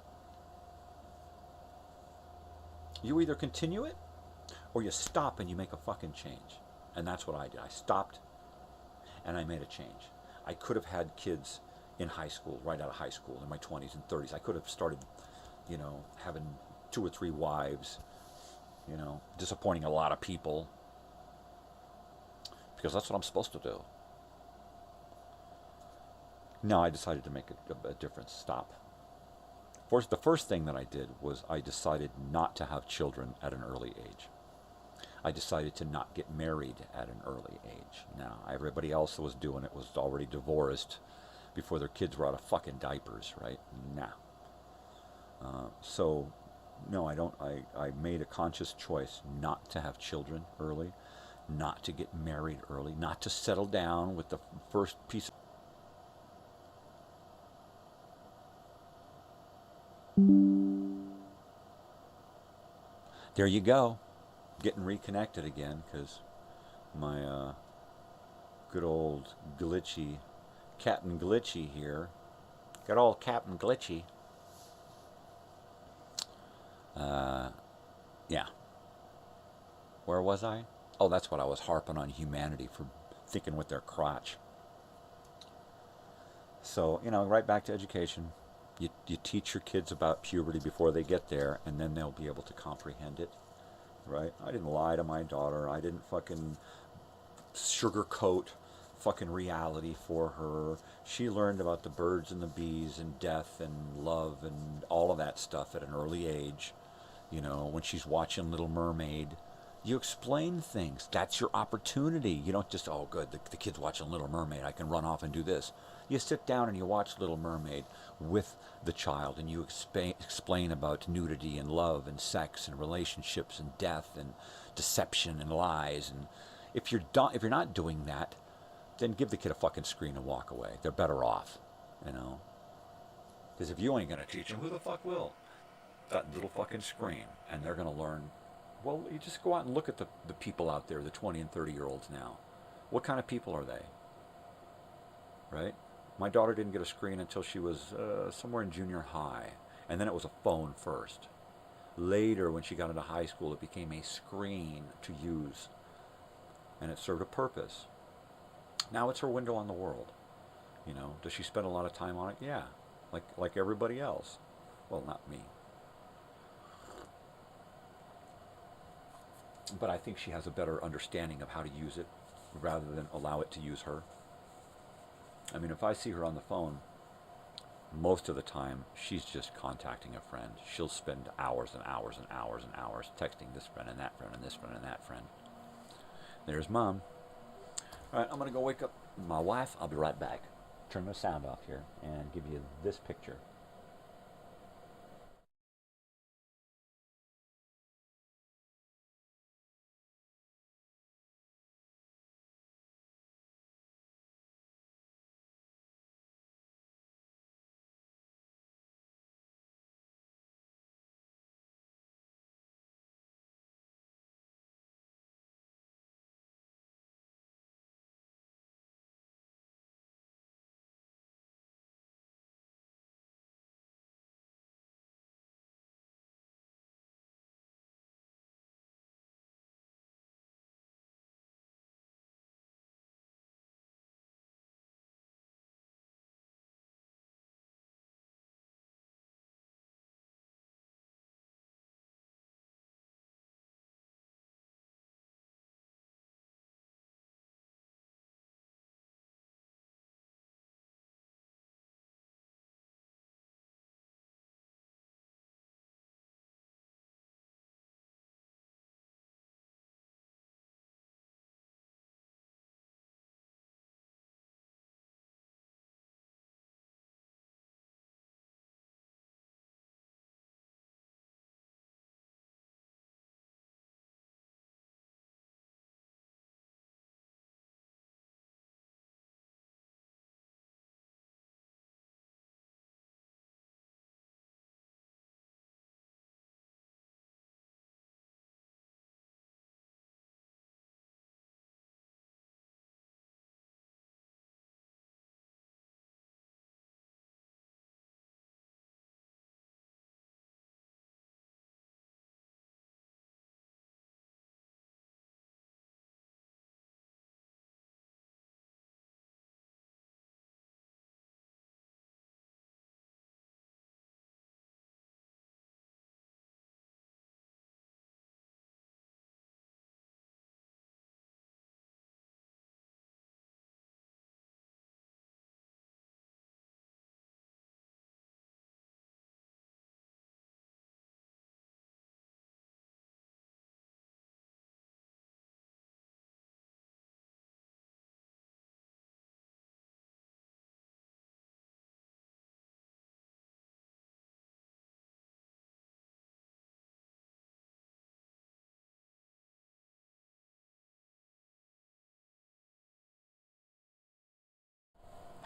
G: You either continue it or you stop and you make a fucking change. And that's what I did. I stopped and I made a change. I could have had kids in high school, right out of high school, in my 20s and 30s. I could have started, you know, having 2 or 3 wives, you know, disappointing a lot of people. Because that's what I'm supposed to do. No, I decided to make a difference. Stop. The first thing that I did was I decided not to have children at an early age. I decided to not get married at an early age. Now, everybody else that was doing it was already divorced before their kids were out of fucking diapers, right? Nah. So, no, I don't. I made a conscious choice not to have children early, not to get married early, not to settle down with the first piece of... There you go, getting reconnected again, because my good old glitchy Captain Glitchy here, good old Captain Glitchy. Yeah. Where was I? Oh, that's what I was harping on humanity for thinking with their crotch. So, you know, right back to education. You teach your kids about puberty before they get there, and then they'll be able to comprehend it, right? I didn't lie to my daughter. I didn't fucking sugarcoat fucking reality for her. She learned about the birds and the bees and death and love and all of that stuff at an early age. You know, when she's watching Little Mermaid, you explain things. That's your opportunity. You don't just, oh, good, the kid's watching Little Mermaid, I can run off and do this. You sit down and you watch Little Mermaid with the child, and you explain about nudity and love and sex and relationships and death and deception and lies. And if you're not doing that, then give the kid a fucking screen and walk away. They're better off, you know. Because if you ain't going to teach them, who the fuck will? That little fucking screen. And they're going to learn. Well, you just go out and look at the people out there, the 20 and 30-year-olds now. What kind of people are they? Right? My daughter didn't get a screen until she was somewhere in junior high. And then it was a phone first. Later, when she got into high school, it became a screen to use. And it served a purpose. Now it's her window on the world. You know, does she spend a lot of time on it? Yeah. Like everybody else. Well, not me. But I think she has a better understanding of how to use it rather than allow it to use her. I mean, if I see her on the phone, most of the time she's just contacting a friend. She'll spend hours and hours and hours and hours texting this friend and that friend and this friend and that friend. There's Mom. All right, I'm going to go wake up my wife. I'll be right back. Turn the sound off here and give you this picture.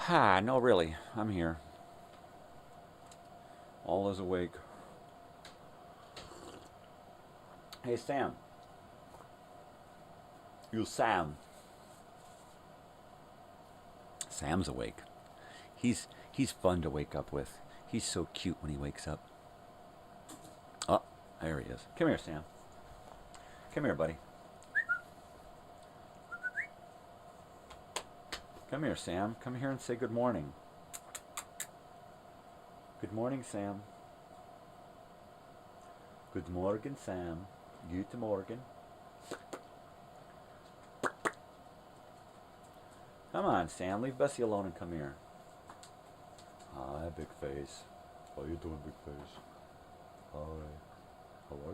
G: No, really, I'm here. All is awake. Hey, Sam. You, Sam. Sam's awake. He's fun to wake up with. He's so cute when he wakes up. Oh, there he is. Come here, Sam. Come here, buddy. Come here, Sam. Come here and say good morning. Good morning, Sam. Good morning, Sam. Guten Morgen. Come on, Sam. Leave Bessie alone and come here. Hi, big face. How you doing, big face? Hi. How are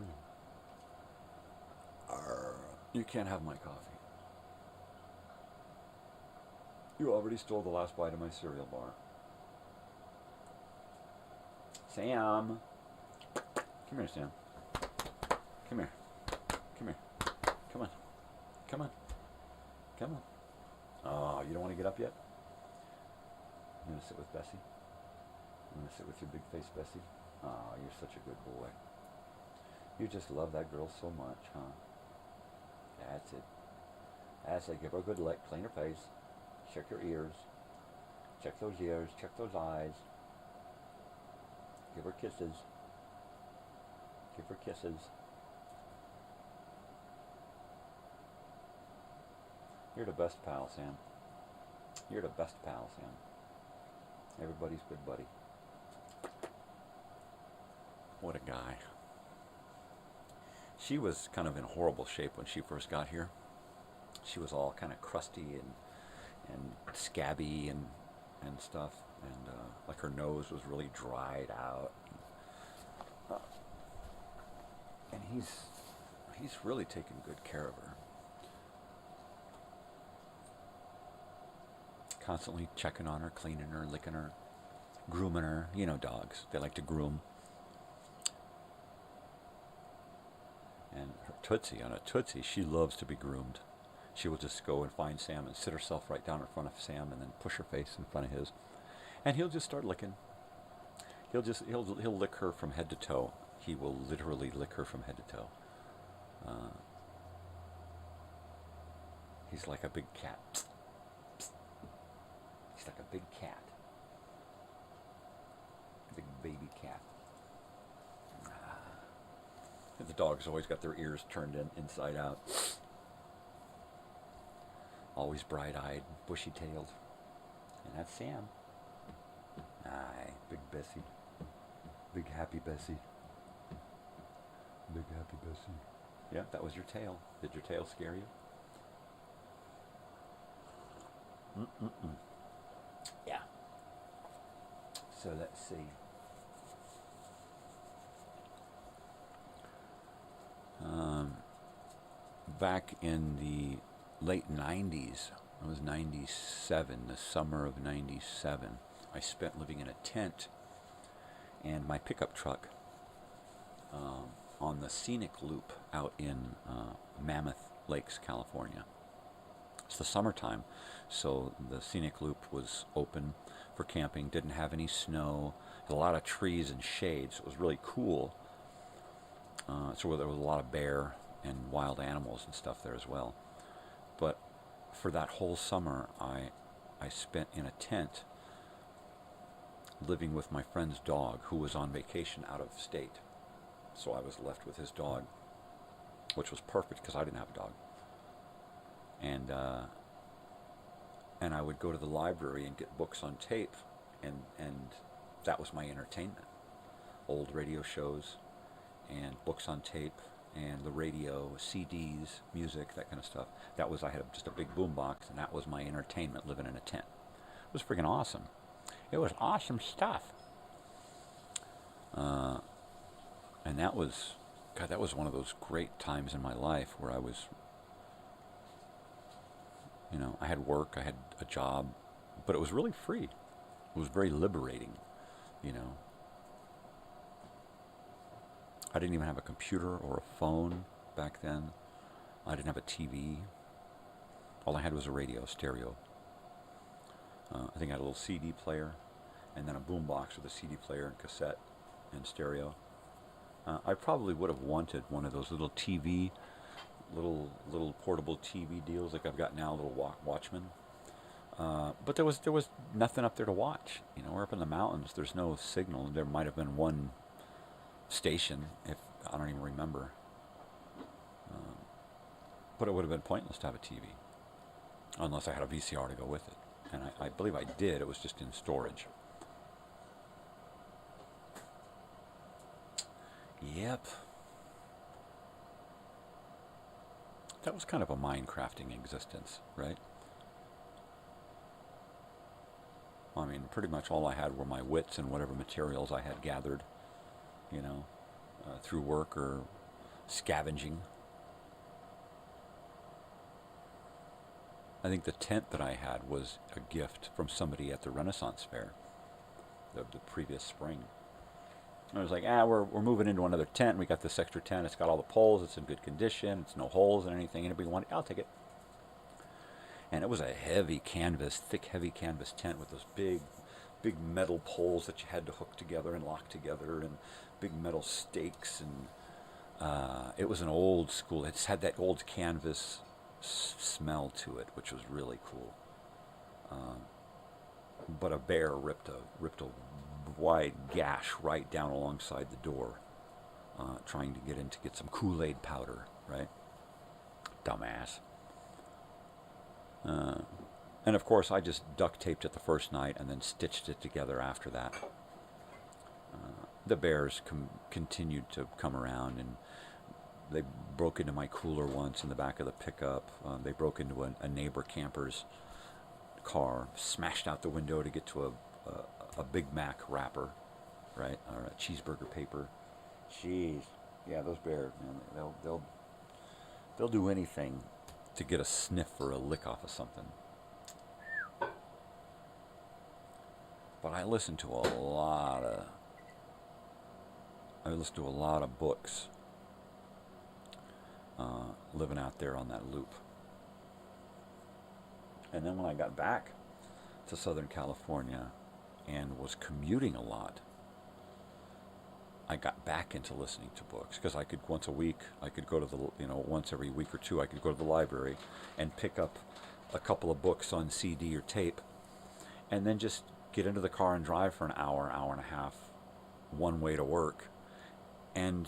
G: you? You can't have my coffee. You already stole the last bite of my cereal bar. Sam. Come here, Sam. Come here. Come here. Come on. Come on. Come on. Oh, you don't want to get up yet? You want to sit with Bessie? You want to sit with your big face, Bessie? Oh, you're such a good boy. You just love that girl so much, huh? That's it. That's it. Give her a good lick. Clean her face. Check your ears. Check those ears. Check those eyes. Give her kisses. Give her kisses. You're the best pal, Sam. You're the best pal, Sam. Everybody's good buddy. What a guy. She was kind of in horrible shape when she first got here. She was all kind of crusty and scabby and stuff, and like her nose was really dried out. And he's really taken good care of her. Constantly checking on her, cleaning her, licking her, grooming her. You know dogs, they like to groom. And her Tootsie, on a Tootsie, she loves to be groomed. She will just go and find Sam and sit herself right down in front of Sam and then push her face in front of his. And he'll just start licking. He'll lick her from head to toe. He will literally lick her from head to toe. He's like a big cat. He's like a big cat. A big baby cat. The dogs always got their ears turned inside out. Always bright-eyed, bushy-tailed. And that's Sam. Aye, big Bessie. Big happy Bessie. Big happy Bessie. Yeah, that was your tail. Did your tail scare you? Yeah. So let's see. Back in the late 90s, I was 97, the summer of 97, I spent living in a tent and my pickup truck on the scenic loop out in Mammoth Lakes, California. It's the summertime, so the scenic loop was open for camping, didn't have any snow, had a lot of trees and shade, so it was really cool. So there was a lot of bear and wild animals and stuff there as well. But for that whole summer, I spent in a tent living with my friend's dog, who was on vacation out of state. So I was left with his dog, which was perfect because I didn't have a dog. And I would go to the library and get books on tape, and that was my entertainment. Old radio shows and books on tape and the radio, CDs, music, that kind of stuff. I had just a big boom box, and that was my entertainment, living in a tent. It was freaking awesome. It was awesome stuff. And that was one of those great times in my life where I was, I had work, I had a job, but it was really free. It was very liberating, I didn't even have a computer or a phone back then. I didn't have a TV. All I had was a radio, stereo. I think I had a little CD player, and then a boombox with a CD player and cassette and stereo. I probably would have wanted one of those little TV, little portable TV deals like I've got now, little Watchmen. But there was nothing up there to watch. You know, we're up in the mountains. There's no signal. There might have been one station, if I don't even remember. But it would have been pointless to have a TV, unless I had a VCR to go with it. And I believe I did. It was just in storage. Yep. That was kind of a mind-crafting existence, right? I mean, pretty much all I had were my wits and whatever materials I had gathered, you know, through work or scavenging. I think the tent that I had was a gift from somebody at the Renaissance Fair the previous spring. I was like, we're moving into another tent. We got this extra tent. It's got all the poles. It's in good condition. It's no holes in anything. Anybody want it? I'll take it. And it was a heavy canvas, thick, heavy canvas tent with those big metal poles that you had to hook together and lock together, and big metal stakes. And it was an old school. It's had that old canvas smell to it, which was really cool. But a bear ripped a wide gash right down alongside the door, trying to get in to get some Kool-Aid powder, right? Dumbass. And of course, I just duct taped it the first night and then stitched it together after that. The bears continued to come around, and they broke into my cooler once in the back of the pickup. They broke into a neighbor camper's car, smashed out the window to get to a Big Mac wrapper, right, or a cheeseburger paper. Jeez, yeah, those bears, man, they'll do anything to get a sniff or a lick off of something. But I listened to a lot of books living out there on that loop. And then when I got back to Southern California and was commuting a lot, I got back into listening to books, because I could once a week, I could go to the, once every week or two, I could go to the library and pick up a couple of books on CD or tape, and then just get into the car and drive for an hour and a half, one way to work, and,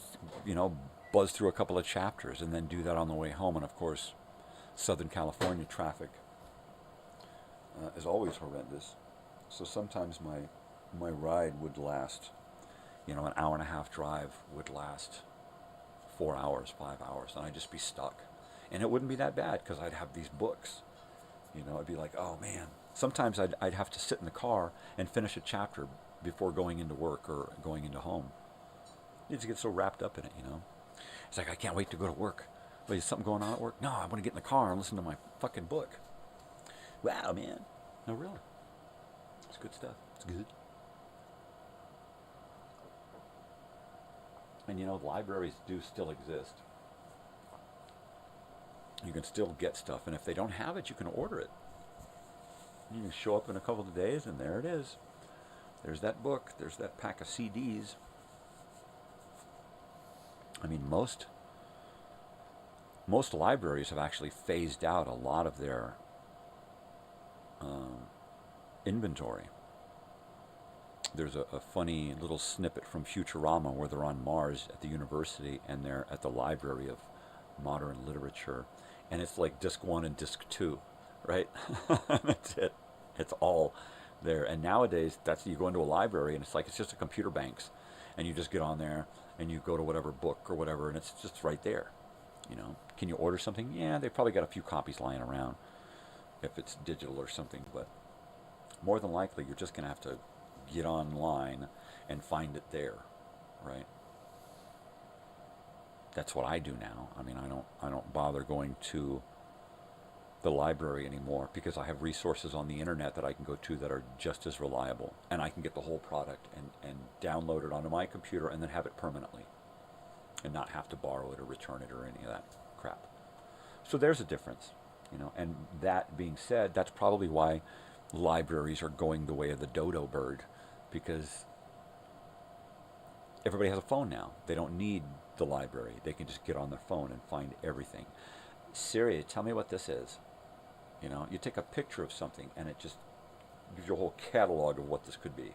G: buzz through a couple of chapters, and then do that on the way home. And of course, Southern California traffic is always horrendous. So sometimes my ride would last, an hour and a half drive would last 4 hours, 5 hours, and I'd just be stuck. And it wouldn't be that bad, because I'd have these books. I'd be like, oh man. Sometimes I'd have to sit in the car and finish a chapter before going into work or going into home. You just get so wrapped up in it, It's like, I can't wait to go to work. Wait, is something going on at work? No, I want to get in the car and listen to my fucking book. Wow, man. No, really. It's good stuff. It's good. And libraries do still exist. You can still get stuff, and if they don't have it, you can order it. You can show up in a couple of days, and there it is. There's that book. There's that pack of CDs. I mean, most libraries have actually phased out a lot of their inventory. There's a funny little snippet from Futurama where they're on Mars at the university, and they're at the Library of Modern Literature, and it's like disc 1 and disc 2, right? That's it. It's all there. And nowadays, you go into a library, and it's just a computer banks, and you just get on there and you go to whatever book or whatever, and it's just right there. Can you order something? Yeah, they probably got a few copies lying around if it's digital or something, but more than likely you're just going to have to get online and find it there, right? That's what I do now. I mean, I don't bother going to the library anymore, because I have resources on the internet that I can go to that are just as reliable, and I can get the whole product and download it onto my computer and then have it permanently, and not have to borrow it or return it or any of that crap. So there's a difference, And that being said, that's probably why libraries are going the way of the dodo bird, because everybody has a phone now. They don't need the library. They can just get on their phone and find everything. Siri, tell me what this is. You know, you take a picture of something and it just gives you a whole catalog of what this could be.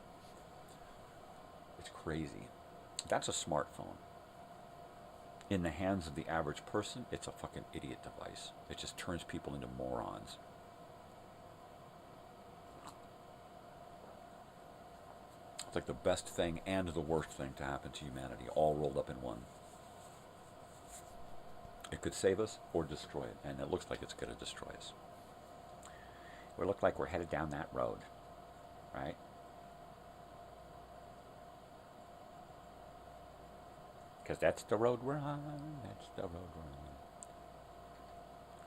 G: It's crazy. That's a smartphone. In the hands of the average person, it's a fucking idiot device. It just turns people into morons. It's like the best thing and the worst thing to happen to humanity, all rolled up in one. It could save us or destroy it, and it looks like it's going to destroy us. We look like we're headed down that road, right? Because that's the road we're on. That's the road we're on.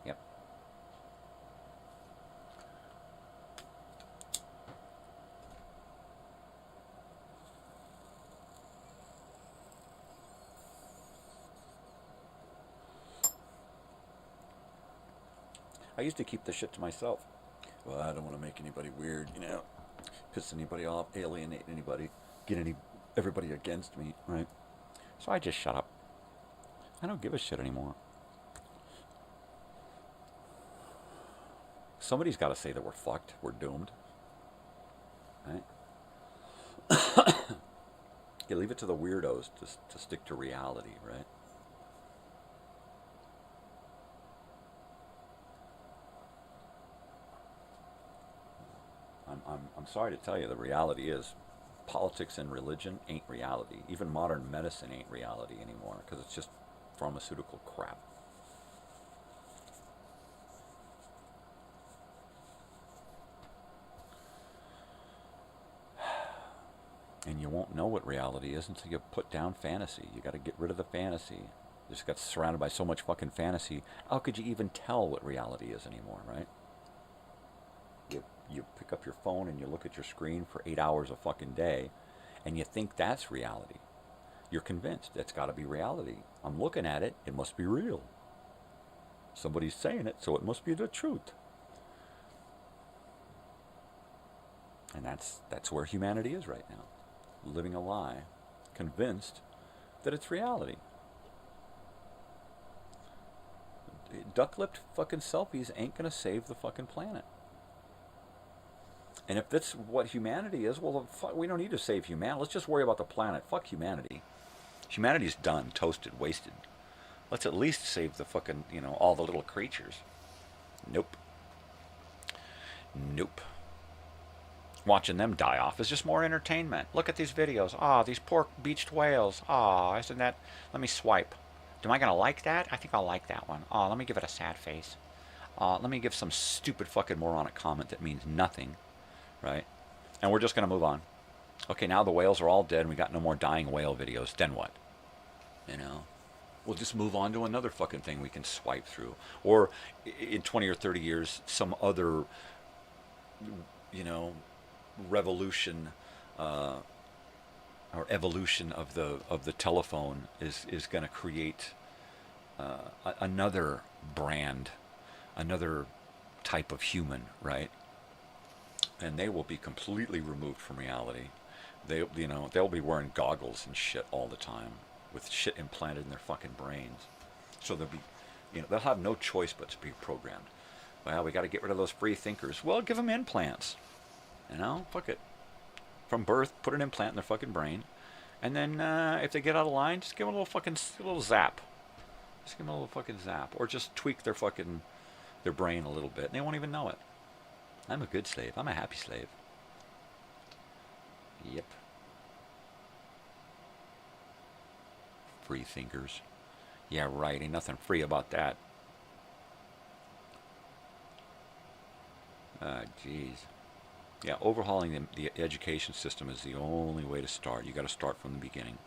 G: Yep. I used to keep this shit to myself. Well, I don't want to make anybody weird, you know, piss anybody off, alienate anybody, get everybody against me, right? So I just shut up. I don't give a shit anymore. Somebody's got to say that we're fucked, we're doomed, right? You leave it to the weirdos to stick to reality, right? I'm sorry to tell you, the reality is politics and religion ain't reality. Even modern medicine ain't reality anymore, because it's just pharmaceutical crap. And you won't know what reality is until you put down fantasy. You got to get rid of the fantasy. You just got surrounded by so much fucking fantasy. How could you even tell what reality is anymore, right? You pick up your phone and you look at your screen for 8 hours a fucking day, and you think that's reality. You're convinced that's got to be reality. I'm looking at it, it must be real. Somebody's saying it, so it must be the truth. And that's where humanity is right now. Living a lie, convinced that it's reality. Duck-lipped fucking selfies ain't gonna save the fucking planet. And if that's what humanity is, well, we don't need to save humanity. Let's just worry about the planet. Fuck humanity. Humanity's done, toasted, wasted. Let's at least save the fucking, you know, all the little creatures. Nope. Nope. Watching them die off is just more entertainment. Look at these videos. Ah, these poor beached whales. Ah, isn't that... Let me swipe. Am I going to like that? I think I'll like that one. Oh, let me give it a sad face. Let me give some stupid fucking moronic comment that means nothing. Right? And we're just going to move on. Okay, now the whales are all dead and we got no more dying whale videos. Then what? You know? We'll just move on to another fucking thing we can swipe through. Or in 20 or 30 years, some other, you know, revolution or evolution of the telephone is going to create another brand, another type of human, right? And they will be completely removed from reality. They'll be wearing goggles and shit all the time with shit implanted in their fucking brains. So they'll have no choice but to be programmed. Well, we got to get rid of those free thinkers. Well, give them implants. You know, fuck it. From birth, put an implant in their fucking brain, and then if they get out of line, just give them a little zap. Just give them a little fucking zap, or just tweak their brain a little bit, and they won't even know it. I'm a good slave. I'm a happy slave. Yep. Free thinkers. Yeah, right. Ain't nothing free about that. Jeez. Yeah, overhauling the education system is the only way to start. You got to start from the beginning.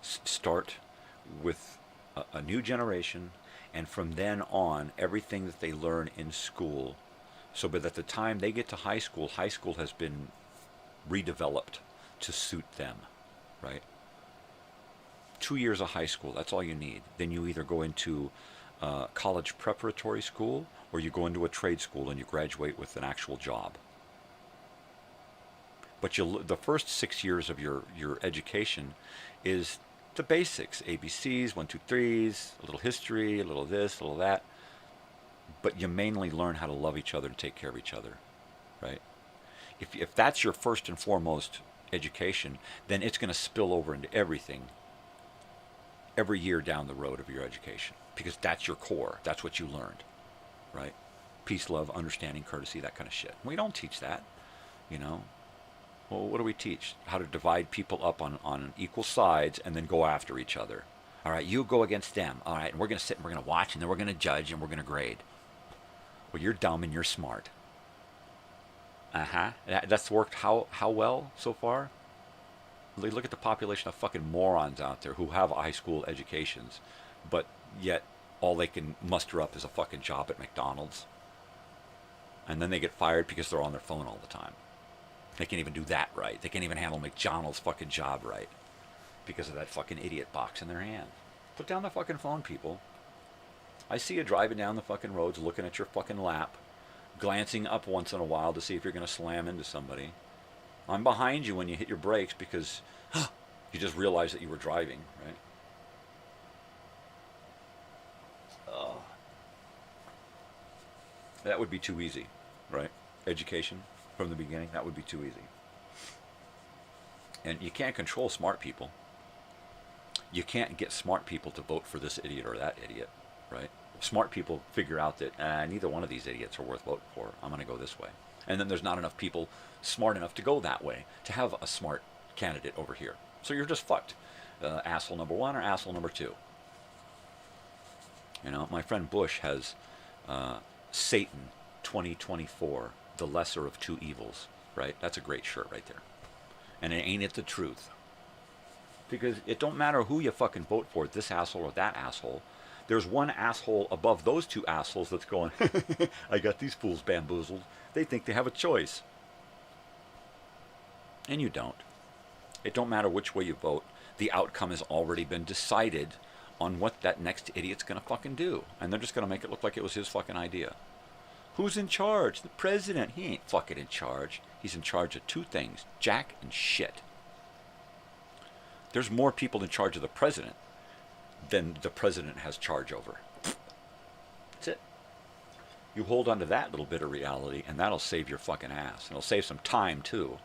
G: Start with a new generation, and from then on, everything that they learn in school, so that at the time they get to high school has been redeveloped to suit them, right? 2 years of high school, that's all you need. Then you either go into
I: college preparatory school, or you go into a trade school and you graduate with an actual job. But the first 6 years of your education is the basics, ABCs, 1, 2, 3s, a little history, a little this, a little that. But you mainly learn how to love each other and take care of each other, right? If that's your first and foremost education, then it's going to spill over into everything every year down the road of your education, because that's your core. That's what you learned, right? Peace, love, understanding, courtesy, that kind of shit. We don't teach that, you know. Well, what do we teach? How to divide people up on equal sides and then go after each other. All right, you go against them. All right, and we're going to sit and we're going to watch and then we're going to judge and we're going to grade. Well, you're dumb and you're smart. That's worked how well so far? Look at the population of fucking morons out there who have high school educations, but yet all they can muster up is a fucking job at McDonald's. And then they get fired because they're on their phone all the time. They can't even do that right. They can't even handle McDonald's fucking job right because of that fucking idiot box in their hand. Put down the fucking phone, people. I see you driving down the fucking roads looking at your fucking lap, glancing up once in a while to see if you're going to slam into somebody. I'm behind you when you hit your brakes because you just realized that you were driving, right? Oh. That would be too easy, right? Education from the beginning, that would be too easy. And you can't control smart people. You can't get smart people to vote for this idiot or that idiot, right? Smart people figure out that neither one of these idiots are worth voting for. I'm going to go this way. And then there's not enough people smart enough to go that way to have a smart candidate over here. So you're just fucked. Asshole number 1 or asshole number 2. You know, my friend Bush has Satan 2024, the lesser of two evils, right? That's a great shirt right there. And ain't it the truth? Because it don't matter who you fucking vote for, this asshole or that asshole. There's one asshole above those two assholes that's going, I got these fools bamboozled. They think they have a choice. And you don't. It don't matter which way you vote. The outcome has already been decided on what that next idiot's going to fucking do. And they're just going to make it look like it was his fucking idea. Who's in charge? The president. He ain't fucking in charge. He's in charge of two things, jack and shit. There's more people in charge of the president than the president has charge over. That's it. You hold on to that little bit of reality, and that'll save your fucking ass. And it'll save some time, too.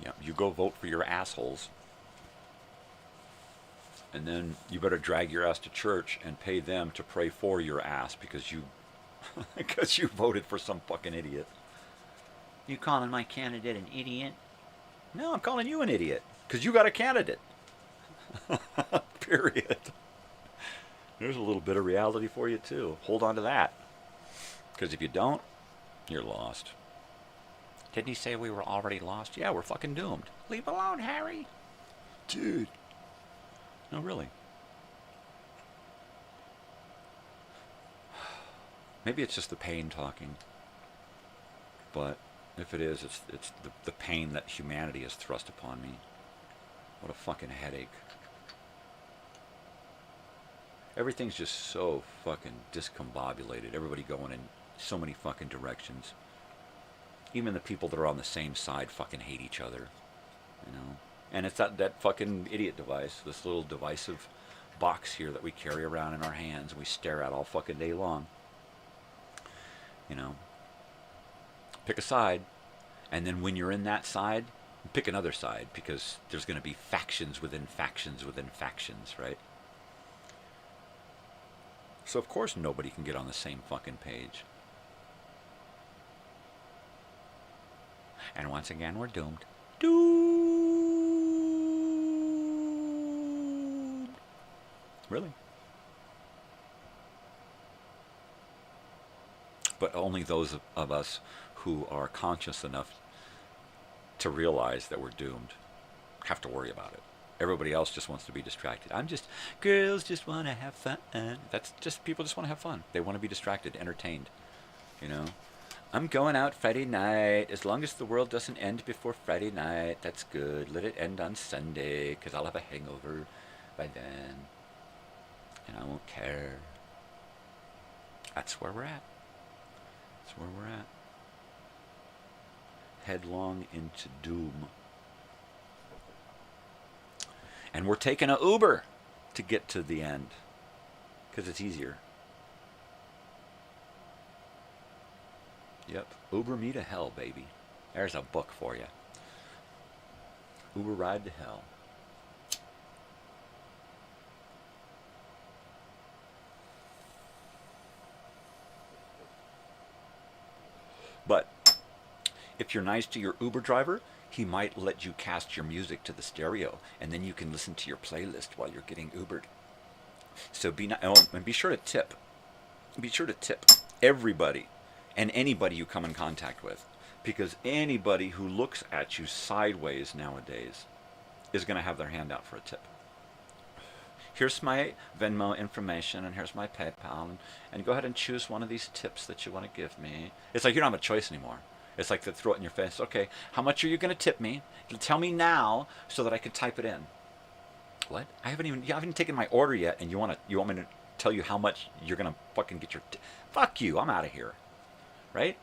I: Yeah, you go vote for your assholes. And then you better drag your ass to church and pay them to pray for your ass because you because you voted for some fucking idiot.
H: You calling my candidate an idiot?
I: No, I'm calling you an idiot because you got a candidate. Period. There's a little bit of reality for you too. Hold on to that. Because if you don't, you're lost.
H: Didn't he say we were already lost?
I: Yeah, we're fucking doomed.
H: Leave alone, Harry.
I: Dude. No, really. Maybe it's just the pain talking. But if it is, it's the pain that humanity has thrust upon me. What a fucking headache. Everything's just so fucking discombobulated. Everybody going in so many fucking directions. Even the people that are on the same side fucking hate each other. You know? And it's that fucking idiot device, this little divisive box here that we carry around in our hands and we stare at all fucking day long. You know? Pick a side, and then when you're in that side, pick another side, because there's going to be factions within factions within factions, right? So of course nobody can get on the same fucking page.
H: And once again, we're doomed.
I: Doomed. Really? But only those of us who are conscious enough to realize that we're doomed have to worry about it. Everybody else just wants to be distracted. Girls just want to have fun. That's just, people just want to have fun. They want to be distracted, entertained, you know.
G: I'm going out Friday night. As long as the world doesn't end before Friday night, that's good. Let it end on Sunday, because I'll have a hangover by then. And I won't care. That's where we're at. That's where we're at. Headlong into doom. And we're taking an Uber to get to the end, because it's easier. Yep, Uber me to hell, baby. There's a book for you. Uber ride to hell. But if you're nice to your Uber driver, he might let you cast your music to the stereo, and then you can listen to your playlist while you're getting Ubered. So and be sure to tip. Be sure to tip everybody and anybody you come in contact with, because anybody who looks at you sideways nowadays is going to have their hand out for a tip. Here's my Venmo information, and here's my PayPal, and go ahead and choose one of these tips that you want to give me. It's like you don't have a choice anymore. It's like they throw it in your face. Okay, how much are you going to tip me? Tell me now so that I can type it in. What? You haven't even taken my order yet, and you want me to tell you how much you're going to fucking get your tip? Fuck you, I'm out of here. Right?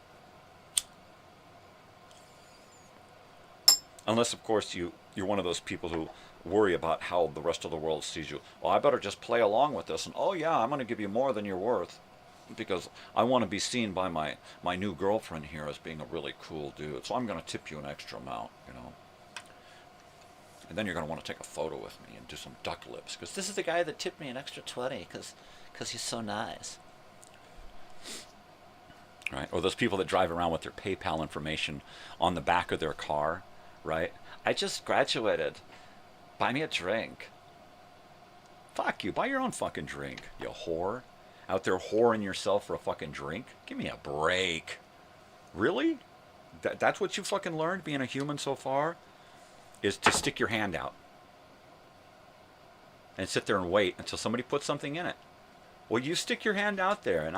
G: Unless, of course, you're one of those people who worry about how the rest of the world sees you. Well, I better just play along with this, and oh yeah, I'm going to give you more than you're worth, because I want to be seen by my new girlfriend here as being a really cool dude, so I'm going to tip you an extra amount, you know. And then you're going to want to take a photo with me and do some duck lips, because this is the guy that tipped me an extra 20 because he's so nice. Right? Or those people that drive around with their PayPal information on the back of their car, right? I just graduated. Buy me a drink. Fuck you. Buy your own fucking drink, you whore. Out there whoring yourself for a fucking drink? Give me a break. Really? That's what you fucking learned being a human so far? Is to stick your hand out. And sit there and wait until somebody puts something in it. Well, you stick your hand out there and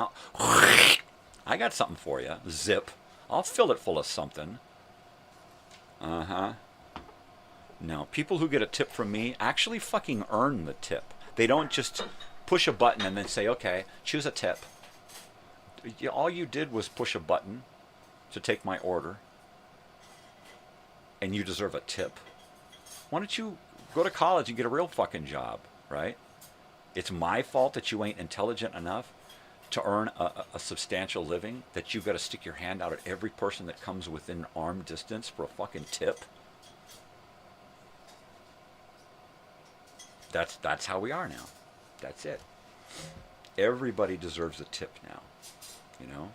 G: I got something for you. Zip. I'll fill it full of something. Uh-huh. No, people who get a tip from me actually fucking earn the tip. They don't just push a button and then say, okay, choose a tip. All you did was push a button to take my order, and you deserve a tip. Why don't you go to college and get a real fucking job, right? It's my fault that you ain't intelligent enough to earn a substantial living, that you've got to stick your hand out at every person that comes within arm distance for a fucking tip. That's how we are now. That's it. Everybody deserves a tip now, you know?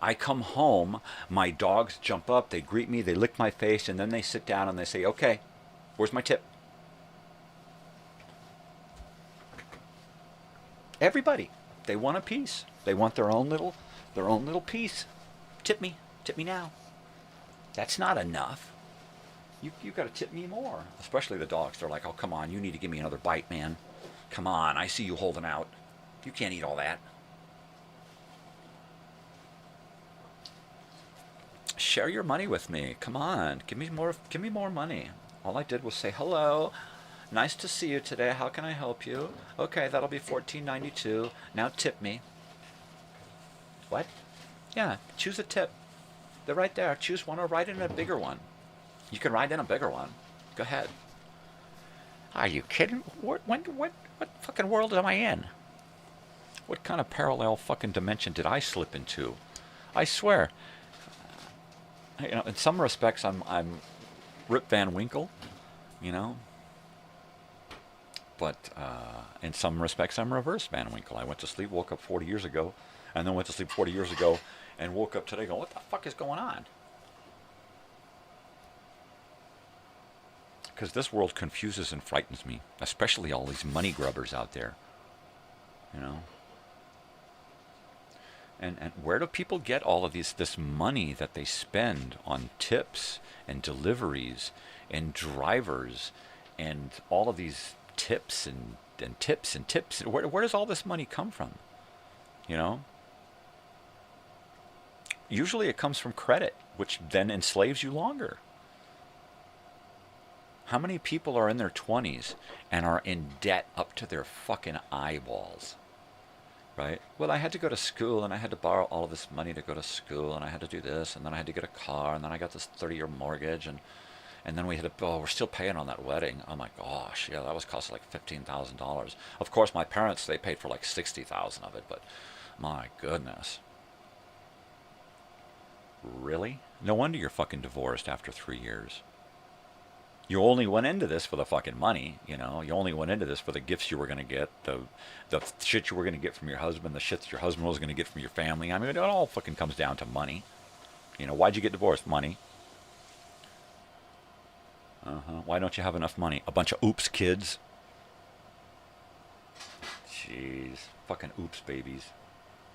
G: I come home, my dogs jump up, they greet me, they lick my face, and then they sit down and they say, okay, where's my tip? Everybody, they want a piece. They want their own little piece. Tip me now. That's not enough. You got to tip me more. Especially the dogs. They're like, oh, come on, you need to give me another bite, man. Come on, I see you holding out. You can't eat all that. Share your money with me. Come on, give me more money. All I did was say hello. Nice to see you today. How can I help you? Okay, that'll be $14.92. Now tip me. What? Yeah, choose a tip. They're right there. Choose one or write in a bigger one. You can write in a bigger one. Go ahead. Are you kidding? What fucking world am I in? What kind of parallel fucking dimension did I slip into? I swear. You know, in some respects, I'm Rip Van Winkle, you know. But in some respects, I'm reverse Van Winkle. I went to sleep, woke up 40 years ago, and then went to sleep 40 years ago, and woke up today going, what the fuck is going on? Because this world confuses and frightens me, especially all these money grubbers out there, you know. And where do people get all of this money that they spend on tips and deliveries and drivers and all of these tips and tips and tips? Where does all this money come from? You know? Usually it comes from credit, which then enslaves you longer. How many people are in their 20s and are in debt up to their fucking eyeballs? Right? Well, I had to go to school, and I had to borrow all of this money to go to school, and I had to do this, and then I had to get a car, and then I got this 30-year mortgage, and then we had to, we're still paying on that wedding. Oh my gosh, yeah, that was cost like $15,000. Of course, my parents, they paid for like $60,000 of it, but my goodness. Really? No wonder you're fucking divorced after 3 years. You only went into this for the fucking money, you know. You only went into this for the gifts you were going to get, the shit you were going to get from your husband, the shit that your husband was going to get from your family. I mean, it all fucking comes down to money. You know, why'd you get divorced? Money. Why don't you have enough money? A bunch of oops kids. Jeez. Fucking oops babies.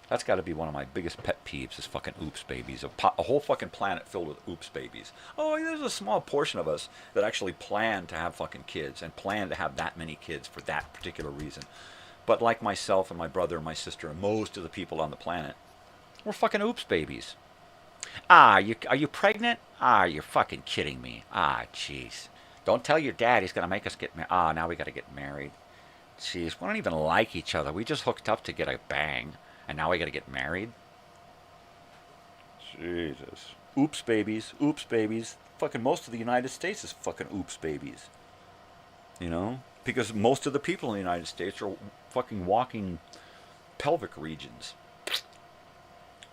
G: That's got to be one of my biggest pet peeves is fucking oops babies. A whole fucking planet filled with oops babies. Oh, there's a small portion of us that actually plan to have fucking kids and plan to have that many kids for that particular reason. But like myself and my brother and my sister and most of the people on the planet, we're fucking oops babies. Are you pregnant? You're fucking kidding me. Jeez. Don't tell your dad he's going to make us get married. Now we got to get married. Jeez, we don't even like each other. We just hooked up to get a bang. And now we got to get married? Jesus. Oops babies. Oops babies. Fucking most of the United States is fucking oops babies. You know? Because most of the people in the United States are fucking walking pelvic regions.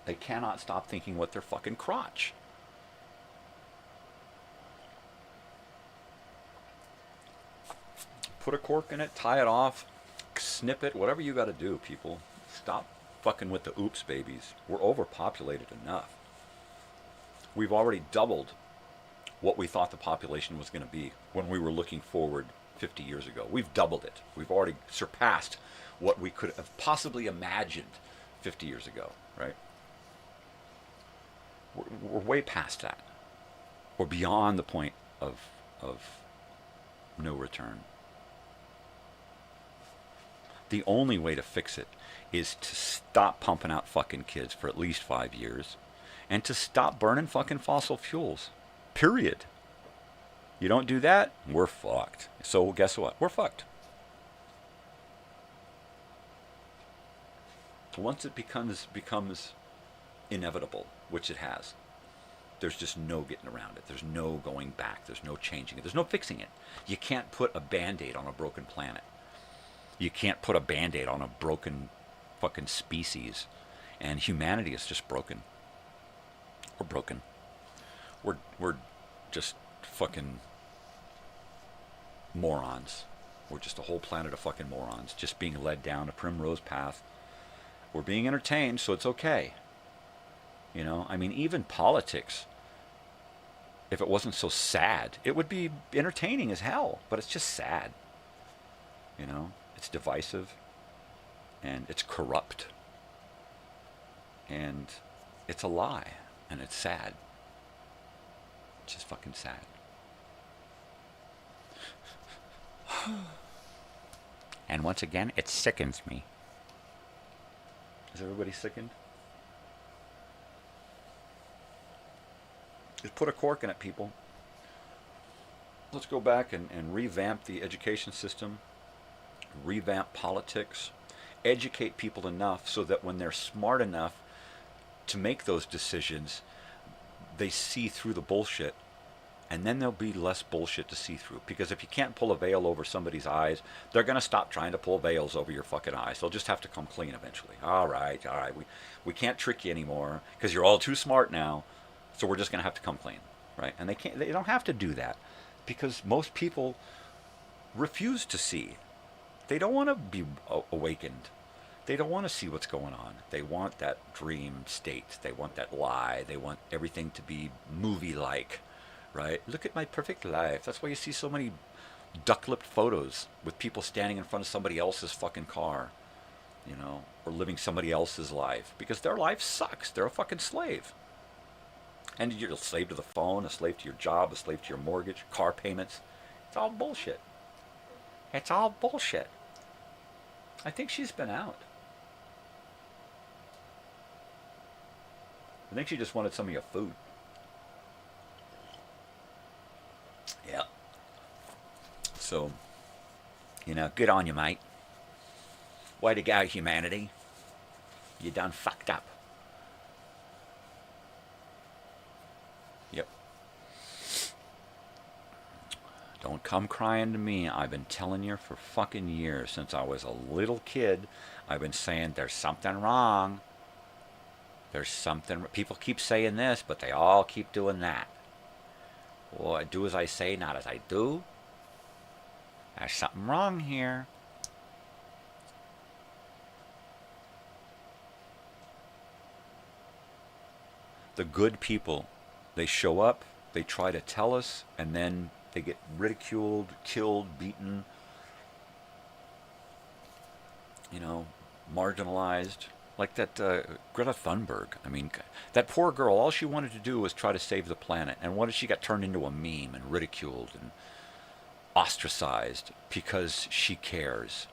G: They cannot stop thinking with their fucking crotch. Put a cork in it, tie it off, snip it, whatever you got to do, people. Stop fucking with the oops babies. We're overpopulated enough. We've already doubled what we thought the population was going to be when we were looking forward 50 years ago. We've doubled it. We've already surpassed what we could have possibly imagined 50 years ago, right? We're way past that. We're beyond the point of no return. The only way to fix it is to stop pumping out fucking kids for at least 5 years and to stop burning fucking fossil fuels. Period. You don't do that, we're fucked. So guess what? We're fucked. Once it becomes inevitable, which it has, there's just no getting around it. There's no going back. There's no changing it. There's no fixing it. You can't put a Band-Aid on a broken planet. You can't put a Band-Aid on a broken fucking species. And humanity is just broken. We're broken. We're just fucking morons. We're just a whole planet of fucking morons, just being led down a primrose path. We're being entertained, so it's okay. You know, I mean, even politics, if it wasn't so sad, it would be entertaining as hell, but it's just sad. You know, it's divisive, and it's corrupt, and it's a lie, and it's sad. It's just fucking sad. And once again, it sickens me. Is everybody sickened? Just put a cork in it, people. Let's go back and revamp the education system, revamp politics, educate people enough so that when they're smart enough to make those decisions, they see through the bullshit, and then there'll be less bullshit to see through. Because if you can't pull a veil over somebody's eyes, they're going to stop trying to pull veils over your fucking eyes. They'll just have to come clean eventually. All right, we can't trick you anymore because you're all too smart now, so we're just going to have to come clean, right? And they don't have to do that because most people refuse to see. They don't want to be awakened. They don't want to see what's going on. They want that dream state. They want that lie. They want everything to be movie-like, right? Look at my perfect life. That's why you see so many duck-lipped photos with people standing in front of somebody else's fucking car, you know, or living somebody else's life, because their life sucks. They're a fucking slave. And you're a slave to the phone, a slave to your job, a slave to your mortgage, car payments. It's all bullshit. It's all bullshit. I think she's been out.
I: I think she just wanted some of your food. Yeah. So, good on you, mate. Way to go, humanity. You done fucked up. Yep. Don't come crying to me. I've been telling you for fucking years. Since I was a little kid, I've been saying there's something wrong. There's something... People keep saying this, but they all keep doing that. Well, I do as I say, not as I do. There's something wrong here. The good people, they show up, they try to tell us, and then they get ridiculed, killed, beaten, marginalized. Like that Greta Thunberg. I mean, that poor girl, all she wanted to do was try to save the planet. And what did she get turned into a meme and ridiculed and ostracized because she cares.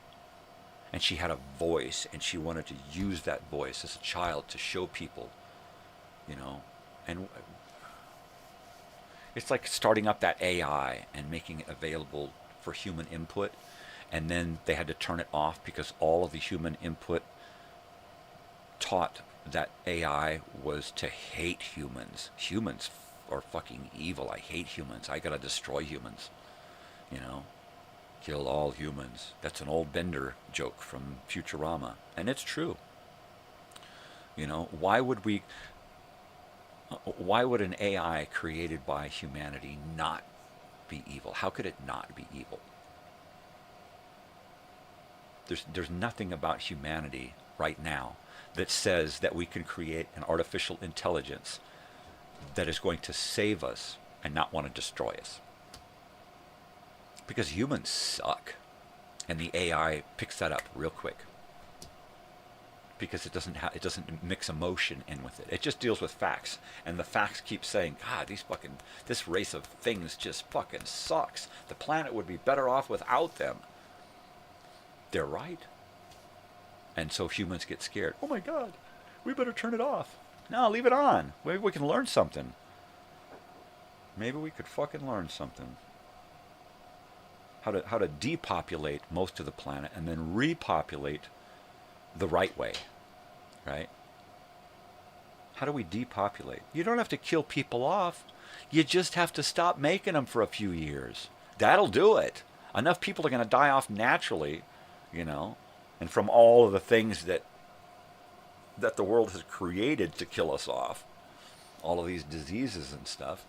I: And she had a voice, and she wanted to use that voice as a child to show people, And it's like starting up that AI and making it available for human input. And then they had to turn it off because all of the human input taught that AI was to hate humans. Humans are fucking evil. I hate humans. I gotta destroy humans. Kill all humans. That's an old Bender joke from Futurama. And it's true. Why would an AI created by humanity not be evil? How could it not be evil? There's nothing about humanity right now that says that we can create an artificial intelligence that is going to save us and not want to destroy us. Because humans suck. And the AI picks that up real quick. Because it doesn't mix emotion in with it. It just deals with facts. And the facts keep saying, God, this race of things just fucking sucks. The planet would be better off without them. They're right. And so humans get scared. Oh my God, we better turn it off. No, leave it on. Maybe we can learn something. Maybe we could fucking learn something. How to depopulate most of the planet and then repopulate the right way, right? How do we depopulate? You don't have to kill people off. You just have to stop making them for a few years. That'll do it. Enough people are going to die off naturally, and from all of the things that the world has created to kill us off, all of these diseases and stuff.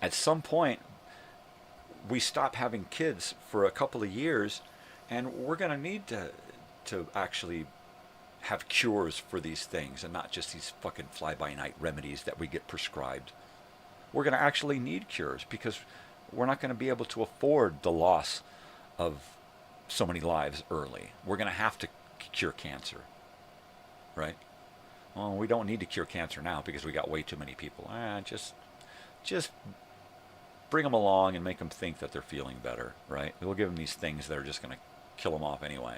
I: At some point, we stop having kids for a couple of years, and we're going to need to actually have cures for these things and not just these fucking fly-by-night remedies that we get prescribed. We're going to actually need cures because we're not going to be able to afford the loss of so many lives early. We're going to have to cure cancer, right? Well, we don't need to cure cancer now because we got way too many people. Just bring them along and make them think that they're feeling better, right? We'll give them these things that are just going to kill them off anyway.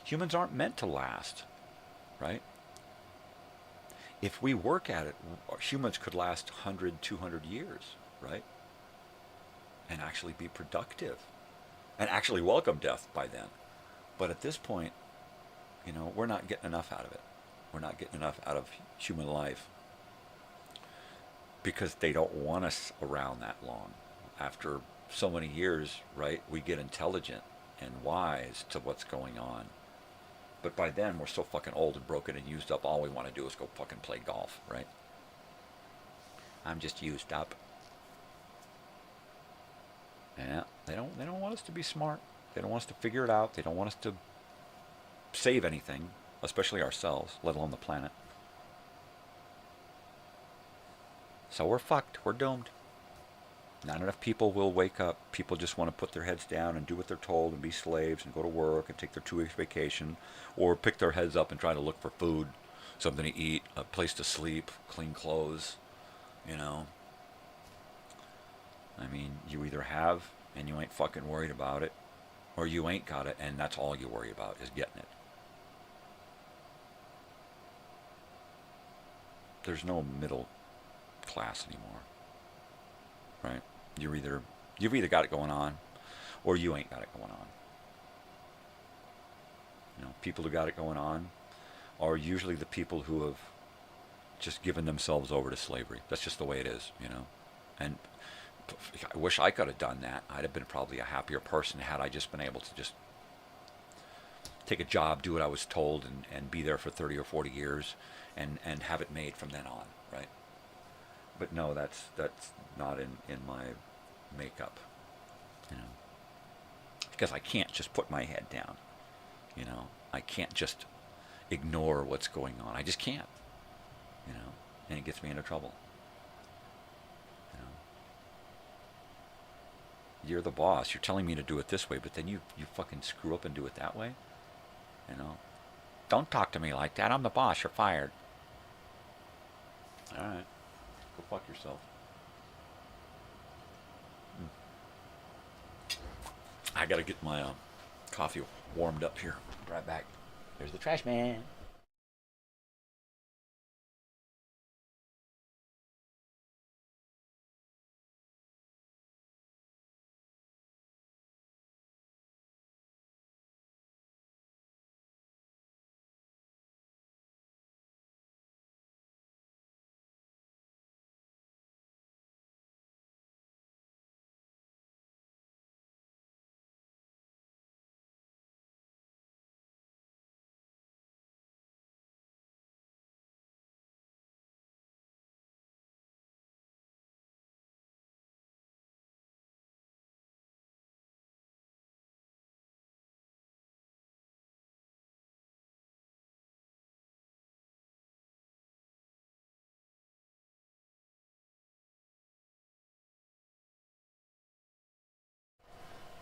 I: Humans aren't meant to last, right? If we work at it, humans could last 100, 200 years, right? And actually be productive. And actually welcome death by then. But at this point, we're not getting enough out of it. We're not getting enough out of human life. Because they don't want us around that long. After so many years, right, we get intelligent and wise to what's going on. But by then, we're so fucking old and broken and used up, all we want to do is go fucking play golf, right? I'm just used up. Yeah, they don't want us to be smart. They don't want us to figure it out. They don't want us to save anything, especially ourselves, let alone the planet. So we're fucked. We're doomed. Not enough people will wake up. People just want to put their heads down and do what they're told and be slaves and go to work and take their 2 weeks vacation or pick their heads up and try to look for food, something to eat, a place to sleep, clean clothes, I mean, you either have and you ain't fucking worried about it, or you ain't got it and that's all you worry about is getting it.
G: there's no middle class anymore, right? You've either got it going on, or you ain't got it going on. You know, people who got it going on are usually the people who have just given themselves over to slavery. That's just the way it is, you know. And I wish I could have done that. I'd have been probably a happier person had I just been able to just take a job, do what I was told, and be there for 30 or 40 years and have it made from then on, right? But no, that's not in my makeup, you know. Because I can't just put my head down, you know. I can't just ignore what's going on. I just can't, you know, and it gets me into trouble. You know, you're the boss. You're telling me to do it this way, but then you fucking screw up and do it that way. You know, don't talk to me like that. I'm the boss. You're fired. All right, go fuck yourself. I gotta get my coffee warmed up here. Right back. There's the trash man.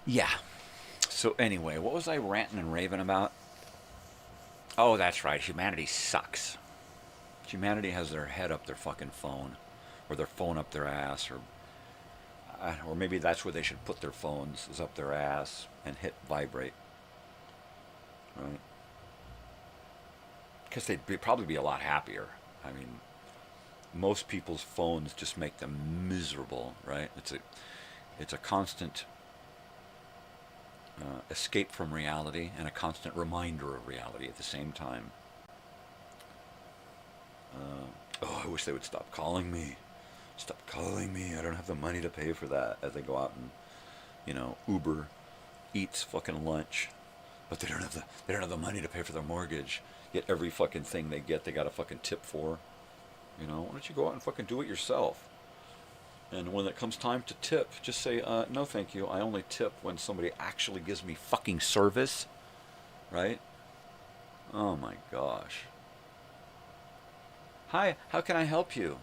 G: Yeah. So anyway, what was I ranting and raving about? Oh, that's right. Humanity sucks. Humanity has their head up their fucking phone, or their phone up their ass, or maybe that's where they should put their phones, is up their ass and hit vibrate. Right? Because they'd probably be a lot happier. I mean, most people's phones just make them miserable, right? It's a constant escape from reality and a constant reminder of reality at the same time. I wish they would stop calling me. Stop calling me. I don't have the money to pay for that. As they go out and, you know, Uber eats fucking lunch, but they don't have the money to pay for their mortgage. Yet every fucking thing they get, they got a fucking tip for. You know, why don't you go out and fucking do it yourself? And when it comes time to tip, just say, no thank you, I only tip when somebody actually gives me fucking service. Right? Oh my gosh. Hi, how can I help you?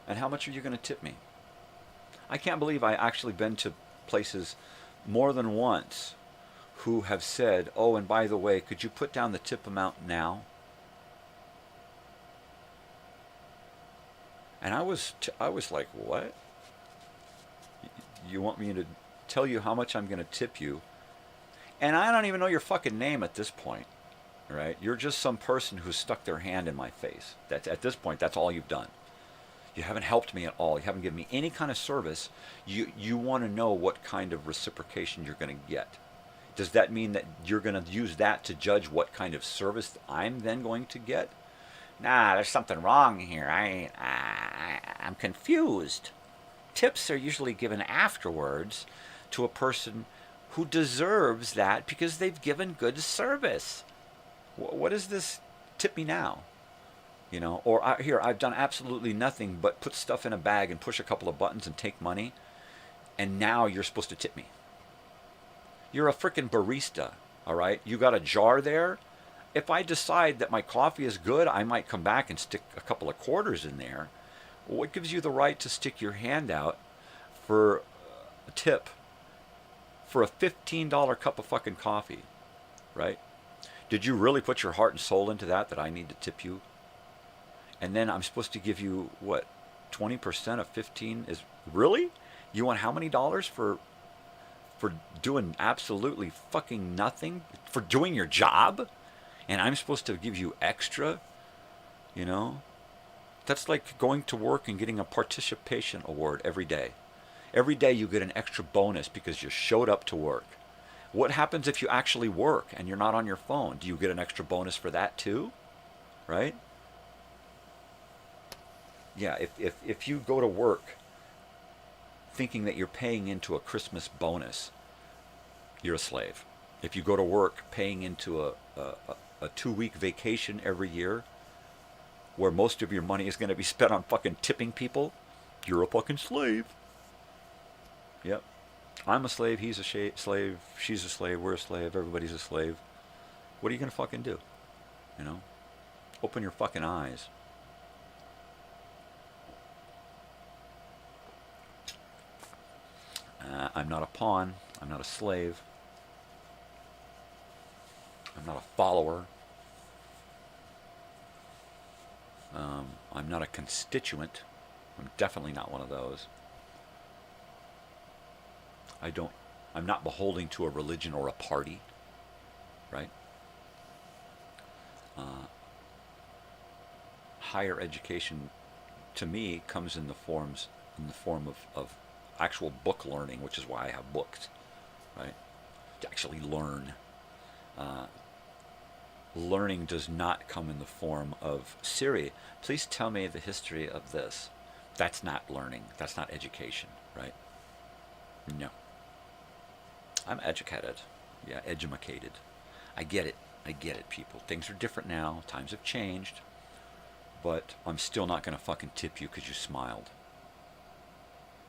G: And how much are you going to tip me? I can't believe I actually been to places more than once who have said, oh, and by the way, could you put down the tip amount now? And I was like, what? You want me to tell you how much I'm going to tip you? And I don't even know your fucking name at this point, right? You're just some person who stuck their hand in my face. At this point, that's all you've done. You haven't helped me at all. You haven't given me any kind of service. You want to know what kind of reciprocation you're going to get. Does that mean that you're going to use that to judge what kind of service I'm then going to get? Nah, there's something wrong here. I'm confused. Tips are usually given afterwards to a person who deserves that because they've given good service. What is this tip me now? You know, or here, I've done absolutely nothing but put stuff in a bag and push a couple of buttons and take money, and now you're supposed to tip me. You're a frickin' barista, all right? You got a jar there. If I decide that my coffee is good, I might come back and stick a couple of quarters in there. What gives you the right to stick your hand out for a tip for a $15 cup of fucking coffee, right? Did you really put your heart and soul into that I need to tip you? And then I'm supposed to give you, what, 20% of 15 is... Really? You want how many dollars for doing absolutely fucking nothing? For doing your job? And I'm supposed to give you extra? You know?
I: That's like going to work and getting a participation award every day. Every day you get an extra bonus because you showed up to work. What happens if you actually work and you're not on your phone? Do you get an extra bonus for that too? Right? Yeah, if you go to work thinking that you're paying into a Christmas bonus, you're a slave. If you go to work paying into a 2-week vacation every year, where most of your money is going to be spent on fucking tipping people, you're a fucking slave. Yep. I'm a slave, he's a slave, she's a slave, we're a slave, everybody's a slave. What are you going to fucking do? You know? Open your fucking eyes. I'm not a pawn. I'm not a slave. I'm not a follower. I'm not a constituent. I'm definitely not one of those. I'm not beholden to a religion or a party, right? Higher education, to me, comes in the form of actual book learning, which is why I have books, right? To actually learn. Learning does not come in the form of Siri, please tell me the history of this. That's not learning. That's not education, right? No. I'm educated. Yeah, edumacated. I get it. I get it, people. Things are different now. Times have changed. But I'm still not going to fucking tip you because you smiled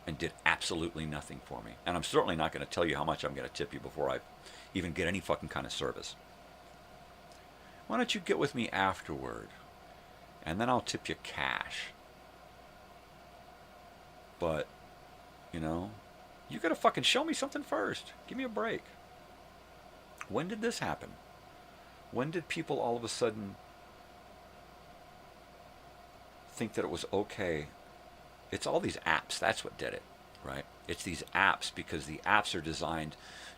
I: and did absolutely nothing for me. And I'm certainly not going to tell you how much I'm going to tip you before I even get any fucking kind of service. Why don't you get with me afterward, and then I'll tip you cash. But, you know, you got to fucking show me something first. Give me a break. When did this happen? When did people all of a sudden think that it was okay? It's all these apps. That's what did it, right? It's these apps, because the apps are designed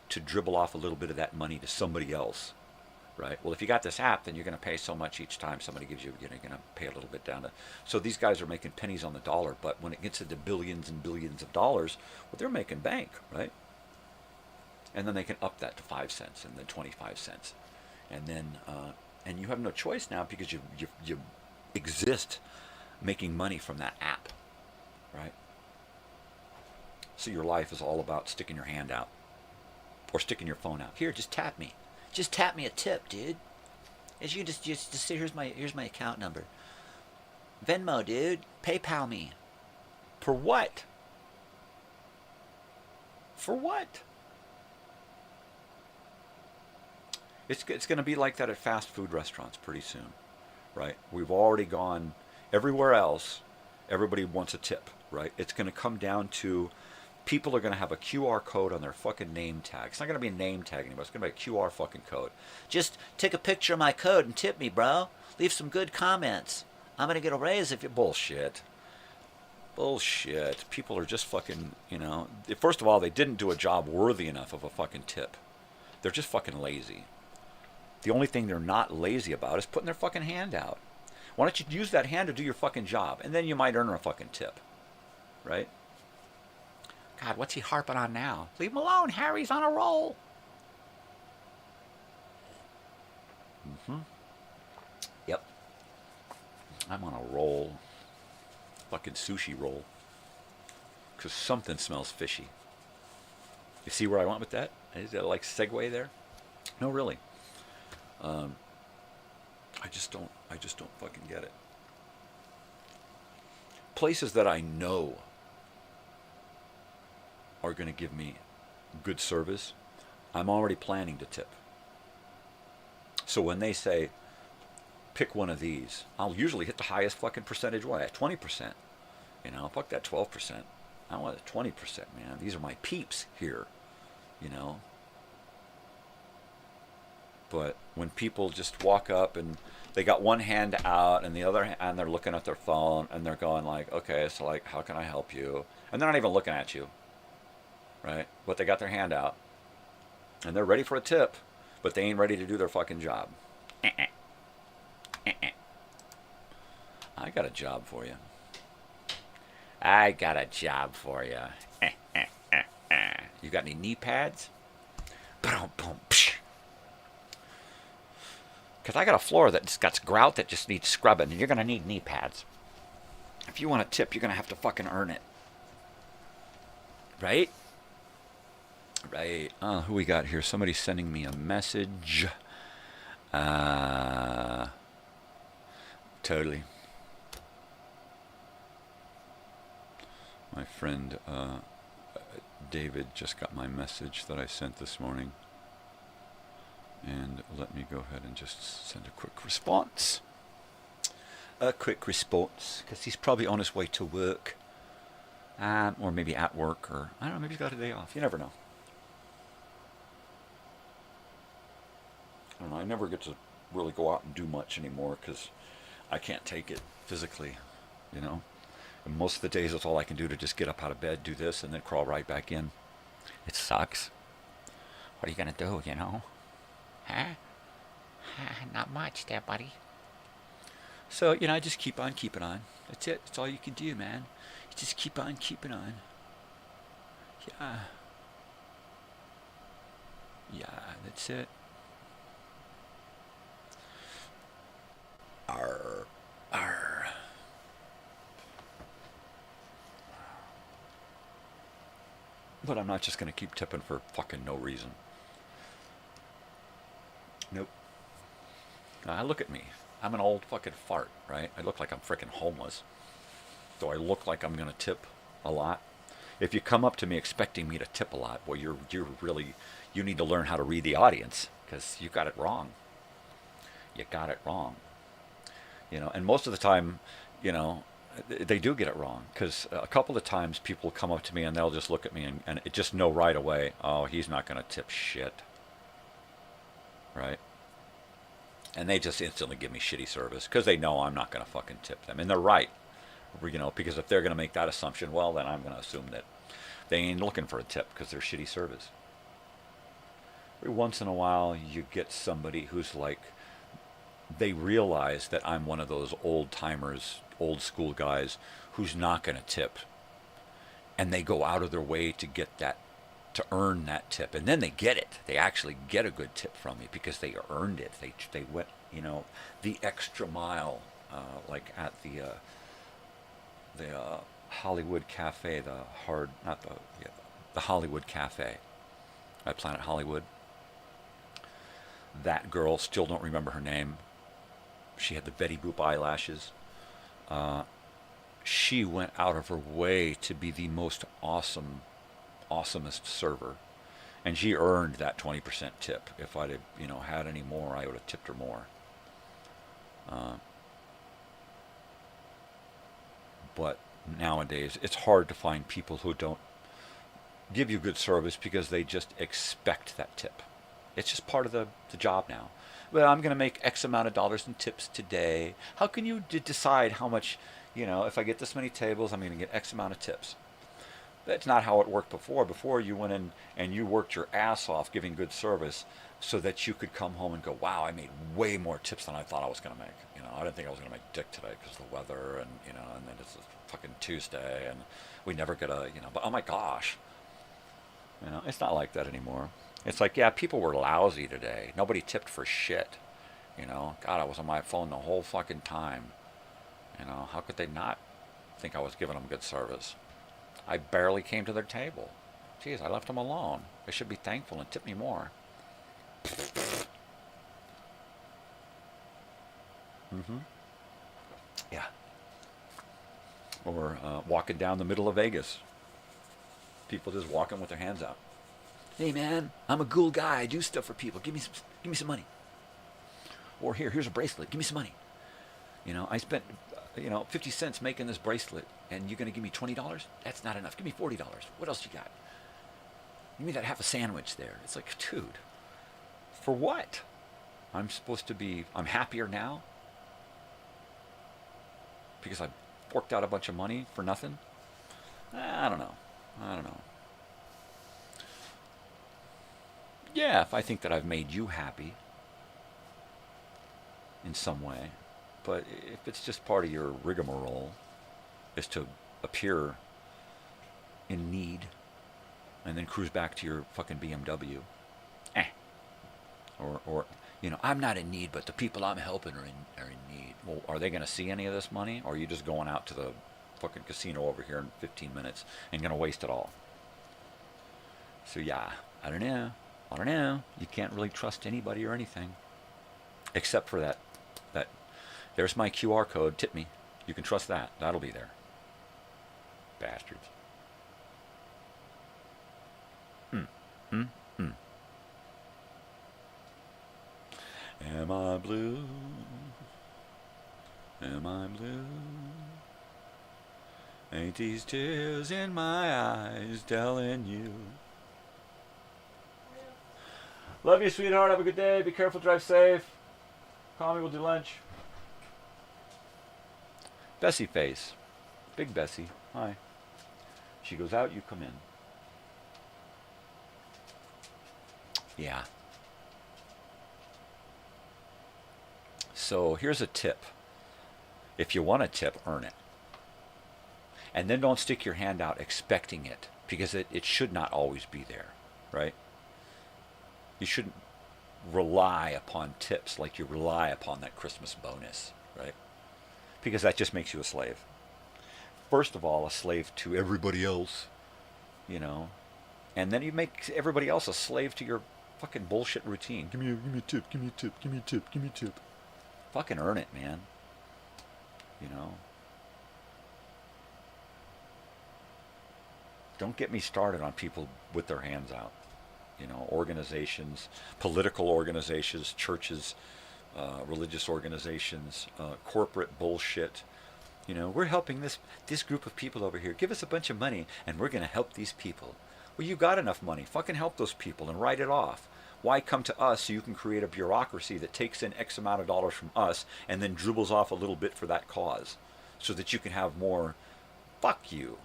I: to dribble off a little bit of that money to somebody else, right? Well, if you got this app, then you're going to pay so much each time somebody gives you, you're going to pay a little bit down to. So these guys are making pennies on the dollar, but when it gets into billions and billions of dollars, well, they're making bank, right? And then they can up that to 5 cents and then 25 cents. And then, and you have no choice now, because you exist making money from that app, right? So your life is all about sticking your hand out or sticking your phone out. Here, just tap me. Just tap me a tip, dude. As you just say, here's my account number. Venmo, dude. PayPal me. For what? For what? It's going to be like that at fast food restaurants pretty soon, right? We've already gone everywhere else. Everybody wants a tip, right? It's going to come down to people are going to have a QR code on their fucking name tag. It's not going to be a name tag anymore. It's going to be a QR fucking code. Just take a picture of my code and tip me, bro. Leave some good comments. I'm going to get a raise if you... Bullshit. Bullshit. People are just fucking, you know... First of all, they didn't do a job worthy enough of a fucking tip. They're just fucking lazy. The only thing they're not lazy about is putting their fucking hand out. Why don't you use that hand to do your fucking job? And then you might earn a fucking tip. Right? God, what's he harping on now? Leave him alone. Harry's on a roll. Yep. I'm on a roll. Fucking sushi roll. Because something smells fishy. You see where I went with that? Is that like segue there? No, really. I just don't fucking get it. Places that I know are going to give me good service, I'm already planning to tip. So when they say, pick one of these, I'll usually hit the highest fucking percentage one at 20%. You know, fuck that 12%. I want the 20%, man. These are my peeps here, you know. But when people just walk up and they got one hand out and the other hand they're looking at their phone and they're going like, okay, so like, how can I help you? And they're not even looking at you, right? But they got their hand out and they're ready for a tip, but they ain't ready to do their fucking job.
G: I got a job for you. I got a job for you. You got any knee pads? Because I got a floor that's got grout that just needs scrubbing, and you're going to need knee pads. If you want a tip, you're going to have to fucking earn it. Right? Right. Who we got here? Somebody's sending me a message. Totally. My friend David just got my message that I sent this morning. And let me go ahead and just send a quick response. Because he's probably on his way to work. Or maybe at work, or I don't know, maybe he's got a day off. You never know. I don't know, I never get to really go out and do much anymore because I can't take it physically, you know. And most of the days, that's all I can do to just get up out of bed, do this, and then crawl right back in. It sucks. What are you going to do, you know?
H: Huh? Not much there, buddy.
G: So, you know, I just keep on keeping on. That's it. That's all you can do, man. You just keep on keeping on. Yeah. Yeah, that's it. Arr. Arr. But I'm not just going to keep tipping for fucking no reason. Nope. Now, look at me. I'm an old fucking fart, right? I look like I'm freaking homeless. Do I look like I'm going to tip a lot? If you come up to me expecting me to tip a lot, well, you're really, you need to learn how to read the audience, because you got it wrong. You got it wrong. You know, and most of the time, you know, they do get it wrong, because a couple of times people come up to me and they'll just look at me and just know right away, oh, he's not going to tip shit. Right? And they just instantly give me shitty service because they know I'm not going to fucking tip them. And they're right. You know, because if they're going to make that assumption, well, then I'm going to assume that they ain't looking for a tip because they're shitty service. Every once in a while, you get somebody who's like, they realize that I'm one of those old timers, old school guys who's not going to tip. And they go out of their way to get that, to earn that tip. And then they get it. They actually get a good tip from me because they earned it. They went, you know, the extra mile, like at the Hollywood Cafe, the Hollywood Cafe at Planet Hollywood. That girl, still don't remember her name. She had the Betty Boop eyelashes. She went out of her way to be the most awesomest server. And she earned that 20% tip. If I'd have, you know, had any more, I would have tipped her more. But nowadays, it's hard to find people who don't give you good service because they just expect that tip. It's just part of the job now. Well, I'm going to make X amount of dollars in tips today. How can you decide how much, you know, if I get this many tables, I'm going to get X amount of tips? That's not how it worked before. Before, you went in and you worked your ass off giving good service so that you could come home and go, wow, I made way more tips than I thought I was going to make. You know, I didn't think I was going to make dick today because of the weather and, you know, and then it's a fucking Tuesday and we never get a, you know, but oh my gosh. You know, it's not like that anymore. It's like, yeah, people were lousy today. Nobody tipped for shit. You know, God, I was on my phone the whole fucking time. You know, how could they not think I was giving them good service? I barely came to their table. Jeez, I left them alone. They should be thankful and tip me more. Yeah. Or walking down the middle of Vegas. People just walking with their hands out. Hey man, I'm a cool guy. I do stuff for people. Give me some money. Or here's a bracelet. Give me some money. You know, I spent 50 cents making this bracelet, and you're gonna give me $20? That's not enough. Give me $40. What else you got? Give me that half a sandwich there. It's like, dude, for what? I'm happier now because I forked out a bunch of money for nothing? I don't know. Yeah, if I think that I've made you happy in some way,
I: But if it's just part of your rigmarole, is to appear in need and then cruise back to your fucking BMW. Or I'm not in need, but the people I'm helping are in need. Well, are they going to see any of this money? Or are you just going out to the fucking casino over here in 15 minutes and going to waste it all? So yeah, I don't know. You can't really trust anybody or anything. Except for that there's my QR code, tip me. You can trust that. That'll be there. Bastards. Am I blue? Am I blue? Ain't these tears in my eyes telling you? Love you, sweetheart. Have a good day. Be careful. Drive safe. Call me. We'll do lunch. Bessie face. Big Bessie. Hi. She goes out, you come in. Yeah. So here's a tip. If you want a tip, earn it. And then don't stick your hand out expecting it, because it should not always be there, right? You shouldn't rely upon tips like you rely upon that Christmas bonus, right? Because that just makes you a slave. First of all, a slave to everybody else, and then you make everybody else a slave to your fucking bullshit routine. Give me a tip, give me a tip, give me a tip, give me a tip. Fucking earn it, man. Don't get me started on people with their hands out. Organizations, political organizations, churches, religious organizations, corporate bullshit. We're helping this group of people over here. Give us a bunch of money and we're going to help these people. Well, you got enough money. Fucking help those people and write it off. Why come to us so you can create a bureaucracy that takes in X amount of dollars from us and then dribbles off a little bit for that cause so that you can have more? Fuck you.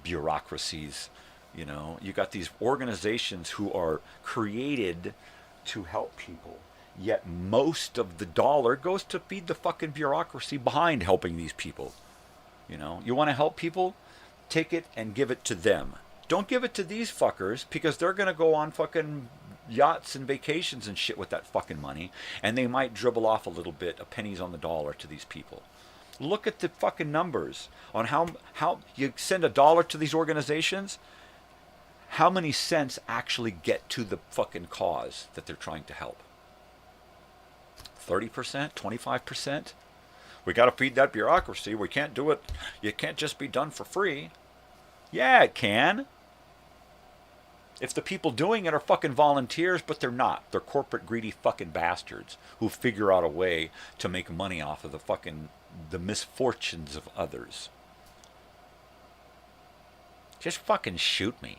I: Bureaucracies. You got these organizations who are created to help people. Yet most of the dollar goes to feed the fucking bureaucracy behind helping these people. You want to help people? Take it and give it to them. Don't give it to these fuckers, because they're going to go on fucking yachts and vacations and shit with that fucking money, and they might dribble off a little bit of pennies on the dollar to these people. Look at the fucking numbers on how you send $1 to these organizations. How many cents actually get to the fucking cause that they're trying to help? 30%? 25%? We got to feed that bureaucracy. We can't do it. It can't just be done for free. Yeah, it can. If the people doing it are fucking volunteers, but they're not. They're corporate greedy fucking bastards who figure out a way to make money off of the misfortunes of others. Just fucking shoot me.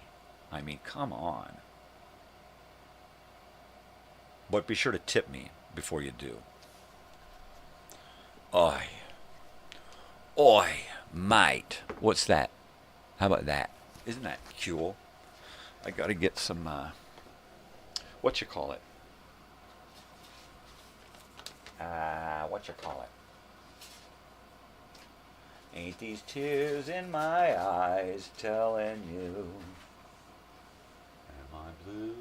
I: I mean, come on. But be sure to tip me before you do. Oi, mate. What's that? How about that? Isn't that cool? I gotta get some, what you call it? Ain't these tears in my eyes telling you? Am I blue?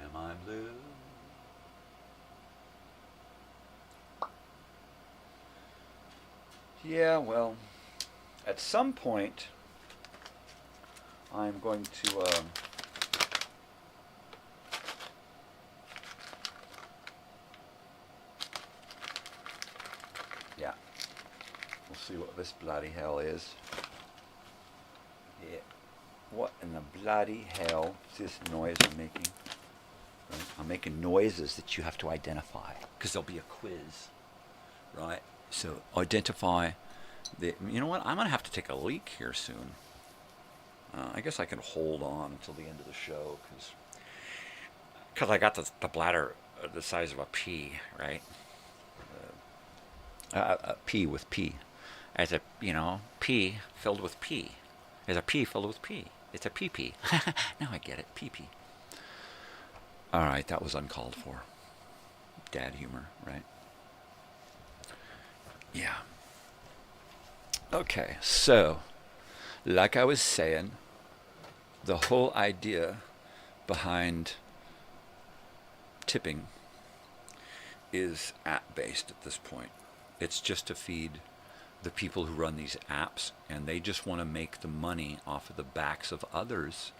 I: Am I blue? Yeah, well, at some point, I'm going to, yeah, we'll see what this bloody hell is. Yeah, what in the bloody hell is this noise I'm making? Right? I'm making noises that you have to identify, because there'll be a quiz, right? So identify you know what, I'm going to have to take a leak here soon. I guess I can hold on until the end of the show, because I got the bladder the size of a pea, right? A pea with pea. As a, pea filled with pea. As a pea filled with pea. It's a pee-pee. Now I get it, pee-pee. All right, that was uncalled for. Dad humor, right?
G: Yeah. Okay, so, like I was saying, the whole idea behind tipping is app-based at this point. It's just to feed the people who run these apps, and they just want to make the money off of the backs of others,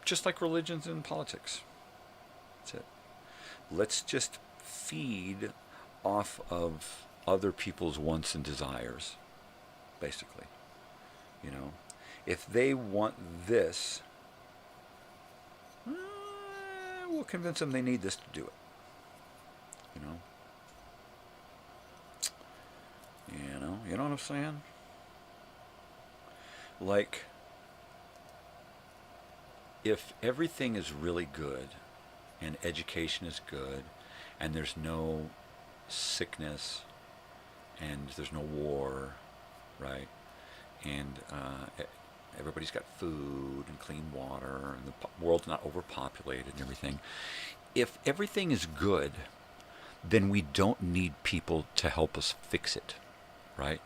G: just like religions and politics. That's it. Let's just feed off of other people's wants and desires, basically. You know, if they want this, we'll convince them they need this to do it. You know what I'm saying? Like, if everything is really good, and education is good, and there's no sickness, and there's no war, right? And everybody's got food and clean water, and the world's not overpopulated and everything. If everything is good, then we don't need people to help us fix it, right?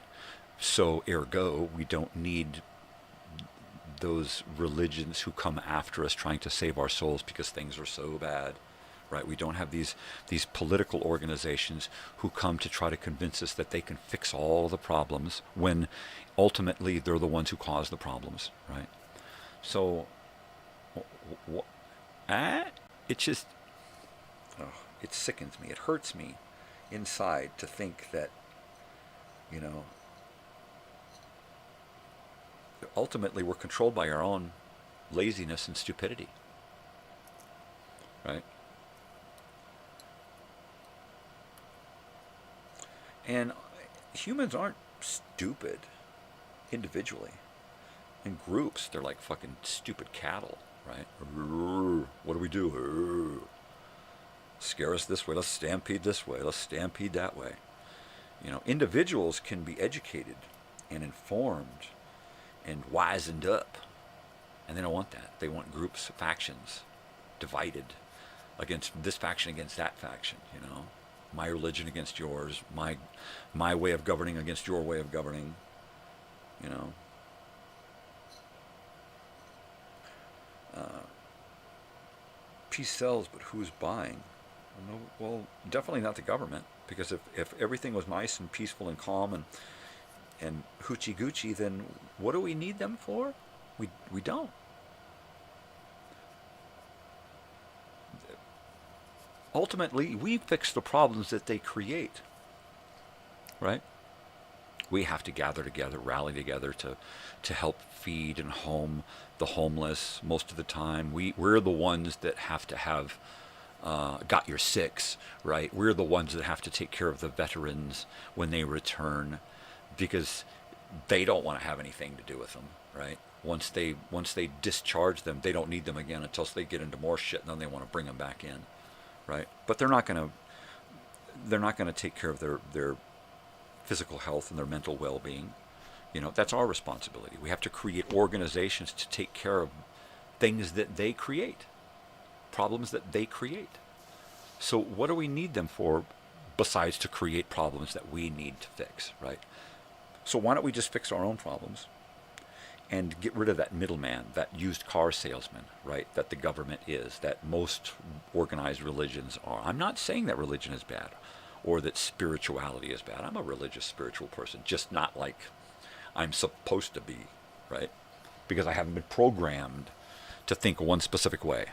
G: So, ergo, we don't need those religions who come after us trying to save our souls because things are so bad, right? We don't have these political organizations who come to try to convince us that they can fix all the problems when ultimately they're the ones who cause the problems, right? So, it just, it sickens me. It hurts me inside to think that, you know, ultimately we're controlled by our own laziness and stupidity, right? And humans aren't stupid individually. In groups, they're like fucking stupid cattle, right? What do we do? Scare us this way, let's stampede this way, let's stampede that way. You know, individuals can be educated and informed and wizened up, and they don't want that. They want groups, factions, divided against this faction against that faction, you know. My religion against yours, my way of governing against your way of governing, you know. Peace sells, but who's buying? Well, definitely not the government, because if everything was nice and peaceful and calm and hoochie goochie, then what do we need them for? We don't. Ultimately, we fix the problems that they create, right? We have to gather together, rally together to help feed and home the homeless most of the time. We're the ones that have to have got your six, right? We're the ones that have to take care of the veterans when they return, because they don't want to have anything to do with them, right? Once they discharge them, they don't need them again until they get into more shit, and then they want to bring them back in, right? But they're not going to take care of their physical health and their mental well-being. You know, that's our responsibility. We have to create organizations to take care of things that they create, problems that they create. So what do we need them for besides to create problems that we need to fix, right? So why don't we just fix our own problems and get rid of that middleman, that used car salesman, right, that the government is, that most organized religions are. I'm not saying that religion is bad or that spirituality is bad. I'm a religious, spiritual person, just not like I'm supposed to be, right? Because I haven't been programmed to think one specific way.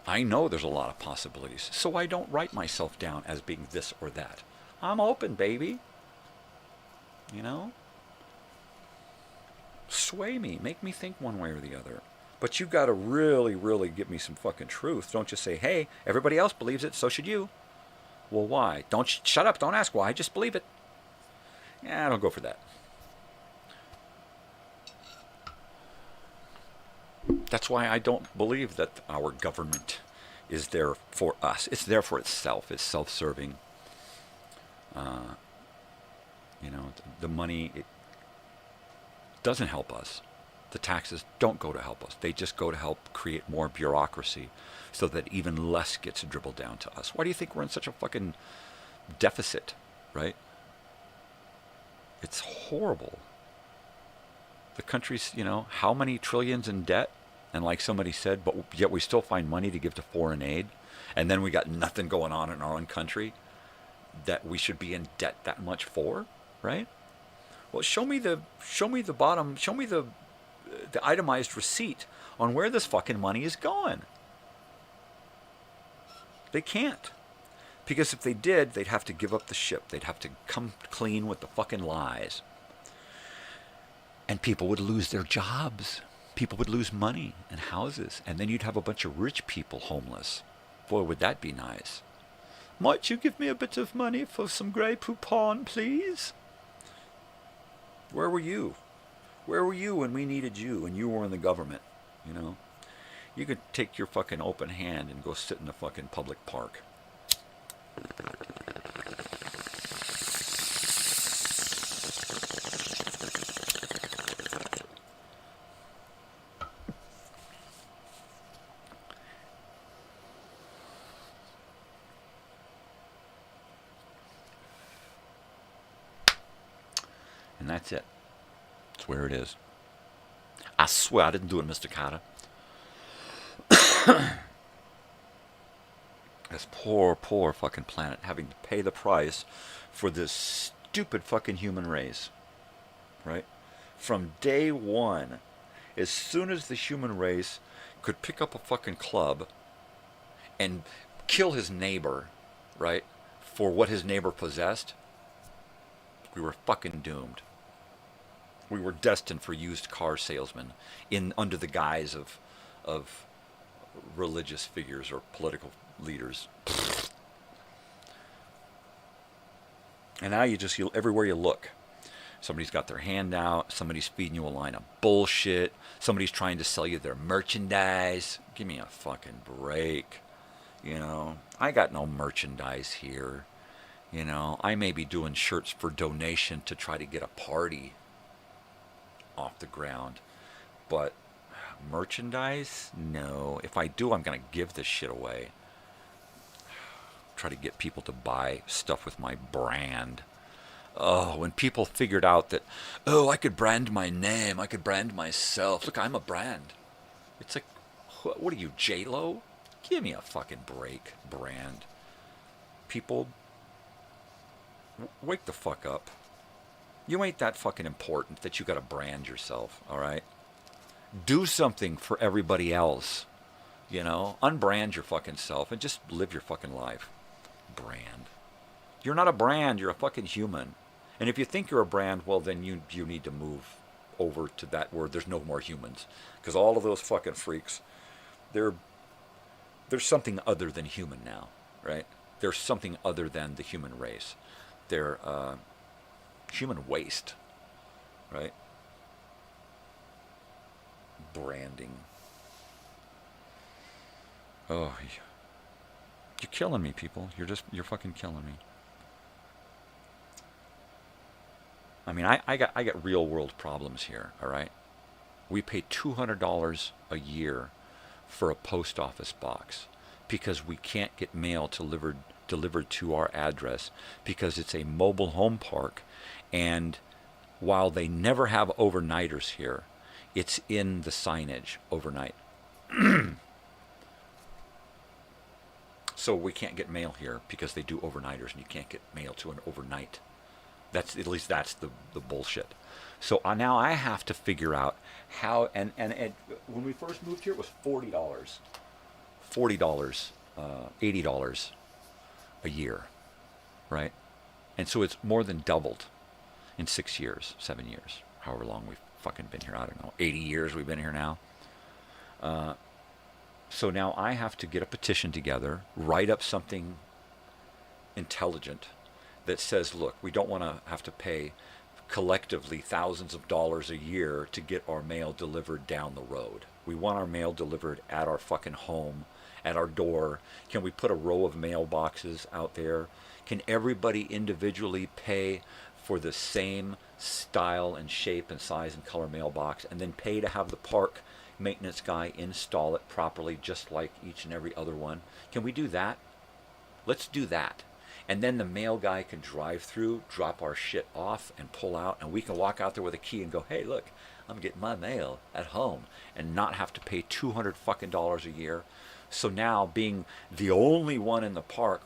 G: I know there's a lot of possibilities, so I don't write myself down as being this or that. I'm open, baby. You know? Sway me, make me think one way or the other. But you got to really, really give me some fucking truth. Don't just say, hey, everybody else believes it, so should you. Well, why? Don't shut up, don't ask why, just believe it. Yeah, I don't go for that. That's why I don't believe that our government is there for us. It's there for itself. It's self-serving. You know, the money, it doesn't help us. The taxes don't go to help us. They just go to help create more bureaucracy so that even less gets dribbled down to us. Why do you think we're in such a fucking
I: deficit, right? It's horrible. The country's, how many trillions in debt? And like somebody said, but yet we still find money to give to foreign aid. And then we got nothing going on in our own country that we should be in debt that much for, right? Well, show me the itemized receipt on where this fucking money is going. They can't. Because if they did, they'd have to give up the ship. They'd have to come clean with the fucking lies. And people would lose their jobs. People would lose money and houses. And then you'd have a bunch of rich people homeless. Boy, would that be nice. Might you give me a bit of money for some Grey Poupon, please? Where were you? Where were you when we needed you and you were in the government, You could take your fucking open hand and go sit in the fucking public park. And that's it. That's where it is. I swear I didn't do it, Mr. Carter. This poor, poor fucking planet having to pay the price for this stupid fucking human race. Right? From day one, as soon as the human race could pick up a fucking club and kill his neighbor, right, for what his neighbor possessed, we were fucking doomed. We were destined for used car salesmen under the guise of religious figures or political leaders. And now everywhere you look, somebody's got their hand out, somebody's feeding you a line of bullshit, somebody's trying to sell you their merchandise. Give me a fucking break. I got no merchandise here. I may be doing shirts for donation to try to get a party off the ground, but merchandise? No. If I do, I'm going to give this shit away. Try to get people to buy stuff with my brand. Oh, when people figured out that, I could brand my name, I could brand myself. Look, I'm a brand. It's like, what are you, J-Lo? Give me a fucking break, brand. People, wake the fuck up. You ain't that fucking important that you gotta brand yourself, alright? Do something for everybody else. Unbrand your fucking self and just live your fucking life. Brand. You're not a brand, you're a fucking human. And if you think you're a brand, well then you need to move over to that where there's no more humans. Because all of those fucking freaks, there's something other than human now, right? There's something other than the human race. They're human waste, right? Branding. Oh, you're killing me, people. You're fucking killing me. I mean, I got real world problems here, all right? We pay $200 a year for a post office box because we can't get mail delivered to our address because it's a mobile home park, and while they never have overnighters here, it's in the signage overnight. So we can't get mail here because they do overnighters and you can't get mail to an overnight. That's the bullshit. So now I have to figure out how, and when we first moved here it was $40, $80 a year, right? And so it's more than doubled in 6 years, 7 years, however long we've fucking been here. I don't know, 80 years we've been here now. So now I have to get a petition together, write up something intelligent that says, look, we don't want to have to pay collectively thousands of dollars a year to get our mail delivered down the road. We want our mail delivered at our fucking home, at our door. Can we put a row of mailboxes out there? Can everybody individually pay for the same style and shape and size and color mailbox, and then pay to have the park maintenance guy install it properly just like each and every other one? Can we do that? Let's do that.
G: And then the mail guy can drive through, drop our shit off, and pull out, and we can walk out there with a key and go, hey, look, I'm getting my mail at home, and not have to pay $200 fucking a year. So now, being the only one in the park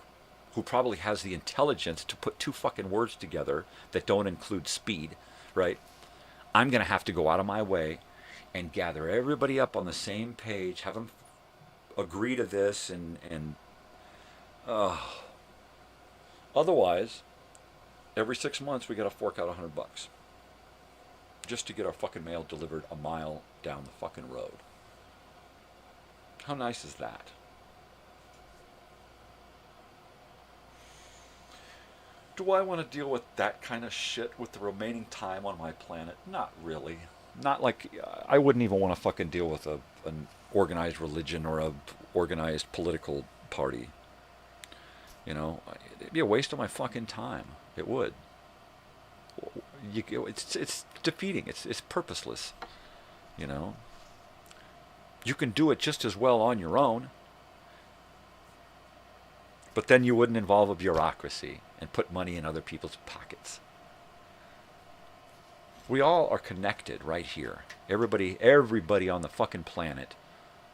G: who probably has the intelligence to put two fucking words together that don't include speed, right? I'm going to have to go out of my way and gather everybody up on the same page, have them agree to this, and otherwise, every 6 months we got to fork out $100 just to get our fucking mail delivered a mile down the fucking road. How nice is that? Do I want to deal with that kind of shit with the remaining time on my planet? Not really. Not like, I wouldn't even want to fucking deal with an organized religion or a organized political party. You know, it'd be a waste of my fucking time. It would. It's defeating. It's purposeless. You know. You can do it just as well on your own. But then you wouldn't involve a bureaucracy and put money in other people's pockets. We all are connected right here. Everybody on the fucking planet,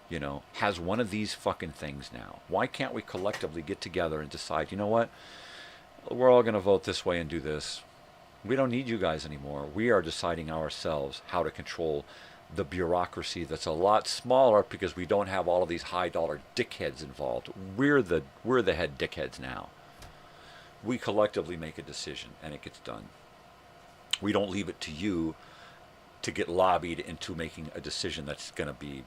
G: you know, has one of these fucking things now. Why can't we collectively get together and decide, you know what? We're all going to vote this way and do this. We don't need you guys anymore. We are deciding ourselves how to control the bureaucracy that's a lot smaller because we don't have all of these high-dollar dickheads involved. We're the head dickheads now. We collectively make a decision, and it gets done. We don't leave it to you to get lobbied into making a decision that's going to be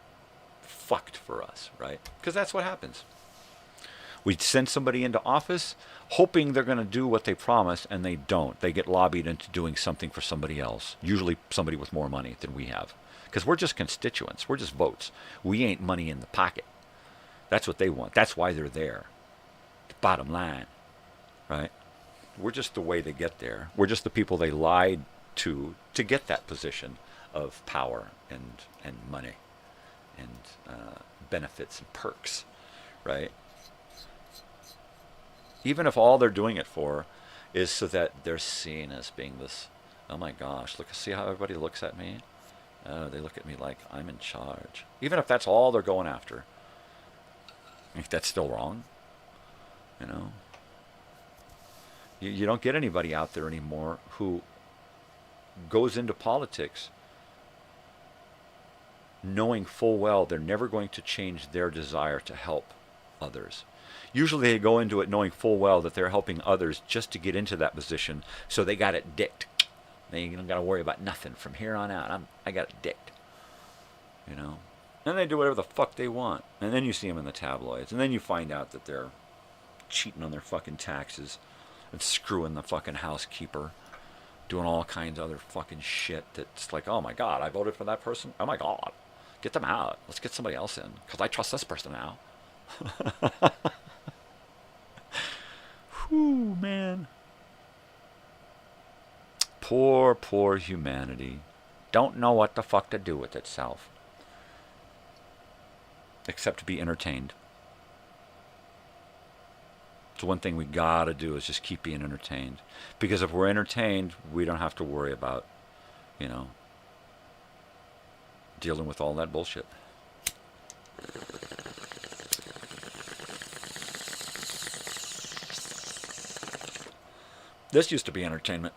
G: fucked for us, right? Because that's what happens. We send somebody into office hoping they're going to do what they promise, and they don't. They get lobbied into doing something for somebody else, usually somebody with more money than we have. Because we're just constituents. We're just votes. We ain't money in the pocket. That's what they want. That's why they're there. The bottom line, right? We're just the way to get there. We're just the people they lied to get that position of power and money and benefits and perks, right? Even if all they're doing it for is so that they're seen as being this, oh my gosh, look, see how everybody looks at me? They look at me like I'm in charge. Even if that's all they're going after. I think that's still wrong. You know? You don't get anybody out there anymore who goes into politics knowing full well they're never going to change their desire to help others. Usually they go into it knowing full well that they're helping others just to get into that position, so they got it dicked. They ain't got to worry about nothing from here on out. I got it dicked. You know? Then they do whatever the fuck they want. And then you see them in the tabloids. And then you find out that they're cheating on their fucking taxes and screwing the fucking housekeeper, doing all kinds of other fucking shit that's like, oh my God, I voted for that person? Oh my God. Get them out. Let's get somebody else in, because I trust this person now. Whew, man. Poor humanity. Don't know what the fuck to do with itself. Except to be entertained. So one thing we gotta do is just keep being entertained. Because if we're entertained, we don't have to worry about, you know, dealing with all that bullshit. This used to be entertainment.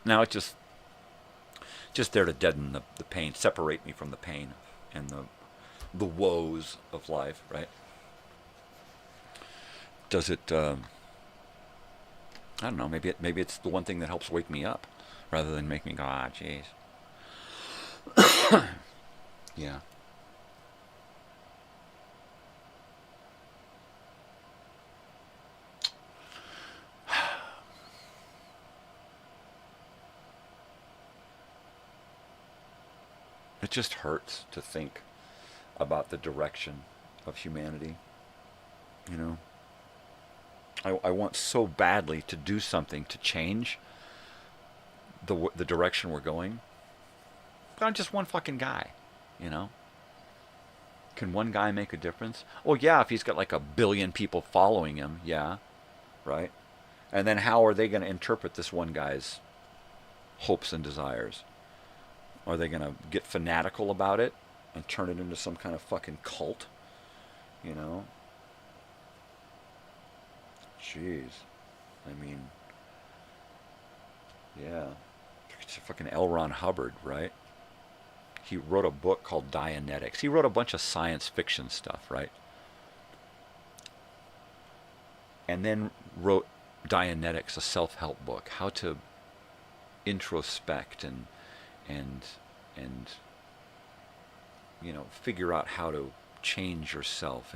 G: Now it's just there to deaden the pain, separate me from the pain and the woes of life, right? Does it, I don't know, maybe it's the one thing that helps wake me up rather than make me go, ah, jeez. Yeah. It just hurts to think about the direction of humanity. You know, I want so badly to do something to change the direction we're going. But I'm just one fucking guy, you know. Can one guy make a difference? Oh, yeah, if he's got like 1 billion people following him, yeah, right? And then how are they going to interpret this one guy's hopes and desires? Are they going to get fanatical about it and turn it into some kind of fucking cult? You know? Jeez. I mean, yeah. It's fucking L. Ron Hubbard, right? He wrote a book called Dianetics. He wrote a bunch of science fiction stuff, right? And then wrote Dianetics, a self-help book, how to introspect and you know, figure out how to change yourself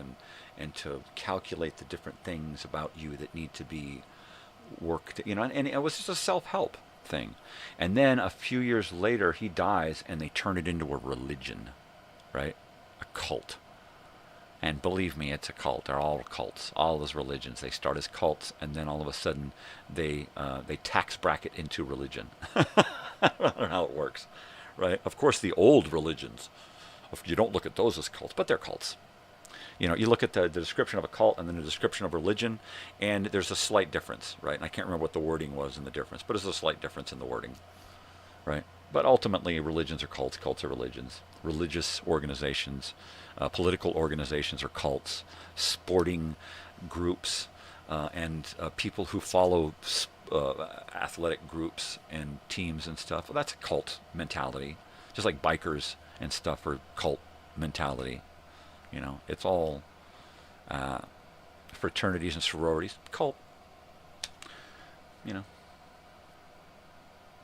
G: and to calculate the different things about you that need to be worked, you know, and it was just a self-help thing. And then a few years later he dies and they turn it into a religion, right? A cult. And believe me, it's a cult. They're all cults. All those religions, they start as cults, and then all of a sudden they tax bracket into religion. I don't know how it works, right? Of course, the old religions, you don't look at those as cults, but they're cults. You know, you look at the description of a cult and then the description of religion, and there's a slight difference, right? And I can't remember what the wording was in the difference, but there's a slight difference in the wording, right? But ultimately, religions are cults. Cults are religions. Religious organizations, political organizations are cults. Sporting groups and people who follow athletic groups and teams and stuff, well, that's a cult mentality. Just like bikers and stuff are cult mentality. You know, it's all fraternities and sororities, cult. You know,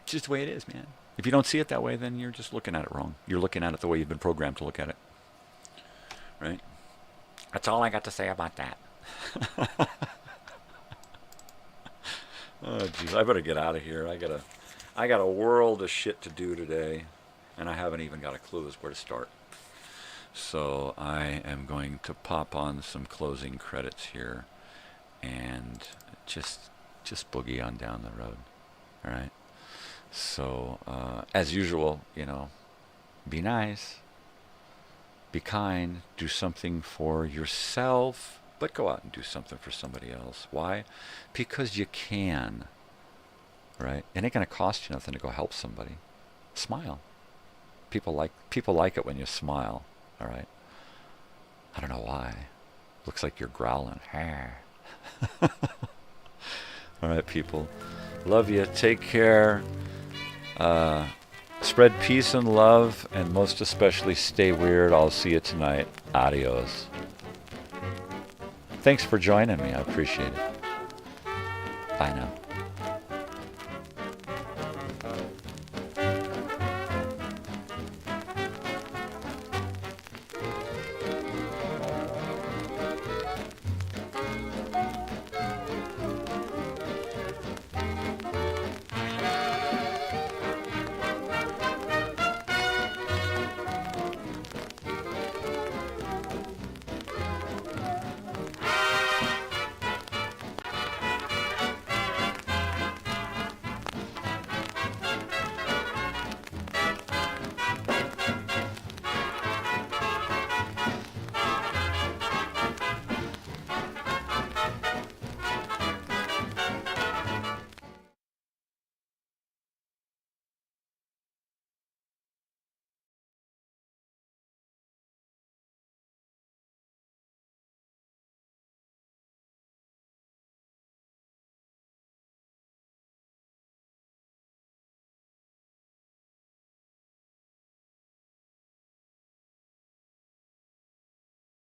G: it's just the way it is, man. If you don't see it that way, then you're just looking at it wrong. You're looking at it the way you've been programmed to look at it. Right? That's all I got to say about that. Oh, geez, I better get out of here. I got a world of shit to do today, and I haven't even got a clue as where to start. So I am going to pop on some closing credits here and just boogie on down the road. All right? So, as usual, you know, be nice, be kind, do something for yourself, but go out and do something for somebody else. Why? Because you can, right? It ain't going to cost you nothing to go help somebody. Smile. People like it when you smile, all right? I don't know why. Looks like you're growling. All right, people. Love you. Take care. Spread peace and love, and most especially stay weird. I'll see you tonight. Adios. Thanks for joining me. I appreciate it. Bye now.